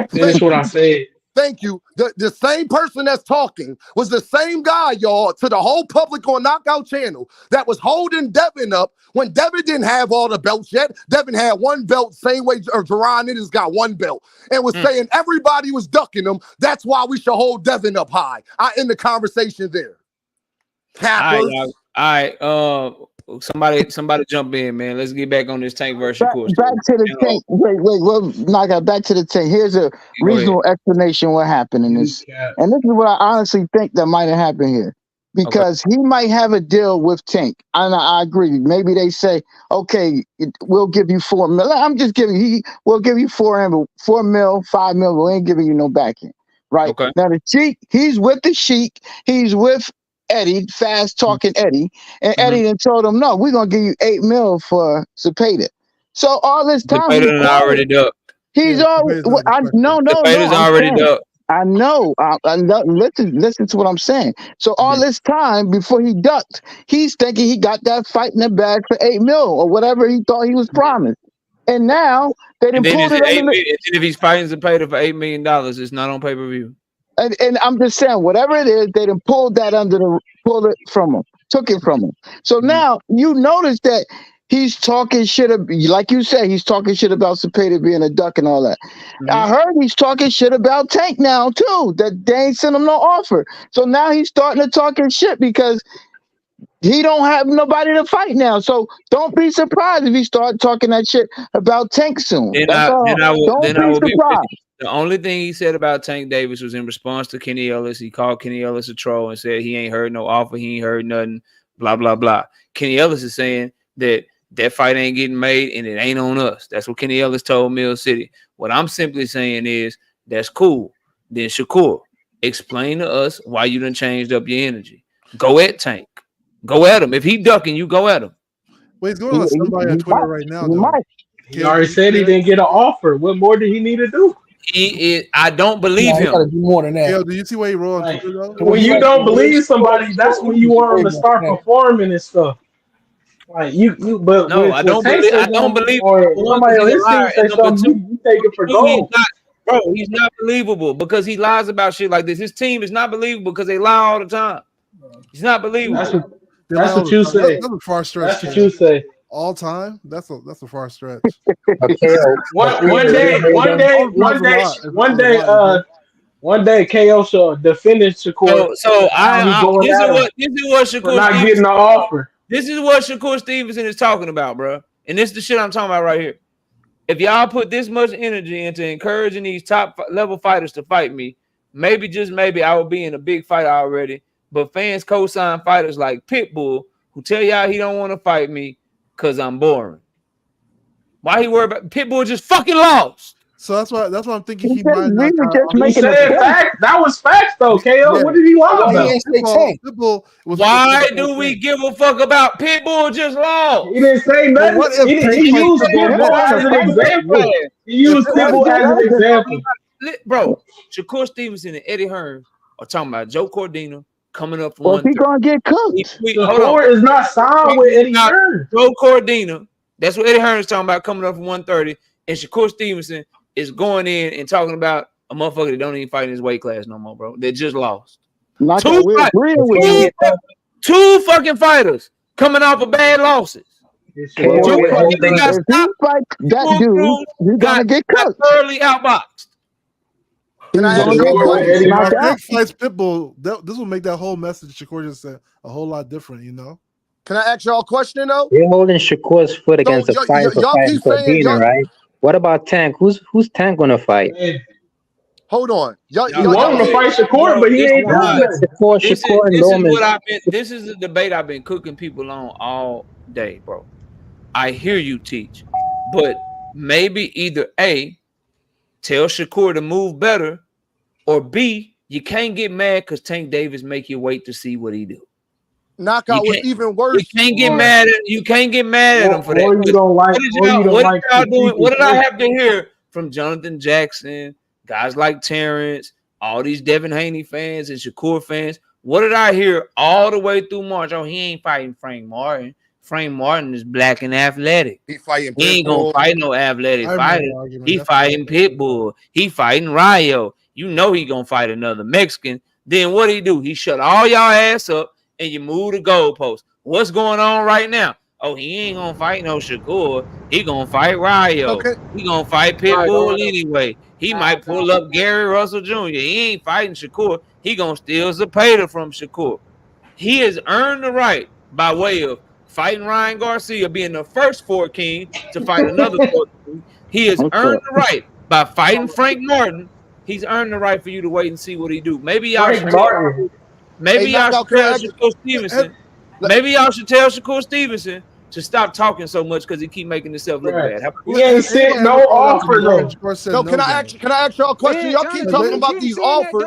Finish what I said. Thank you. The same person that's talking was the same guy, y'all, to the whole public on Knockout Channel that was holding Devin up when Devin didn't have all the belts yet. Devin had one belt, same way Jerron Ennis got one belt, and was saying everybody was ducking him. That's why we should hold Devin up high. I end the conversation there. Cappers. All right. Somebody jump in, man. Let's get back on this Tank versus Shakur. Back to the Tank. Wait. Well, knockout. Back to the Tank. Here's a reasonable explanation what happened in this, and this is what I honestly think that might have happened here, because he might have a deal with Tank, and I agree. Maybe they say, okay, we'll give you $4 million. I'm just giving. We'll give you $4 million, $5 million. We ain't giving you no backing, right? Okay. Now the Sheik, he's with the Sheik. He's with Eddie, fast talking Eddie, and Eddie then told him, no, we're gonna give you $8 million for Cepeda. So all this time he's already ducked. He's already no. Already ducked. I know. Listen to what I'm saying. So all this time before he ducked, he's thinking he got that fight in the bag for $8 million or whatever he thought he was promised. And now they didn't pull it under and if he's fighting Cepeda for $8 million, it's not on pay-per-view. And I'm just saying, whatever it is, they done pulled it from him, took it from him. So now you notice that he's talking shit, like you said, he's talking shit about Cepeda being a duck and all that. I heard he's talking shit about Tank now too, that they ain't sent him no offer. So now he's starting to talking shit because he don't have nobody to fight now. So don't be surprised if he start talking that shit about Tank soon. Don't be surprised. The only thing he said about Tank Davis was in response to Kenny Ellis. He called Kenny Ellis a troll and said he ain't heard no offer. He ain't heard nothing, blah, blah, blah. Kenny Ellis is saying that fight ain't getting made and it ain't on us. That's what Kenny Ellis told Mill City. What I'm simply saying is that's cool. Then Shakur, explain to us why you done changed up your energy. Go at Tank. Go at him. If he ducking, you go at him. Well, he's going on somebody on Twitter right now, though. He already said he didn't get an offer. What more did he need to do? I don't believe him. He gotta do more than that. Yo, do you see why he wrote on Twitter, though? When you don't believe somebody, that's when you want them to start performing and stuff. Like but no, I don't believe. Or somebody on his team say something, you take it for gold. Bro, he's not believable because he lies about shit like this. His team is not believable because they lie all the time. He's not believable. That's what you say. That's a far stretch. That's what you say. All time? That's a far stretch. One day, KO show the finish Shakur. So this is what Shakur not getting the offer. This is what Shakur Stevenson is talking about, bro. And this is the shit I'm talking about right here. If y'all put this much energy into encouraging these top level fighters to fight me, maybe just maybe I will be in a big fight already. but fans co-sign fighters like Pitbull who tell y'all he don't want to fight me because I'm boring. Why he worried about Pitbull just fucking lost? So that's why I'm thinking he might not. He said fact. That was facts though, KO. Yeah. What did he lie about? Why do we give a fuck about Pitbull just lost? He didn't say nothing. He used Pitbull as an example. He used Pitbull as an example. Bro, Shakur Stevenson and Eddie Hearn are talking about Joe Cordina coming up for well, he gonna get cooked. Shakur is not signed with Eddie Hearn. Joe Cordina. That's what Eddie Hearn is talking about coming up for 130. And Shakur Stevenson is going in and talking about a motherfucker that don't even fight in his weight class no more, bro. They just lost. Two fucking fighters coming off of bad losses. Well, if he fight that dude, he's gonna get cooked. Early outboxed. Can I ask you a question? If fights Pitbull, this will make that whole message Shakur just said a whole lot different, you know? Can I ask y'all a question though? You're holding Shakur's foot against the fight for fighting Cordina, right? What about Tank? Who's Tank gonna fight? Hold on. He wanted to fight Shakur, but he ain't doing that. This is the debate I've been cooking people on all day, bro. I hear you teach, but maybe either A, tell Shakur to move better, or B, you can't get mad because Tank Davis make you wait to see what he do. Knockout was even worse. You can't get mad at him for that. Or you don't like. What did I have to hear from Jonathan Jackson, guys like Terrence, all these Devin Haney fans and Shakur fans? What did I hear all the way through March? Oh, he ain't fighting Frank Martin. Frank Martin is black and athletic. He ain't gonna fight no athletic fighter. He fighting Pitbull. He fighting Rayo. You know he gonna fight another Mexican. Then what he do? He shut all y'all ass up and you move the goalpost. What's going on right now? Oh, he ain't gonna fight no Shakur. He gonna fight Rayo. Okay. He gonna fight Pitbull anyway. He might pull up Gary Russell Jr. He ain't fighting Shakur. He gonna steal Zepeda from Shakur. He has earned the right by way of fighting Ryan Garcia, being the first 4 king to fight another 4 king. He has earned the right by fighting Frank Martin. He's earned the right for you to wait and see what he do. Maybe y'all should tell Shakur Stevenson. Maybe y'all should tell Shakur Stevenson to stop talking so much because he keep making himself look bad. He ain't sent no offer though. No, can I ask y'all a question? Y'all keep talking about these offers.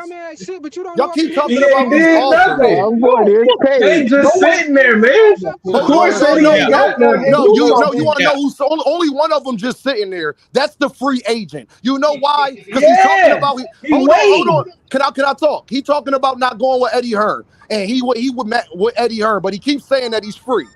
Y'all keep talking about these offers. They just sitting there, man. Of course, they don't got nothing. No, you want to know who's only one of them just sitting there? That's the free agent. You know why? Because he's talking about. Hold on. Can I talk? He's talking about not going with Eddie Hearn, and he would met with Eddie Hearn, but he keeps saying that he's free.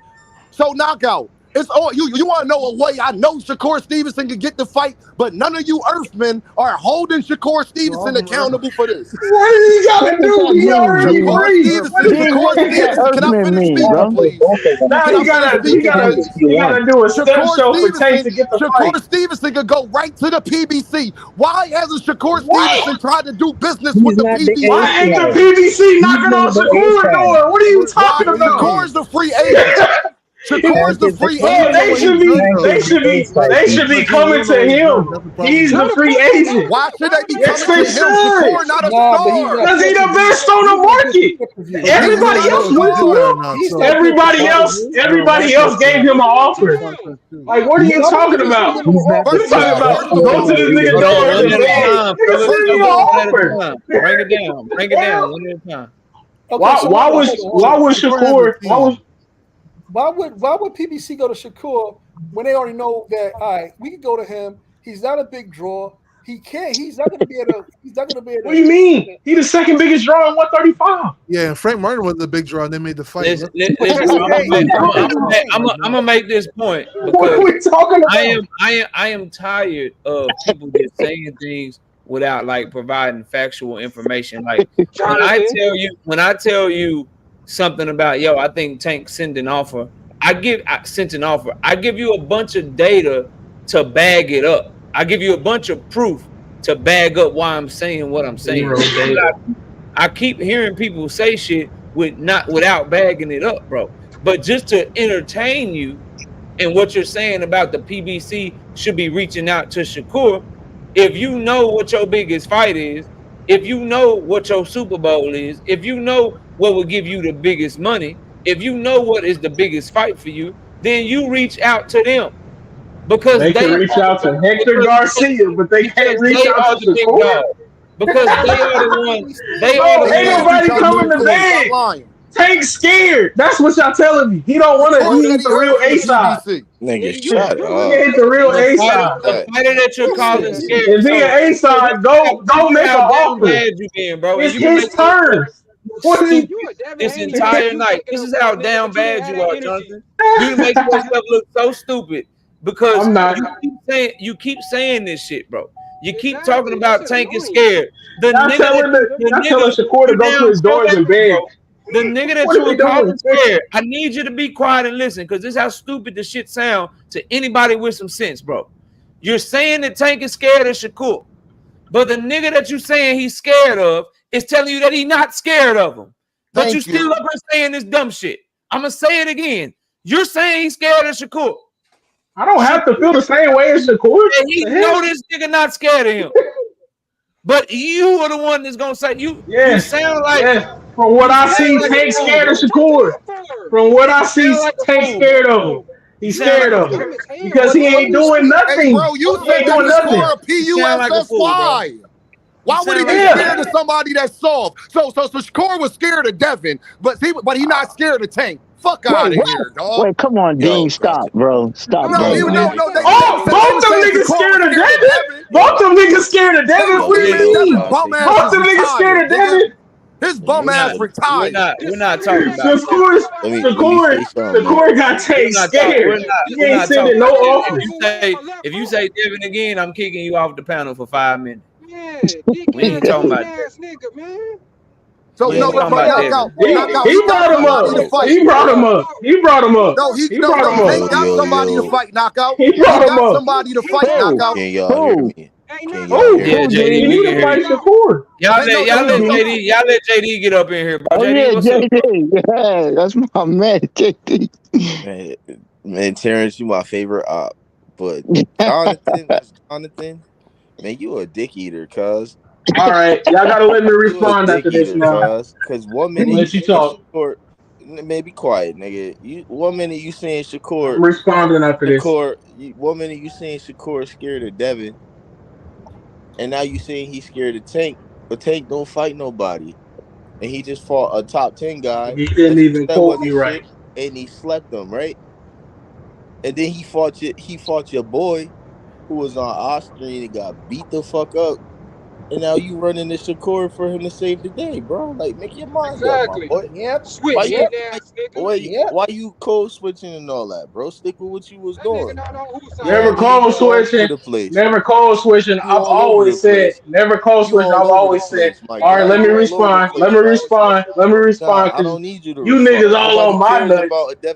So knockout. It's all you want to know a way I know Shakur Stevenson can get the fight, but none of you Earthmen are holding Shakur Stevenson accountable for this. What is he got to do? He already Shakur Stevenson, can I finish speaking, please? Now he gotta do a step show for Tank to get the fight. Shakur Stevenson could go right to the PBC. Why hasn't Shakur Stevenson tried to do business with the PBC? Why ain't the PBC knocking on Shakur door? What are you talking about? Shakur's the free agent. Shakur's the free agent. They should be coming to him. He's the free agent. Why should they be coming to him? Shakur not a star. Because he's the best on the market. Everybody else went to him. Everybody else gave him an offer. Like, what are you talking about? You're talking about go to this nigga door. Bring it down. One at a time. Why was Shakur? Why would PBC go to Shakur when they already know that? All right, we can go to him. He's not a big draw. He can't. He's not going to be able to. What do you mean? He's the second biggest draw in 135. Yeah, and Frank Martin was the big draw, and they made the fight. I'm gonna make this point because what are we talking about? I am tired of people just saying things without like providing factual information. Like when I tell you something about I think Tank sent an offer. I sent an offer. I give you a bunch of data to bag it up. I give you a bunch of proof to bag up why I'm saying what I'm saying. I keep hearing people say shit without bagging it up, bro. But just to entertain you and what you're saying about the PBC should be reaching out to Shakur. If you know what your biggest fight is, if you know what your Super Bowl is, if you know what would give you the biggest money. If you know what is the biggest fight for you, then you reach out to them because They can reach out to Hector Garcia, but they can't reach they out are to the big Shakur. dog. Because they are the ones. They Bro, are the ain't ones. nobody coming to bed. Tank's scared. That's what y'all telling me. He don't want to. He ain't the real A side. Nigga, shut He up. ain't the real A side. The fighter that you're calling scared. If he an A side, go make an offer. Bad you been, bro. It's And you his turn. What is he? This entire night. This is how down bad you are, Jonathan. You make yourself look so stupid because you keep saying this shit, bro. You keep talking about Tank is scared. Y'all telling Shakur to go to his doors and beg. The nigga that you were calling scared, I need you to be quiet and listen, because this is how stupid this shit sound to anybody with some sense, bro. You're saying that Tank is scared of Shakur, but the nigga that you saying he's scared of is telling you that he's not scared of him. But you still up here saying this dumb shit. I'm gonna say it again. You're saying he's scared of Shakur. I don't have to feel the same way as Shakur. And he know this nigga not scared of him. But you are the one that's gonna say you sound like from what I see, Tank scared of Shakur. From what I see, Tank scared of him. He's scared of him because he ain't doing nothing. Hey, bro, you think that Shakur a PUSSY? Why would he be scared of somebody that's soft? So Shakur was scared of Devin, but he not scared of Tank. Fuck out of here, dog. Wait, come on, Dean. Stop, bro. Stop. No, bro. Both them niggas scared of Devin. Both them niggas scared of Devin. What do you mean? Both them niggas scared of Devin. His bum ass retired. We're not talking about Shakur got Tank scared. He ain't sending no offers. If you say Devin again, I'm kicking you off the panel for 5 minutes. We ain't talking about that. So no, he brought him up. He brought him up. No, he got somebody to fight, knockout. He brought him up. Somebody to fight, knockout. Can y'all hear me? Yeah, JD, we can hear you. Y'all let JD get up in here, bro. JD, yeah, that's my man, JD. Man, Terrence, you my favorite op. But Jonathan, man, you a dick eater, cuz. All right, y'all gotta let me respond after this now. Because 1 minute let you talk. Shakur, man, be quiet, nigga. 1 minute you saying Shakur. I'm responding after this. 1 minute you saying Shakur scared of Devin, and now you saying he's scared of Tank, but Tank don't fight nobody, and he just fought a top 10 guy. He didn't even quote me right, and he slept him right, and then he fought your boy, who was on Austrian and got beat the fuck up. And now you running the Shakur for him to save the day, bro. Like, make your mind up, my boy. Yep. Why you code switching and all that, bro? Stick with what you was doing. Never code switching. Never code switching. I've always said never code switching. I've always said. All right, let me respond. Let me respond. I don't need you to. You niggas all on my nuts.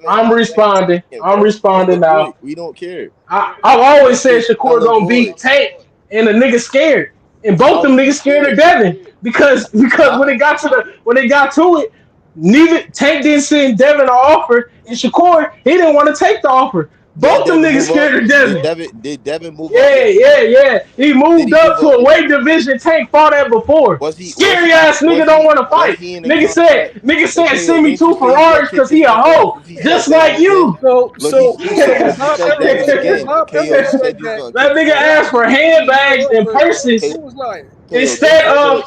I'm responding. I'm responding now. We don't care. I've always said Shakur gonna beat Tank, and the nigga scared. And both them niggas scared of Devin because when it got to it, neither Tank didn't send Devin an offer, and Shakur he didn't want to take the offer. Both them niggas scared of Devin. Did Devin move up? Yeah. He moved up to a weight division Tank fought at before. Scary ass nigga don't want to fight. Nigga said send me 2 Ferraris because he a hoe, just like you. So that nigga asked for handbags and purses instead of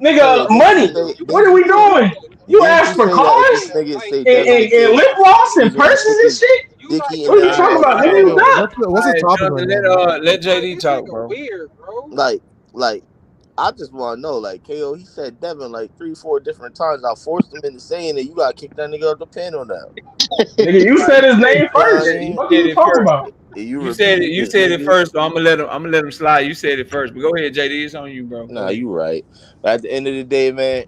nigga money. What are we doing? You asked for cars and lip gloss and purses and shit. What are you talking about? Nigga, what's the topic? Let JD talk, bro. Weird, bro. Like, I just want to know, like, KO, he said Devin like 3-4 different times. I forced him into saying that you got to kick that nigga up the panel now. Nigga, you said his name first. What are you talking about? You said it first, so I'm gonna let him slide. You said it first, but go ahead, JD. It's on you, bro. Nah, you right. But at the end of the day, man,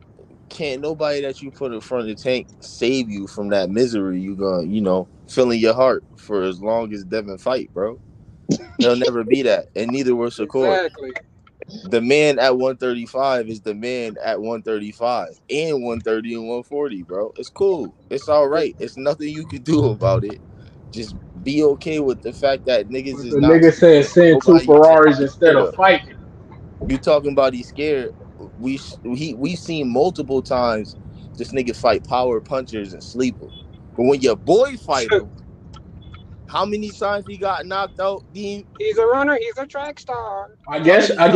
can't nobody that you put in front of the Tank save you from that misery you gonna, fill in your heart for as long as Devin fight, bro. There'll never be that, and neither will Shakur. Exactly. The man at 135 is the man at 135 and 130 and 140, bro. It's cool. It's all right. It's nothing you can do about it. Just be okay with the fact that niggas is not. The nigga said send 2 Ferraris instead of fighting. You talking about he's scared? We seen multiple times This nigga fight power punchers and sleepers. But when your boy fight him, how many times he got knocked out, Dean? He's a runner. He's a track star. I guess y'all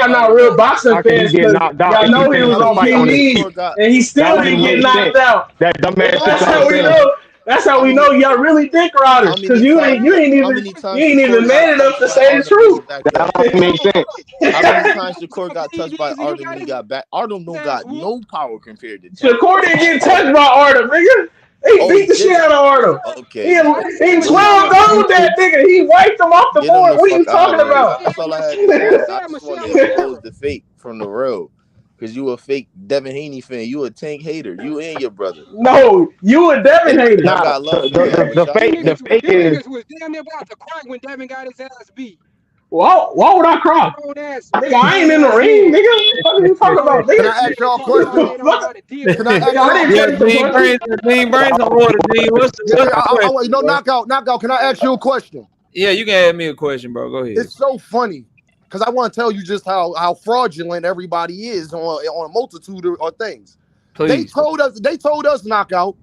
not real boxing fans because y'all know he was on TV and he still didn't get knocked out. That dumbass. That's how we know. That's how we know y'all really dick riders because you ain't even man enough to say the truth. That don't make sense. How many times Shakur got touched by Artem when he got back? Artem don't got no power compared to Tank. Shakur didn't get touched by Artem, nigga. He beat the shit out of Artem. Okay. He 12 gold that nigga. He wiped him off the board. What are you talking about? That's all I had to say. I just want to expose the fake from the road. Because you a fake Devin Haney fan. You a Tank hater. You and your brother. No, you a Devin hater. I got love for the fake is. Niggas was damn near about to cry when Devin got his ass beat. Why would I cry? Nigga, I ain't in the ring, nigga. What are you talking about? Nigga? Can I ask y'all a question? Can I ask y'all Dean Brains on order, Dean. What's the question? No, knockout. Can I ask you a question? Yeah, you can ask me a question, bro. Go ahead. It's so funny because I want to tell you just how fraudulent everybody is on a multitude of things. Please. They told us, knockout,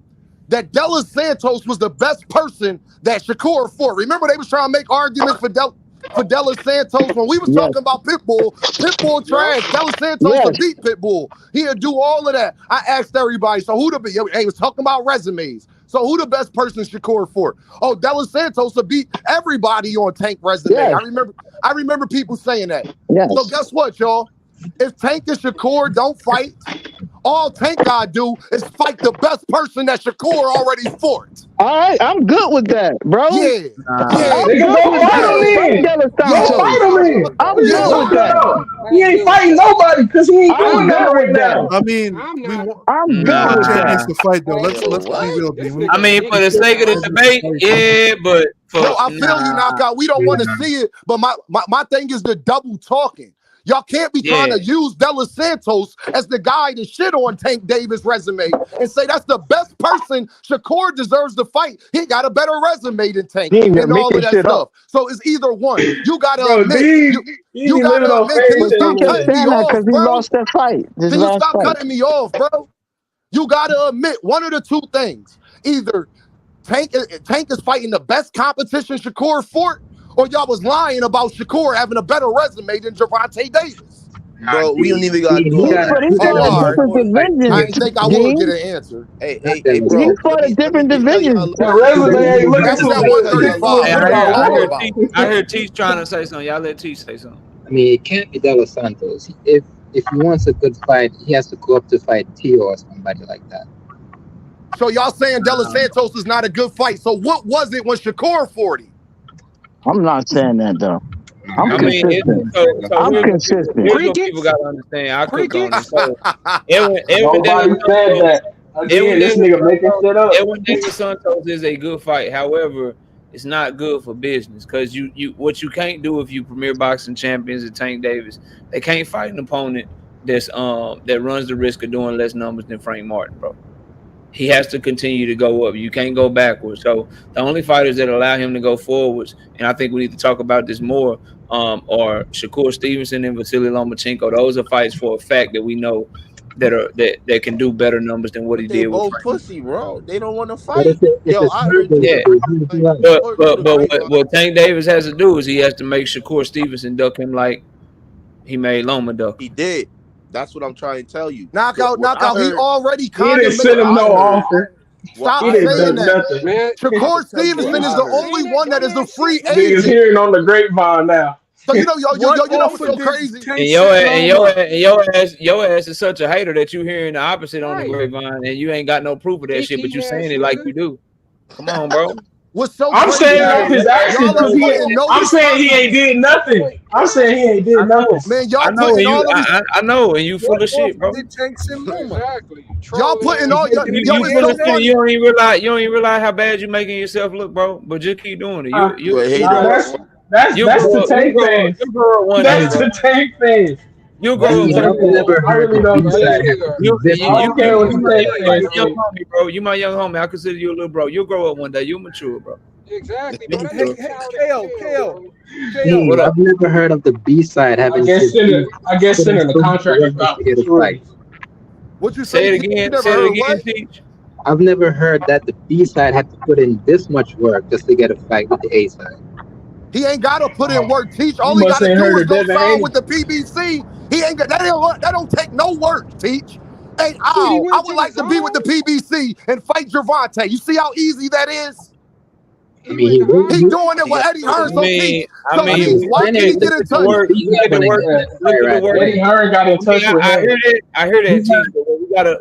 that Della Santos was the best person that Shakur fought. Remember, they was trying to make arguments for Della Santos when we was talking about Pitbull. Pitbull trash. Della Santos would beat Pitbull. He'd do all of that. I asked everybody, so who they was talking about resumes. So who the best person Shakur fought? Oh, Della Santos would beat everybody on Tank resume. Yes. I remember people saying that. Yes. So guess what, y'all? If Tank and Shakur don't fight, all Tank gotta do is fight the best person that Shakur already fought. All right, I'm good with that, bro. Yeah. I'm good with that. He ain't fighting nobody because he ain't doing that right now. I mean, I'm good with that. To fight though. Let's be real, Dean. I mean, for the sake of the debate, yeah, but I feel you, knockout. We don't want to see it, but my thing is the double talking. Y'all can't be trying to use Della Santos as the guy to shit on Tank Davis' resume and say that's the best person Shakur deserves to fight. He got a better resume than Tank and all of that stuff. So it's either one. You gotta admit, you gotta admit. Can you stop cutting me off, because he lost that fight. Can you stop cutting me off, bro? You gotta admit one of the two things: either Tank is fighting the best competition Shakur fought, or y'all was lying about Shakur having a better resume than Gervonta Davis. Bro, we don't even got to do that. I didn't think I would get an answer. Hey, bro. He fought a different division. I heard Teach trying to say something. Y'all let Teach say something. I mean, it can't be Della Santos. If he wants a good fight, he has to go up to fight Tio or somebody like that. So y'all saying Della Santos is not a good fight. So what was it when Shakur fought him? I'm not saying that though. I'm consistent. I'm consistent. Here's what people got to understand. I cook on it. So, nobody said that. Again, this nigga making shit up. Edwin Davis Santos is a good fight. However, it's not good for business because what you can't do if you premier boxing champions and Tank Davis, they can't fight an opponent that runs the risk of doing less numbers than Frank Martin, bro. He has to continue to go up. You can't go backwards. So the only fighters that allow him to go forwards, and I think we need to talk about this more, are Shakur Stevenson and Vasily Lomachenko. Those are fights for a fact that we know that can do better numbers than what he did. Both with pussy, bro. They don't want to fight. But what Tank Davis has to do is he has to make Shakur Stevenson duck him like he made Loma duck. He did. That's what I'm trying to tell you. Knockout. He already kind of sent him no offer. Stop saying that. Shakur Stevenson is the only one that is a free agent. Niggas hearing on the grapevine now. So you know what's so crazy? And your ass is such a hater that you hearing the opposite on the grapevine, and you ain't got no proof of that shit, but you saying it like you do. Come on, bro. What's so I'm saying off his actions because I'm saying he ain't did nothing. I'm saying he ain't did nothing. Man, y'all I know, and you full of shit, bro. Exactly. Y'all putting all you don't even realize how bad you making yourself look, bro. But just keep doing it. That's the Tank fans. That's the Tank fans. You grow up. I really don't care what you say, young homie, bro. You my young homie. I consider you a little bro. You'll grow up one day. You'll mature, bro. Exactly. Kale. I've never heard of the B side having. I guess in the contract about What you Say say? it Teach? You again. never Say it heard again, what? Teach. I've never heard that the B side had to put in this much work just to get a fight with the A side. He ain't got to put in work. Teach. You All he got must to ain't do heard is of go Devin sign Haney. with the PBC. He ain't got that. That don't take no work. Teach. Hey, Shit, he I went would to like the to be with the zone. PBC and fight Gervonta. You see how easy that is? I He mean, went he to will. He He, doing it He with got Eddie to go to Hearn. I So Ennis. Teach. mean, I So I mean, Teach. mean, Why look can't at he Ennis get look in at the touch? work. he's Look not at the gonna work. get that Look fight at the right work. there. Eddie Hearn got in touch with I him. heard it. I heard that, Teach. But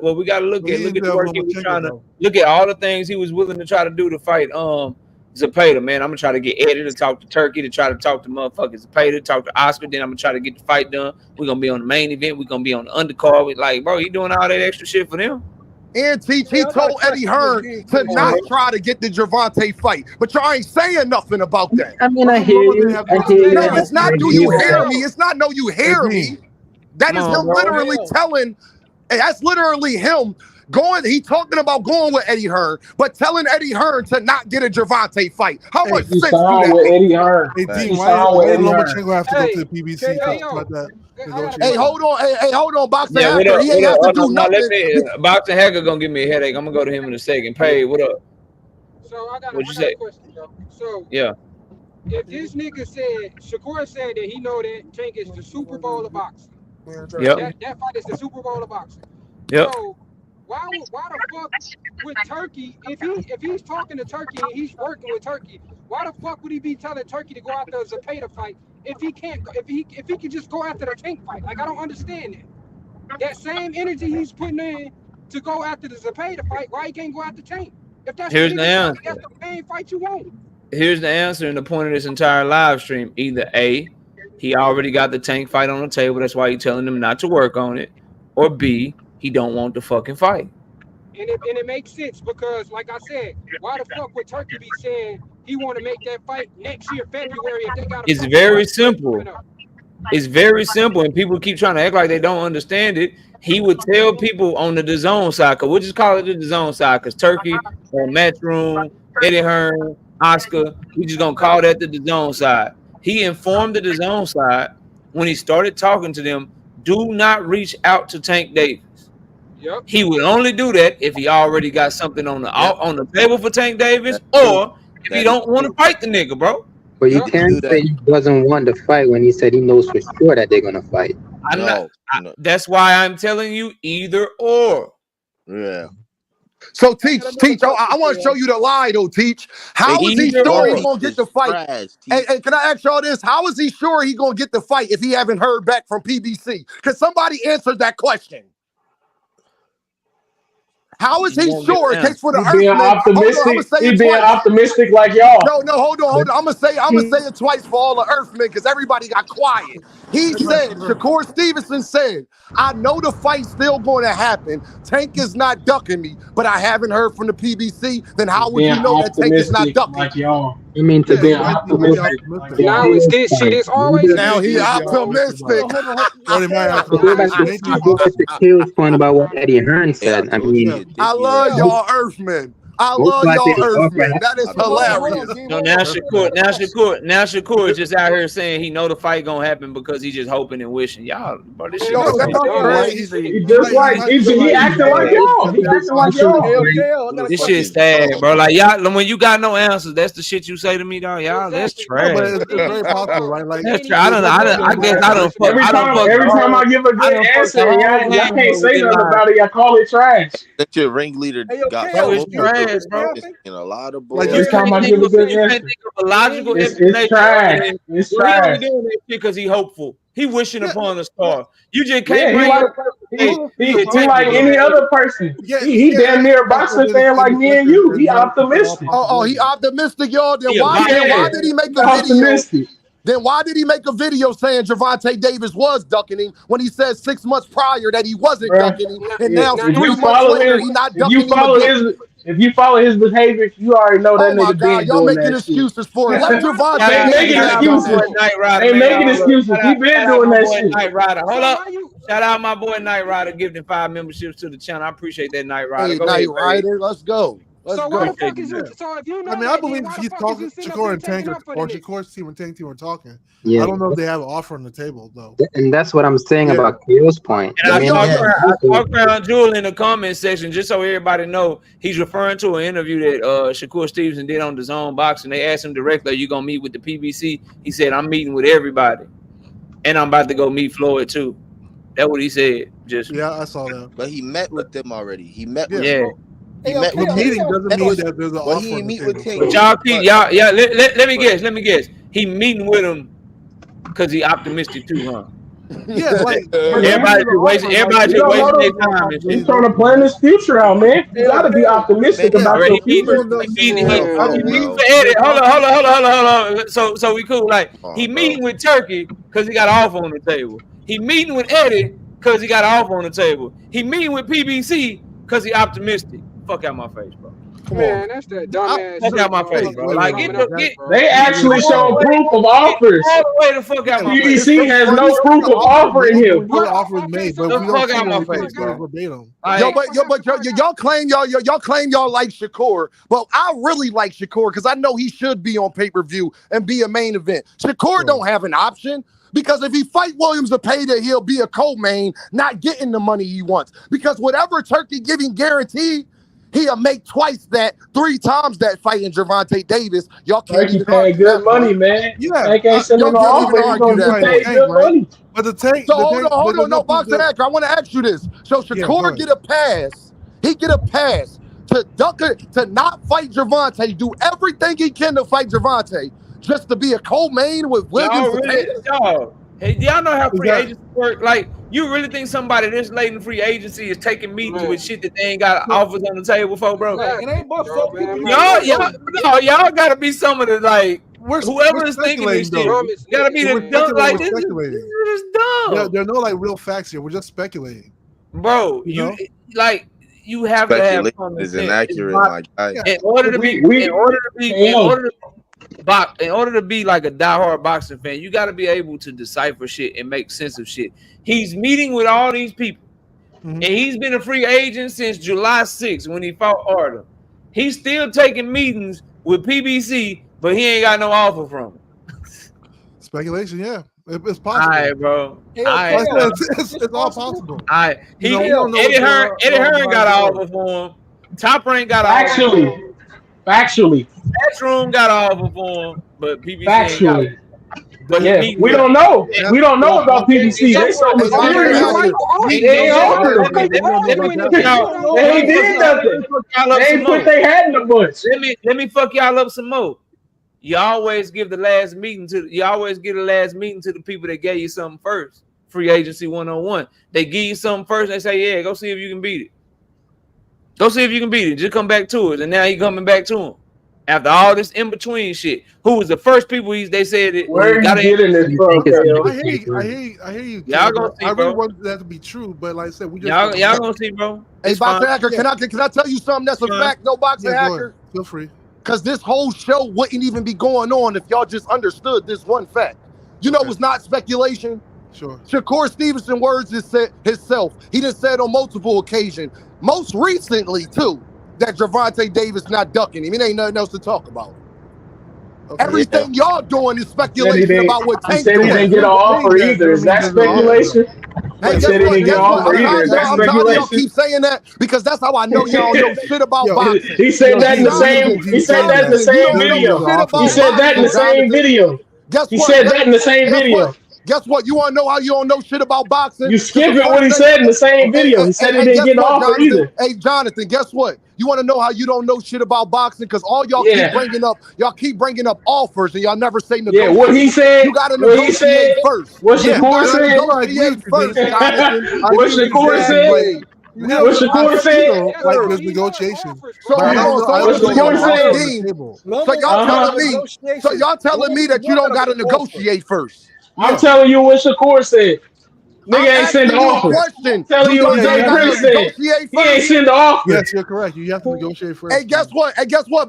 what we gotta look But at. he Look didn't at the have work he was Lomachenko trying to though. look at all the things he was willing to try to do to fight Zepeda, man. I'm gonna try to get Eddie to talk to Turkey, to try to talk to motherfuckers Zepeda, talk to Oscar. Then I'm gonna try to get the fight done. We're gonna be on the main event. We're gonna be on the undercard. We like, bro, you doing all that extra shit for them? And Teach, Yeah, he I got a told Eddie question for Hearn Big to Mitch, man. not try to get the Gervonta fight. But y'all ain't saying nothing about that. I mean, How I come hear Loma didn't you. have I nothing hear to do you. No, with And it? it's not I do agree you with hear that. me? It's not no you Hey, hear Dean. me. That Come is on, him bro. literally telling, and that's literally him going, he talking about going with Eddie Hearn, but telling Eddie Hearn to not get a Gervonta fight. How Hey, much He sense do signed that with make? Eddie Hearn. hey, He Dean, Facts. signed with why did Eddie Hearn. Lomachenko have to go to Hey, the PBC to yo, start that I got a Hey, negotiation? question. hold on, Boxer Yeah, what Hacker. up? He ain't What up? have to Oh, no, do no, let nothing. me. Boxing Hacker gonna give me a headache. I'm gonna go to him in a second. Pay. What up? So What'd you I got a say? question, yo. So Yeah. if this nigga said Shakur said that he know that Tank is the Super Bowl of boxing. Yep. That fight is the Super Bowl of boxing. Yep. So why the fuck with Turkey, if he's talking to Turkey and he's working with Turkey, why the fuck would he be telling Turkey to go after a Zepeda fight if he can't if he can just go after the Tank fight? Like I don't understand that. That same energy he's putting in to go after the Zepeda fight, why he can't go after Tank? If that's the Here's the nigga fight, answer. that's the main fight you want. Here's the answer and the point of this entire live stream. Either A, he already got the Tank fight on the table. That's why he's telling them not to work on it. Or B, he don't want the fucking fight. And it makes sense because, like I said, why the fuck would Turkey be saying he want to make that fight next year, February, if they got a It's fucking very UFC fight simple. coming up? It's very simple, and people keep trying to act like they don't understand it. He would tell people on the DAZN side, we'll just call it the DAZN side, because Turkey, Matchroom, Eddie Hearn, Oscar, we just gonna call that the DAZN side. He informed the DAZN side when he started talking to them, do not reach out to Tank Davis. Yep. He would only do that if he already got something on the table for Tank Davis, or if he don't want to fight the nigga, bro. But you can't say he doesn't want to fight when he said he knows for sure that they're gonna fight. No. That's why I'm telling you either or. Yeah. So Teach, I want to show you the lie though, Teach. How is he sure he gonna get the fight? And can I ask y'all this? How is he sure he gonna get the fight if he haven't heard back from PBC? Can somebody answer that question? How is he sure? In case for the He being Earthman. Hold on, I'm gonna optimistic. say He it being twice. optimistic like y'all. No, hold on. I'm gonna say it twice for all the Earthmen because everybody got quiet. He said, Shakur Stevenson said, I know the fight's still going to happen. Tank is not ducking me, but I haven't heard from the PBC. Then how would you know that Tank is not ducking? Like y'all. I mean, to be optimistic. Now it's this shit is always now he optimistic. To go back to Kill's point about what Eddie Hearn said, I mean, I love y'all Earthmen. I love y'all Earthmen. That is hilarious. No, now Shakur is just out here saying he know the fight gonna happen because he just hoping and wishing. Y'all, bro, this shit is crazy. He just he acting like y'all. He acting like y'all. This shit sad, bro. Like y'all, when you got no answers, that's the shit you say to me, dog. Y'all, that's trash. No, but it's very possible, right? Like that's trash. I guess I don't fuck. Every time I give a good answer, y'all can't say nothing about it. Y'all call it trash. That your ringleader got it's trash, bro. In a lot of Like every time I give a good answer, think of a logical it's trash. It's well, he trash. only doing that shit because he hopeful. He wishing upon a star. You just can't bring he like any other person. He damn near a boxing fan like me and you. He optimistic. He optimistic, y'all. Then why did he make a video? Then why did he make a video saying Gervonta Davis was ducking him when he said 6 months prior that he wasn't ducking him, and now 3 months later he's not ducking him again? If you follow his behavior, you already know that nigga been y'all doing making that excuses shit. for it. Let Gervonta Ain't making excuses. Ain't making excuses. He been doing that shit. Knight Rider. Hold up. Shout out my boy Knight Rider giving 5 memberships to the channel. I appreciate that, Knight Rider. Hey, Go Knight ahead, Rider, let's go. Let's So go. why the fuck is you? So if you know, I mean, I believe he's talking. Shakur and Tank or Shakur's team and Tank team are talking. Yeah. I don't know if they have an offer on the table though. And that's what I'm saying about KO's point. And I saw Crown Jewel in the comment section, just so everybody know, he's referring to an interview that Shakur Stevenson did on the Zone Boxing. They asked him directly, "Are you gonna meet with the PBC?" He said, "I'm meeting with everybody, and I'm about to go meet Floyd too." That's what he said. Just I saw that. But he met with them already. He met with yeah. He met with meeting doesn't mean that there's an but offer. he on meet the with table. Tank. But y'all keep let me guess. Let me guess. He meeting with him because he optimistic too, huh? Yeah, like everybody just wasting their time. He's trying to plan his future out, man. You gotta be optimistic about your future. Hold on. So we cool. Like he meeting with Turkey because he got an offer on the table. He meeting with Eddie because he got an offer on the table. He meeting with PBC because he optimistic. Fuck out my face, bro. Man, that's that dumbass. Fuck out my face, bro. Like they actually show proof of offers. All the way the fuck out my face. PBC has no proof of offer in him. The offer is made, but we don't see anything verbatim. Y'all claim y'all like Shakur, but I really like Shakur because I know he should be on pay-per-view and be a main event. Shakur don't have an option. Because if he fight Williams to pay that, he'll be a co-main, not getting the money he wants. Because whatever Turkey giving guaranteed, he'll make twice that, 3 times that fighting Gervonta Davis. Y'all can't even pay good money, man. Yeah, Tank ain't sending no offer. He's gonna pay good money. But the Tank. So hold on, no, Boxing Hacker. I want to ask you this. So Shakur get a pass. He get a pass to not fight Gervonta, do everything he can to fight Gervonta. Just to be a co-main with Williams. Y'all know how free agency work? Like, you really think somebody this late in free agency is taking meetings with shit that they ain't got offers on the table for, bro? It ain't but 4 people. Y'all gotta be some of the like whoever is thinking this shit. Gotta be the dumb. Like this is dumb. There are no like real facts here. We're just speculating, bro. You have to have is inaccurate. My guy. In order to be like a diehard boxing fan, you got to be able to decipher shit and make sense of shit. He's meeting with all these people, and he's been a free agent since July 6th when he fought Arda. He's still taking meetings with PBC, but he ain't got no offer from him. Speculation, yeah. It's possible. All right, bro. It's all possible. All right. Eddie Hearn got an offer for him. Top Rank got an offer. Factually. Backroom got an offer for him, but PBC Factually. ain't got it. But yeah, we don't know. We don't know about PBC. They so mysterious. They ain't did nothing. They ain't put their hat in the bunch. Let me fuck y'all up some more. You always give the last meeting to the people that gave you something first. Free agency 101. They give you something first. They say, yeah, go see if you can beat it. Go see if you can beat it. Just come back to it. And now he coming back to him. After all this in between shit, who was the first people they said it? Where are you getting this from? I hear you. Y'all gonna see, I really bro. want that to be true, but like I said, we just y'all gonna see, bro. Hey, Boxing Hacker, can I tell you something that's a fact? No, Boxing Hacker. Feel free. Because this whole show wouldn't even be going on if y'all just understood this one fact. You know, it's not speculation. Sure. Shakur Stevenson words himself. He just said on multiple occasions, most recently too, that Gervonta Davis not ducking him. It ain't nothing else to talk about. Okay. Everything y'all doing is speculation about what Tank doing. He said he didn't get an offer either. Is that speculation? Hey, guess what? I'm sorry y'all keep saying that because that's how I know y'all know shit about boxing. He said that in the same. He said that in the same video. He said that in the same video. He said that in the same video. Guess what? You want to know how you don't know shit about boxing? You skipping what he said in the same video. He said he didn't get an offer either. Hey, Jonathan, guess what? You want to know how you don't know shit about boxing? Because all y'all keep bringing up offers and y'all never say negotiate. Yeah, what he said. You got to negotiate first. What Shakur said. Negotiate first, Jonathan. What Shakur said. What Shakur said? Like there's negotiations. So y'all telling me that you don't got to negotiate first. I'm telling you what Shakur said. Nigga ain't send the offer. I'm telling you what Jay Prince said. He ain't send the offer. Yes, you're correct. You have to negotiate first. Hey, guess what?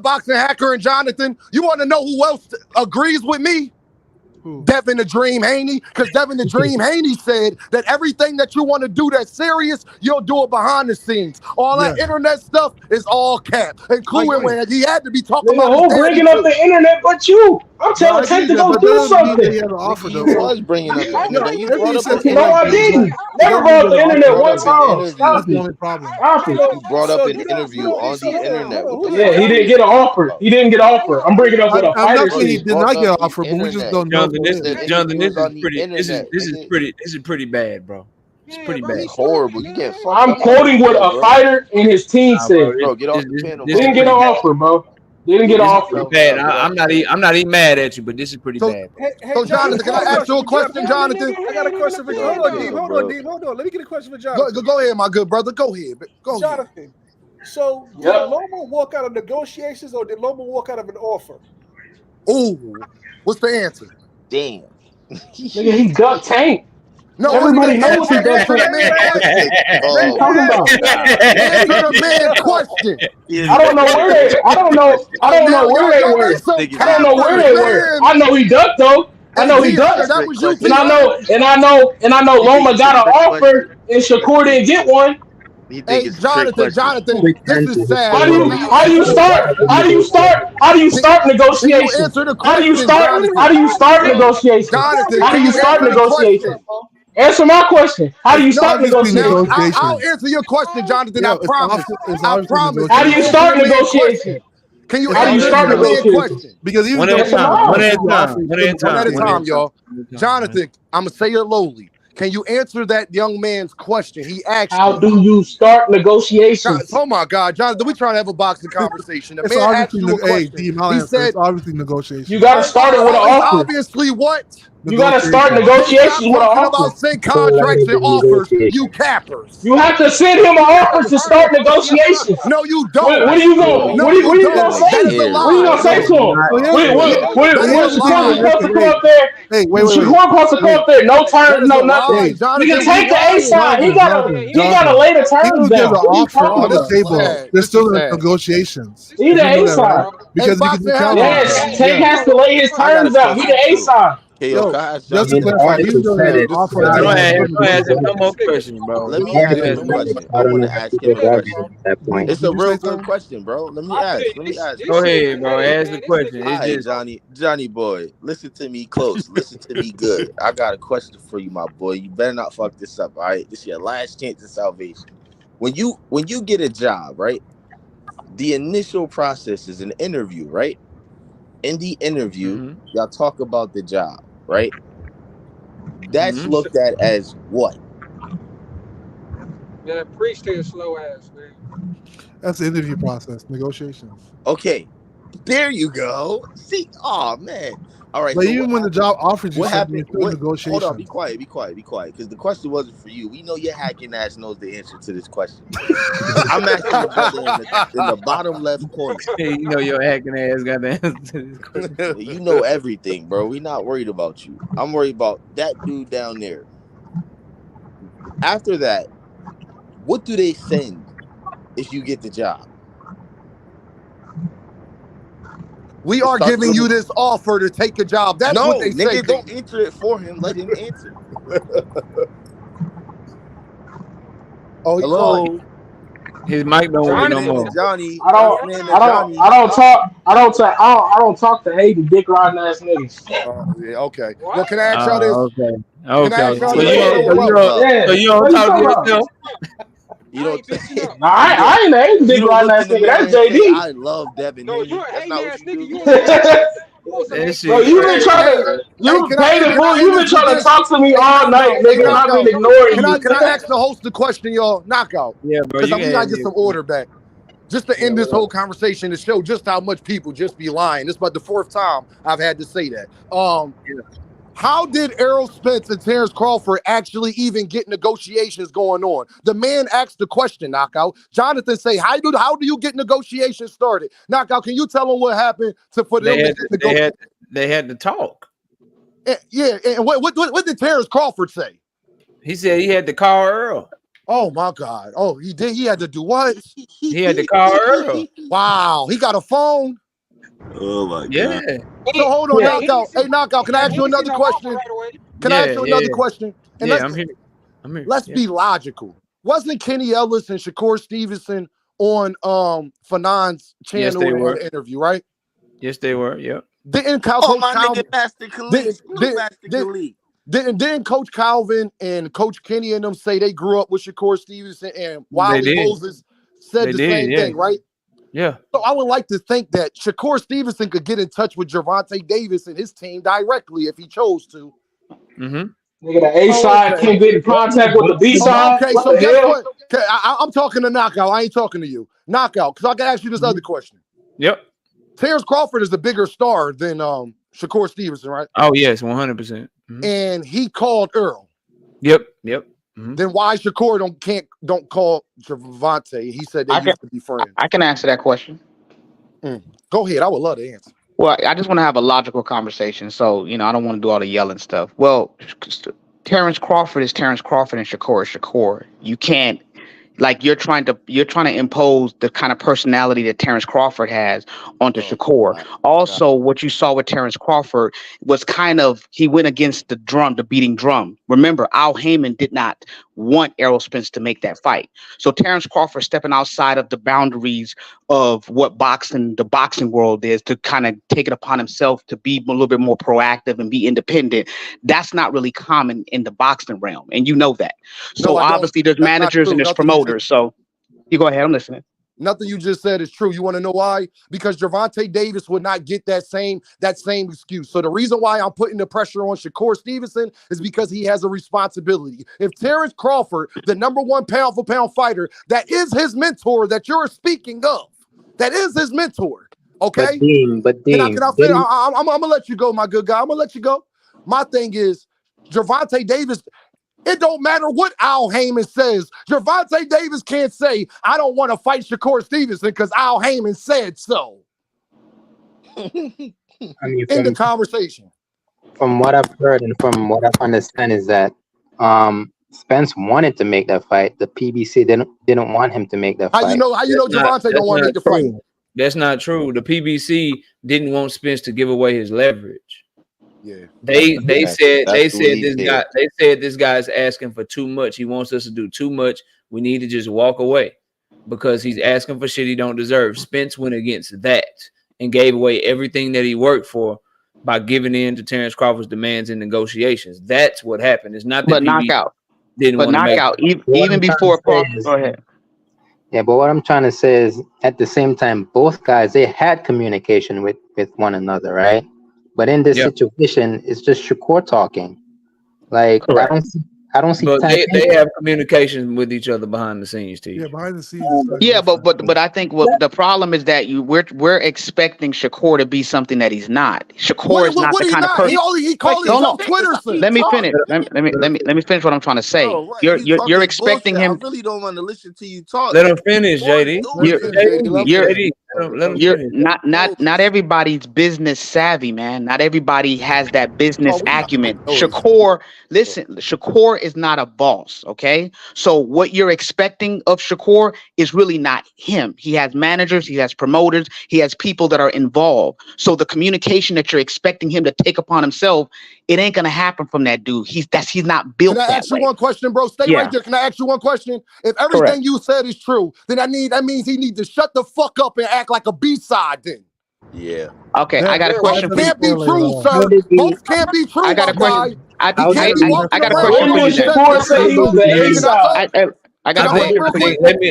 Boxing Hacker and Jonathan, you want to know who else agrees with me? Devin the Dream Haney, because Devin the Dream Haney said that everything that you want to do that's serious, you'll do it behind the scenes. All that internet stuff is all cap, including when he had to be talking about who bringing up the internet but you? I'm telling Tank to go do something. He was bringing up the internet. You brought up the No, I didn't. Never brought up the internet one time. Stop it. Stop it. You brought up an interview on the internet. Yeah, he didn't get an offer. He didn't get an offer. I'm bringing up what a fighter said. He did not get an offer, but we just don't know. Jonathan, this is pretty bad, bro. It's pretty bad. It's horrible. You get fucked. I'm quoting what a fighter and his team said. Bro, get off the panel. Didn't get an offer, bro. Didn't get an offer. Bad. I'm not even mad at you, but this is pretty bad. So Jonathan, can I ask you a question, Jonathan? I got a question for you. Hold on. Let me get a question for Jonathan. Go ahead, my good brother. Go ahead. Jonathan. So did Loma walk out of negotiations or did Loma walk out of an offer? Ooh, what's the answer? Damn. Nigga, he ducked Tank. No, everybody knows he ducked Tank. Answer the man question. I don't know where they. I don't know where they were. I don't know where they were. I know he ducked though. I know he ducked. That was you. And I know Loma got an offer and Shakur didn't get one. Hey, Jonathan, this is sad. How do you start negotiations? How do you start negotiations? How do you start negotiations? Answer my question. How do you start negotiations? I'll answer your question, Jonathan. I promise. I promise. How do you start negotiations? Can you How do you start negotiations? Because one at a time, y'all. Jonathan, I'm gonna say it lowly. Can you answer that young man's question? He asked, how do you start negotiations? Oh my God, Jonathan, we trying to have a boxing conversation. The It's man asked you a question. He said, it's obviously negotiation. You got to start it with an offer. Obviously, what? You got to start negotiations with an offer. About send contracts and offers, you cappers. You have to send him an offer to start negotiations. No, you don't. What are you going? What are you going to say? What are you going to say to him? What's supposed to come up there? Hey, wait. Shakur supposed to come up there. No terms, no nothing. You can take the A side. He got to lay the terms down. There's an offer on the table. There's still negotiations. He the A side. Because yes, Tank has to lay his terms out. He the A side. Hey, just to clarify, no more questions, bro. Let me ask him a question. I want to ask him a question. It's a real good question, bro. Let me ask. Go ahead, bro. Ask the question. Hi, Johnny boy. Listen to me close. Listen to me good. I got a question for you, my boy. You better not fuck this up, all right? This is your last chance of salvation. When you get a job, right? The initial process is an interview, right? In the interview, y'all talk about the job, right? That's looked at as what? Yeah, priest is slow ass, man. That's the interview process, negotiations. Okay, there you go. See, oh man. All right. But so even when the job offers you, what happened? Negotiation. Hold on, be quiet. Because the question wasn't for you. We know your hacking ass knows the answer to this question. I'm asking the brother in the bottom left corner. Hey, you know your hacking ass got the answer to this question. You know everything, bro. We not worried about you. I'm worried about that dude down there. After that, what do they send if you get the job? We are giving you this offer to take a job. That's what they say. Don't answer it for him. Let him answer. Oh, hello. His mic don't work no more. Johnny, I don't talk to hating dick riding ass niggas. Yeah, okay. Well, can I ask y'all this? Okay. So you don't talk to yourself? You don't. I ain't a hating dick riding ass nigga. That's JD. I love Devin. No, you're a hating ass nigga. Bro, you've been trying to, you've been trying to talk to me all night, nigga, and I've been ignoring you. Can I ask the host the question, y'all? Knockout. Yeah, bro. Because we gotta get some order back. Just to end this whole conversation to show just how much people just be lying. This is about the fourth time I've had to say that. How did Errol Spence and Terrence Crawford actually even get negotiations going on? The man asked the question, Knockout. Jonathan say, how do you get negotiations started? Knockout, can you tell them what happened for them? They had to talk. Yeah, and what did Terrence Crawford say? He said he had to call Earl. Oh my God. Oh, he did. He had to do what? He had to call Earl. Wow. He got a phone. Oh my Yeah. god. So hold on, Yeah, knockout. Hey, knockout. Can I ask you another question? Can I ask you another question? And Yeah, I'm here. I'm here. Let's be logical. Wasn't Kenny Ellis and Shakur Stevenson on Fanon's channel and had an interview, right? Yes, they were. Yep. Didn't Oh, Coach my Calvin? nigga Master Khalid. Master Khalid. Didn't Coach Calvin and Coach Kenny and them say they grew up with Shakur Stevenson and Wiley Moses said the same thing, right? Yeah. So I would like to think that Shakur Stevenson could get in touch with Gervonta Davis and his team directly if he chose to. Nigga, the A side can't get in contact with the B side. Okay, so guess what? Okay, I'm talking to Knockout. I ain't talking to you. Knockout, because I can ask you this other question. Yep. Terrence Crawford is a bigger star than Shakur Stevenson, right? Oh, yes, 100%. And he called Earl. Yep. Then why Shakur don't call Gervonta? He said they used to be friends. I can answer that question. Go ahead. I would love to answer. Well, I just want to have a logical conversation. So, I don't want to do all the yelling stuff. Well, Terrence Crawford is Terrence Crawford and Shakur is Shakur. You can't, you're trying to impose the kind of personality that Terrence Crawford has onto Shakur. Also, what you saw with Terrence Crawford was he went against the beating drum. Remember, Al Heyman did not want Errol Spence to make that fight. So Terrence Crawford stepping outside of the boundaries of what the boxing world is to kind of take it upon himself to be a little bit more proactive and be independent. That's not really common in the boxing realm. And you know that. So obviously there's managers and there's promoters. So you go ahead. I'm listening. Nothing you just said is true. You want to know why? Because Gervonta Davis would not get that same excuse. So the reason why I'm putting the pressure on Shakur Stevenson is because he has a responsibility. If Terrence Crawford, the #1 pound for pound fighter, that is his mentor that you're speaking of, that is his mentor. Okay. But Can I say I'm gonna let you go, my good guy. I'm gonna let you go. My thing is Gervonta Davis. It don't matter what Al Heyman says. Gervonta Davis can't say, I don't want to fight Shakur Stevenson because Al Heyman said so. In the conversation. From what I've heard and from what I understand is that Spence wanted to make that fight. The PBC didn't want him to make that fight. How you know Gervonta don't want to make the fight? That's not true. The PBC didn't want Spence to give away his leverage. Yeah, they said this guy's asking for too much. He wants us to do too much. We need to just walk away because he's asking for shit he don't deserve. Spence went against that and gave away everything that he worked for by giving in to Terrence Crawford's demands and negotiations. That's what happened. It's not that knockout didn't want to knockout even before Crawford. Go ahead. Yeah, but what I'm trying to say is at the same time, both guys, they had communication with one another, right? But in this situation, it's just Shakur talking. Correct. I don't see. But they have communication with each other behind the scenes, too. Yeah, behind the scenes. Yeah, but I think the problem is that we're expecting Shakur to be something that he's not. Shakur is not the kind of person. He called himself Twitterson. Let me finish. Let me finish what I'm trying to say. Oh, right. You're expecting him. I really don't want to listen to you talk. Let him finish, JD. Not everybody's business savvy, man. Not everybody has that business acumen. Shakur is not a boss, okay? So what you're expecting of Shakur is really not him. He has managers, he has promoters, he has people that are involved. So the communication that you're expecting him to take upon himself, it ain't gonna happen from that dude. He's not built that way. Can I ask you one question, bro? Stay right there. Can I ask you one question? If everything you said is true, then that means he needs to shut the fuck up and act like a B-side then. Yeah. Okay, I got a question for you. Can't be true, sir. Both can't be true. I got a question. I got a question.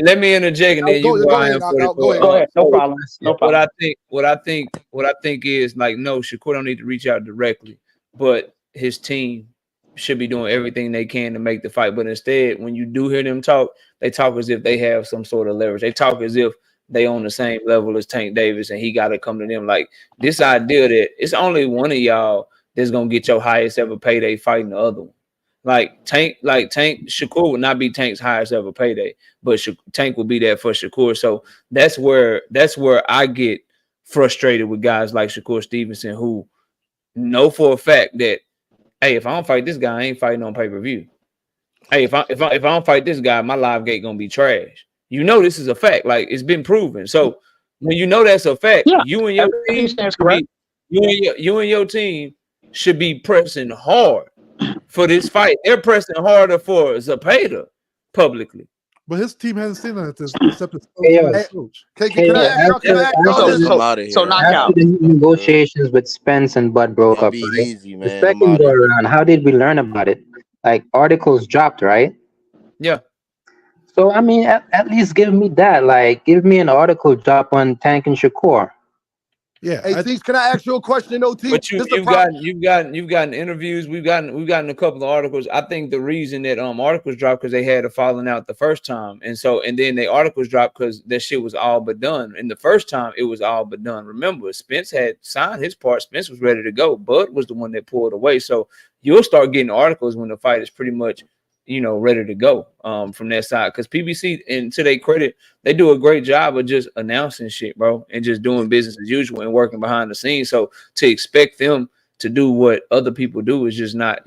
Let me interject and then you go ahead. Go ahead. No problem. What I think is no, Shakur don't need to reach out directly, but his team should be doing everything they can to make the fight. But instead, when you do hear them talk, they talk as if they have some sort of leverage. They talk as if they on the same level as Tank Davis and he got to come to them. Like this idea that it's only one of y'all that's gonna get your highest ever payday fighting the other one. Tank, Shakur would not be Tank's highest ever payday, but Tank will be there for Shakur. So that's where I get frustrated with guys like Shakur Stevenson who know for a fact that, hey, if I don't fight this guy, I ain't fighting on pay-per-view. Hey, if I don't fight this guy, my live gate gonna be trash. You know this is a fact. Like it's been proven. So when you know that's a fact, Yeah, you and your everything team stands should correct. be you and your team should be pressing hard for this fight. They're pressing harder for Zepeda publicly. But his team hasn't seen that except his coach. Can I ask y'all this? I'm out of here. After the negotiations with Spence and Bud broke Y'all up, be right? easy, The man. I'm second out go of here. around, how did we learn about it? Like articles dropped, right? Yeah. So I mean, at least give me that. Like, give me an article drop on Tank and Shakur. Yeah. Hey, Cease, can I ask you a question, OT? But you've gotten interviews. We've gotten a couple of articles. I think the reason that articles dropped because they had a falling out the first time, and then the articles dropped because that shit was all but done. And the first time it was all but done. Remember, Spence had signed his part. Spence was ready to go. Bud was the one that pulled away. So you'll start getting articles when the fight is pretty much, ready to go from that side. Because PBC, and to their credit, they do a great job of just announcing shit, bro, and just doing business as usual and working behind the scenes. So to expect them to do what other people do is just not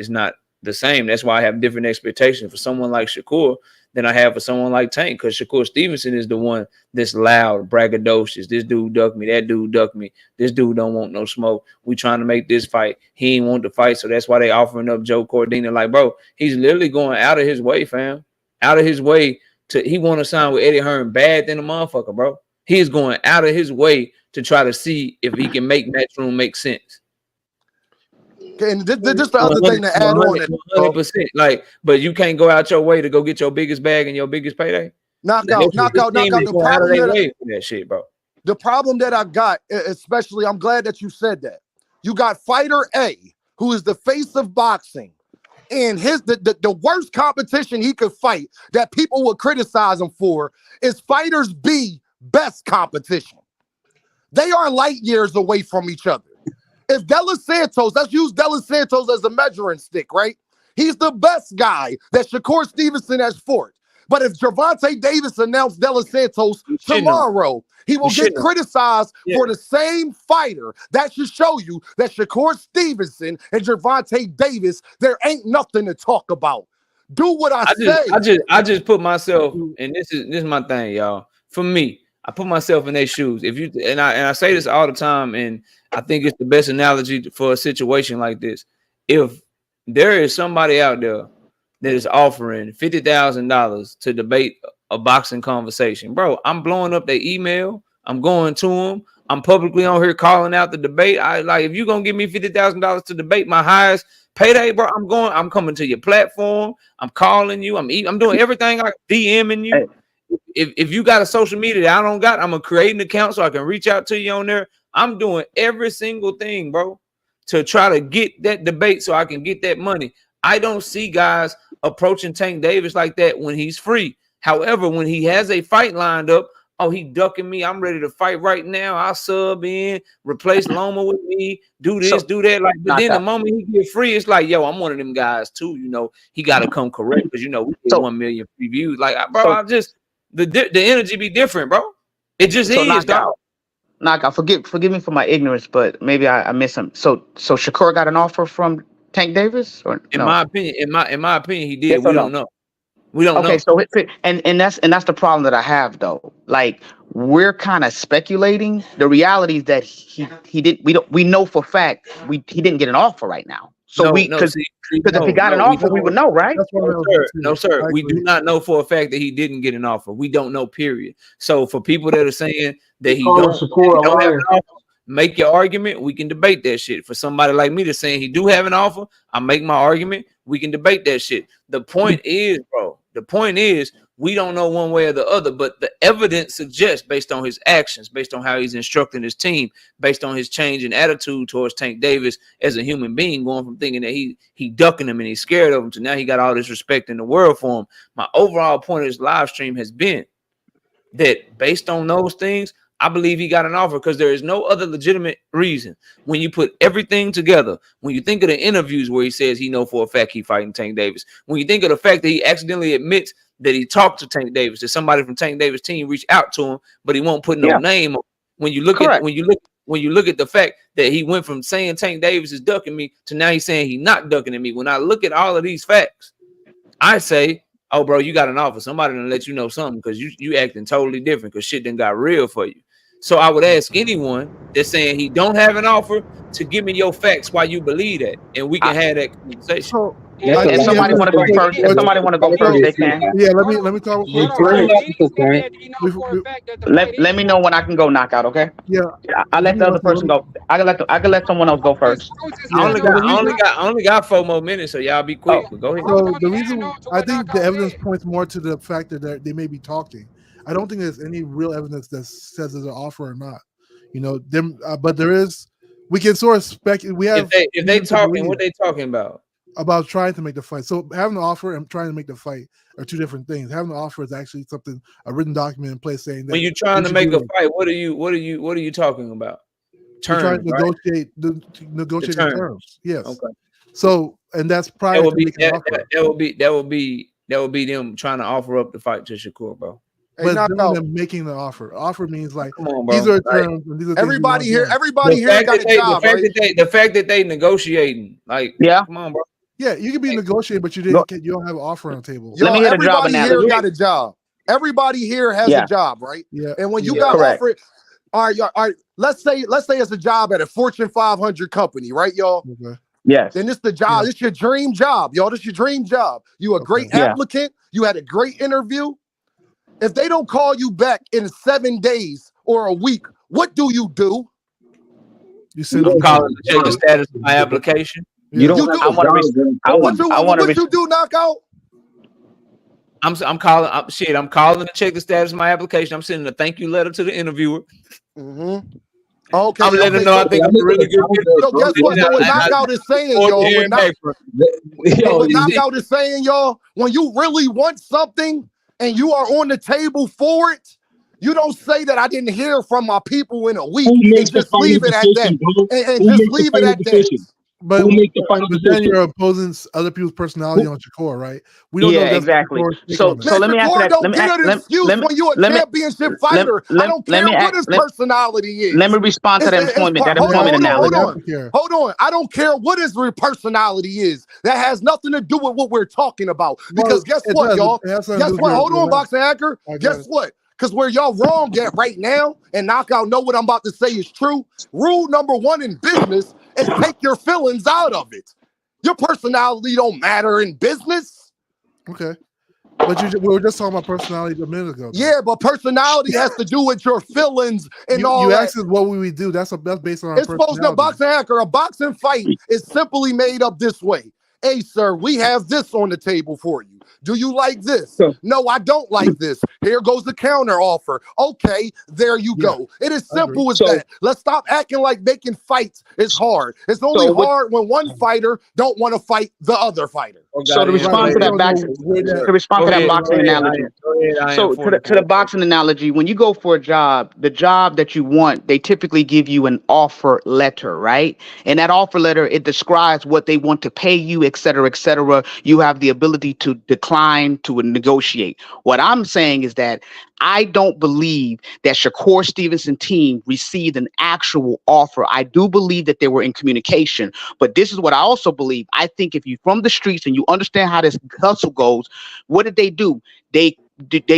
the same. That's why I have different expectations for someone like Shakur than I have for someone like Tank, because Shakur Stevenson is the one that's loud, braggadocious. This dude ducked me. That dude ducked me. This dude don't want no smoke. We trying to make this fight. He ain't want to fight, so that's why they offering up Joe Cordina. Like, bro, he's literally going out of his way, fam. Out of his way he want to sign with Eddie Hearn bad than a motherfucker, bro. He's going out of his way to try to see if he can make Matchroom make sense. Okay, and this the other thing to add on it. 100%. Like, but you can't go out your way to go get your biggest bag and your biggest payday. Knock out. That shit, bro. The problem that I got, especially, I'm glad that you said that. You got fighter A, who is the face of boxing, and the worst competition he could fight that people would criticize him for is fighters B, best competition. They are light years away from each other. If De Los Santos, let's use De Los Santos as a measuring stick, right? He's the best guy that Shakur Stevenson has fought. But if Gervonta Davis announced De Los Santos tomorrow, he will get criticized for the same fighter. That should show you that Shakur Stevenson and Gervonta Davis, there ain't nothing to talk about. Do what I say. I just put myself, and this is my thing, y'all. For me, I put myself in their shoes. If you and I say this all the time, and I think it's the best analogy for a situation like this. If there is somebody out there that is offering $50,000 to debate a boxing conversation, bro, I'm blowing up their email. I'm going to them. I'm publicly on here calling out the debate. If you're gonna give me $50,000 to debate my highest payday, bro, I'm coming to your platform. I'm calling you. I'm doing everything. Like DMing you. Hey. If you got a social media that I don't got, I'm gonna create an account so I can reach out to you on there. I'm doing every single thing, bro, to try to get that debate so I can get that money. I don't see guys approaching Tank Davis like that when he's free. However, when he has a fight lined up, oh, he ducking me. I'm ready to fight right now. I'll sub in, replace Loma with me, do this, do that. Like, but then the moment he get free, it's like, yo, I'm one of them guys too. He got to come correct because we get 1 million previews. Like, bro, the energy be different, bro. It just is, dog. Knockout. Forgive me for my ignorance, but maybe I missed him. So Shakur got an offer from Tank Davis, or in my opinion, he did. Yes, we don't know. We don't know. Okay, so and that's the problem that I have though. Like, we're kind of speculating. The reality is that he did. We know for a fact he didn't get an offer right now. So because if he got an offer, we would know, right? No, sir. We do not know for a fact that he didn't get an offer. We don't know, period. So for people that are saying that he don't have an offer, make your argument. We can debate that shit. For somebody like me that's saying he do have an offer, I make my argument. We can debate that shit. The point is, bro, we don't know one way or the other, but the evidence suggests, based on his actions, based on how he's instructing his team, based on his change in attitude towards Tank Davis as a human being, going from thinking that he ducking him and he's scared of him to now he got all this respect in the world for him. My overall point of this live stream has been that based on those things, I believe he got an offer because there is no other legitimate reason. When you put everything together, when you think of the interviews where he says he know for a fact he fighting Tank Davis, when you think of the fact that he accidentally admits that he talked to Tank Davis, that somebody from Tank Davis team reached out to him, but he won't put no name on. When you look at the fact that he went from saying Tank Davis is ducking me to now he's saying he's not ducking at me. When I look at all of these facts, I say, oh, bro, you got an offer. Somebody done let you know something because you acting totally different because shit done got real for you. So I would ask anyone that's saying he don't have an offer to give me your facts why you believe that, and we can have that conversation. So If somebody want to go first, they can. Yeah, let me talk real quick. Let me know when I can go knockout. Okay. Yeah, I let the other person go. I can let someone else go first. I only got 4 more minutes, so y'all be quick. But go ahead. So the reason I think the evidence points more to the fact that they may be talking. I don't think there's any real evidence that says there's an offer or not. You know, them, but there is. We can sort of speculate. We have if they talking, what they talking about? About trying to make the fight. So having an offer and trying to make the fight are two different things. Having an offer is actually something, a written document in place saying that when you're trying to make a fight, what are you talking about? Terms, trying to negotiate the terms. Yes. Okay. So and that's prior to making an offer. That would be them trying to offer up the fight to Shakur, bro. But them making the offer. Offer means like, come on, bro. These are terms. And these are everybody here got a job, right? The fact that they negotiating, like, come on, bro. Yeah, you can be negotiating, but you don't have an offer on the table. Let me hear the job analogy. Everybody here got a job. Everybody here has a job, right? Yeah. And when you got offered, all right, let's say it's a job at a Fortune 500 company, right, y'all? Okay. Yes. Then it's the job. This your dream job, y'all. This your dream job. You a great applicant. You had a great interview. If they don't call you back in 7 days or a week, what do? You send them calling to check the status of my application. You don't. I want to. What you do, knockout? I'm calling. I'm calling to check the status of my application. I'm sending a thank you letter to the interviewer. Mm-hmm. Okay. I'm letting them know I think I'm a really good. So guess what? What knockout is saying, y'all? What knockout is saying, y'all? When you really want something and you are on the table for it, you don't say that I didn't hear from my people in a week and just leave it at that. And just leave it at that. But then you're opposing other people's personality on Shakur, right? We don't know exactly. So let me answer that. Don't get an excuse when you're a championship fighter. I don't care what his personality is. Let me respond to that employment analogy. Hold on. I don't care what his personality is. That has nothing to do with what we're talking about. Because guess what, y'all? Guess what? Hold on, Boxing Hacker. Guess what? Because where y'all wrong at right now, and Knockout know what I'm about to say is true. Rule number 1 in business is take your feelings out of it. Your personality don't matter in business. Okay. But we were just talking about personality a minute ago. Yeah, but personality has to do with your feelings and all that. You asked us what would we do. That's based on our It's supposed to Boxing Hacker. A boxing fight is simply made up this way. Hey, sir, we have this on the table for you. Do you like this? No, I don't like this. Here goes the counter offer. Okay, there you go. It is simple as that. Let's stop acting like making fights is hard. It's only hard when one fighter don't want to fight the other fighter. So to respond to that boxing analogy. So to the boxing analogy, when you go for a job, the job that you want, they typically give you an offer letter, right? And that offer letter, it describes what they want to pay you, et cetera, et cetera. You have the ability to decline, to negotiate. What I'm saying is that I don't believe that Shakur Stevenson team received an actual offer. I do believe that they were in communication, but this is what I also believe. I think if you're from the streets and you understand how this hustle goes, what did they do? They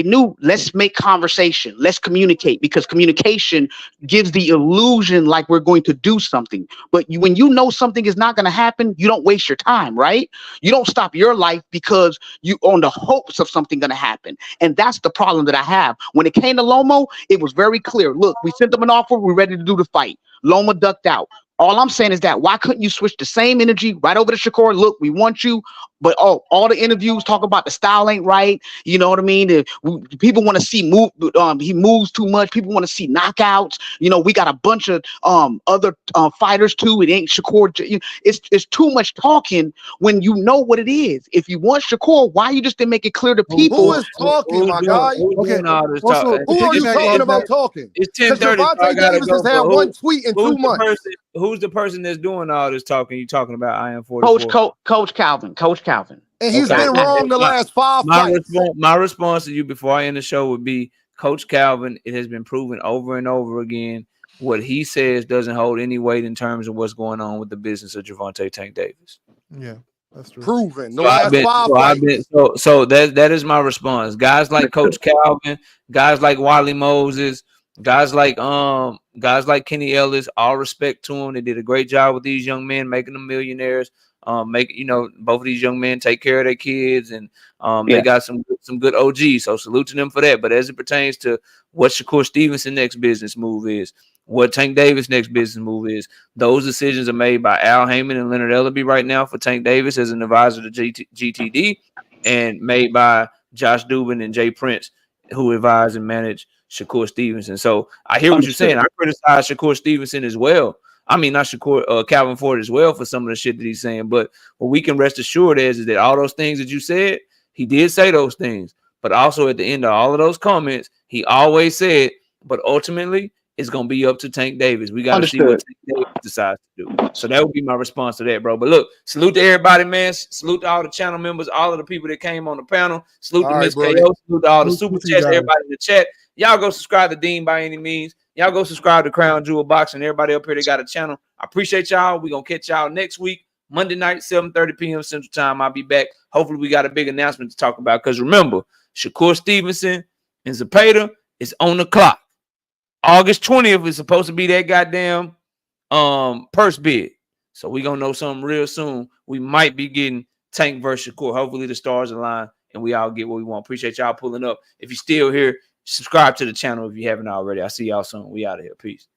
knew, let's make conversation, let's communicate, because communication gives the illusion like we're going to do something. But when you know something is not going to happen, you don't waste your time, right? You don't stop your life because you on the hopes of something going to happen. And that's the problem that I have. When it came to Lomo, it was very clear. Look, we sent them an offer. We're ready to do the fight. Loma ducked out. All I'm saying is that why couldn't you switch the same energy right over to Shakur? Look, we want you, but all the interviews talk about the style ain't right. You know what I mean? People want to see he moves too much. People want to see knockouts. You know, we got a bunch of other fighters too. It ain't Shakur. It's too much talking when you know what it is. If you want Shakur, why you just didn't make it clear to people? Who is talking, my guy? Okay. Who are you talking about talking? It's 10:30. Gervonta Davis has had one tweet in 2 months. Who's the person that's doing all this talking? You talking about I am 44? Coach Calvin. And he's been wrong the last 5 fights. My response to you before I end the show would be, Coach Calvin, it has been proven over and over again, what he says doesn't hold any weight in terms of what's going on with the business of Gervonta Tank Davis. Yeah, that's true. Proven. So that is my response. Guys like Coach Calvin, guys like Wally Moses, Guys like Kenny Ellis, all respect to them. They did a great job with these young men, making them millionaires. Both of these young men take care of their kids, and they got some good OGs. So salute to them for that. But as it pertains to what Shakur Stevenson next business move is, what Tank Davis next business move is, those decisions are made by Al Heyman and Leonard Ellerbe right now for Tank Davis as an advisor to GTD, and made by Josh Dubin and Jay Prince, who advise and manage Shakur Stevenson. So I hear what you're saying. I criticize Shakur Stevenson as well. I mean, not Shakur, Calvin Ford as well for some of the shit that he's saying. But what we can rest assured is that all those things that you said, he did say those things. But also at the end of all of those comments, he always said, but ultimately, it's going to be up to Tank Davis. We got to see what Tank Davis decides to do. So that would be my response to that, bro. But look, salute to everybody, man. Salute to all the channel members, all of the people that came on the panel. Salute to Miss KO. Salute to all the super chats, everybody in the chat. Y'all go subscribe to Dean by any means. Y'all go subscribe to Crown Jewel Boxing. Everybody up here, they got a channel. I appreciate y'all. We're going to catch y'all next week, Monday night, 7:30 p.m. Central Time. I'll be back. Hopefully, we got a big announcement to talk about. Because remember, Shakur Stevenson and Zepeda is on the clock. August 20th is supposed to be that goddamn purse bid. So we're going to know something real soon. We might be getting Tank versus Shakur. Hopefully, the stars align and we all get what we want. Appreciate y'all pulling up. If you're still here, subscribe to the channel if you haven't already. I'll see y'all soon. We out of here. Peace.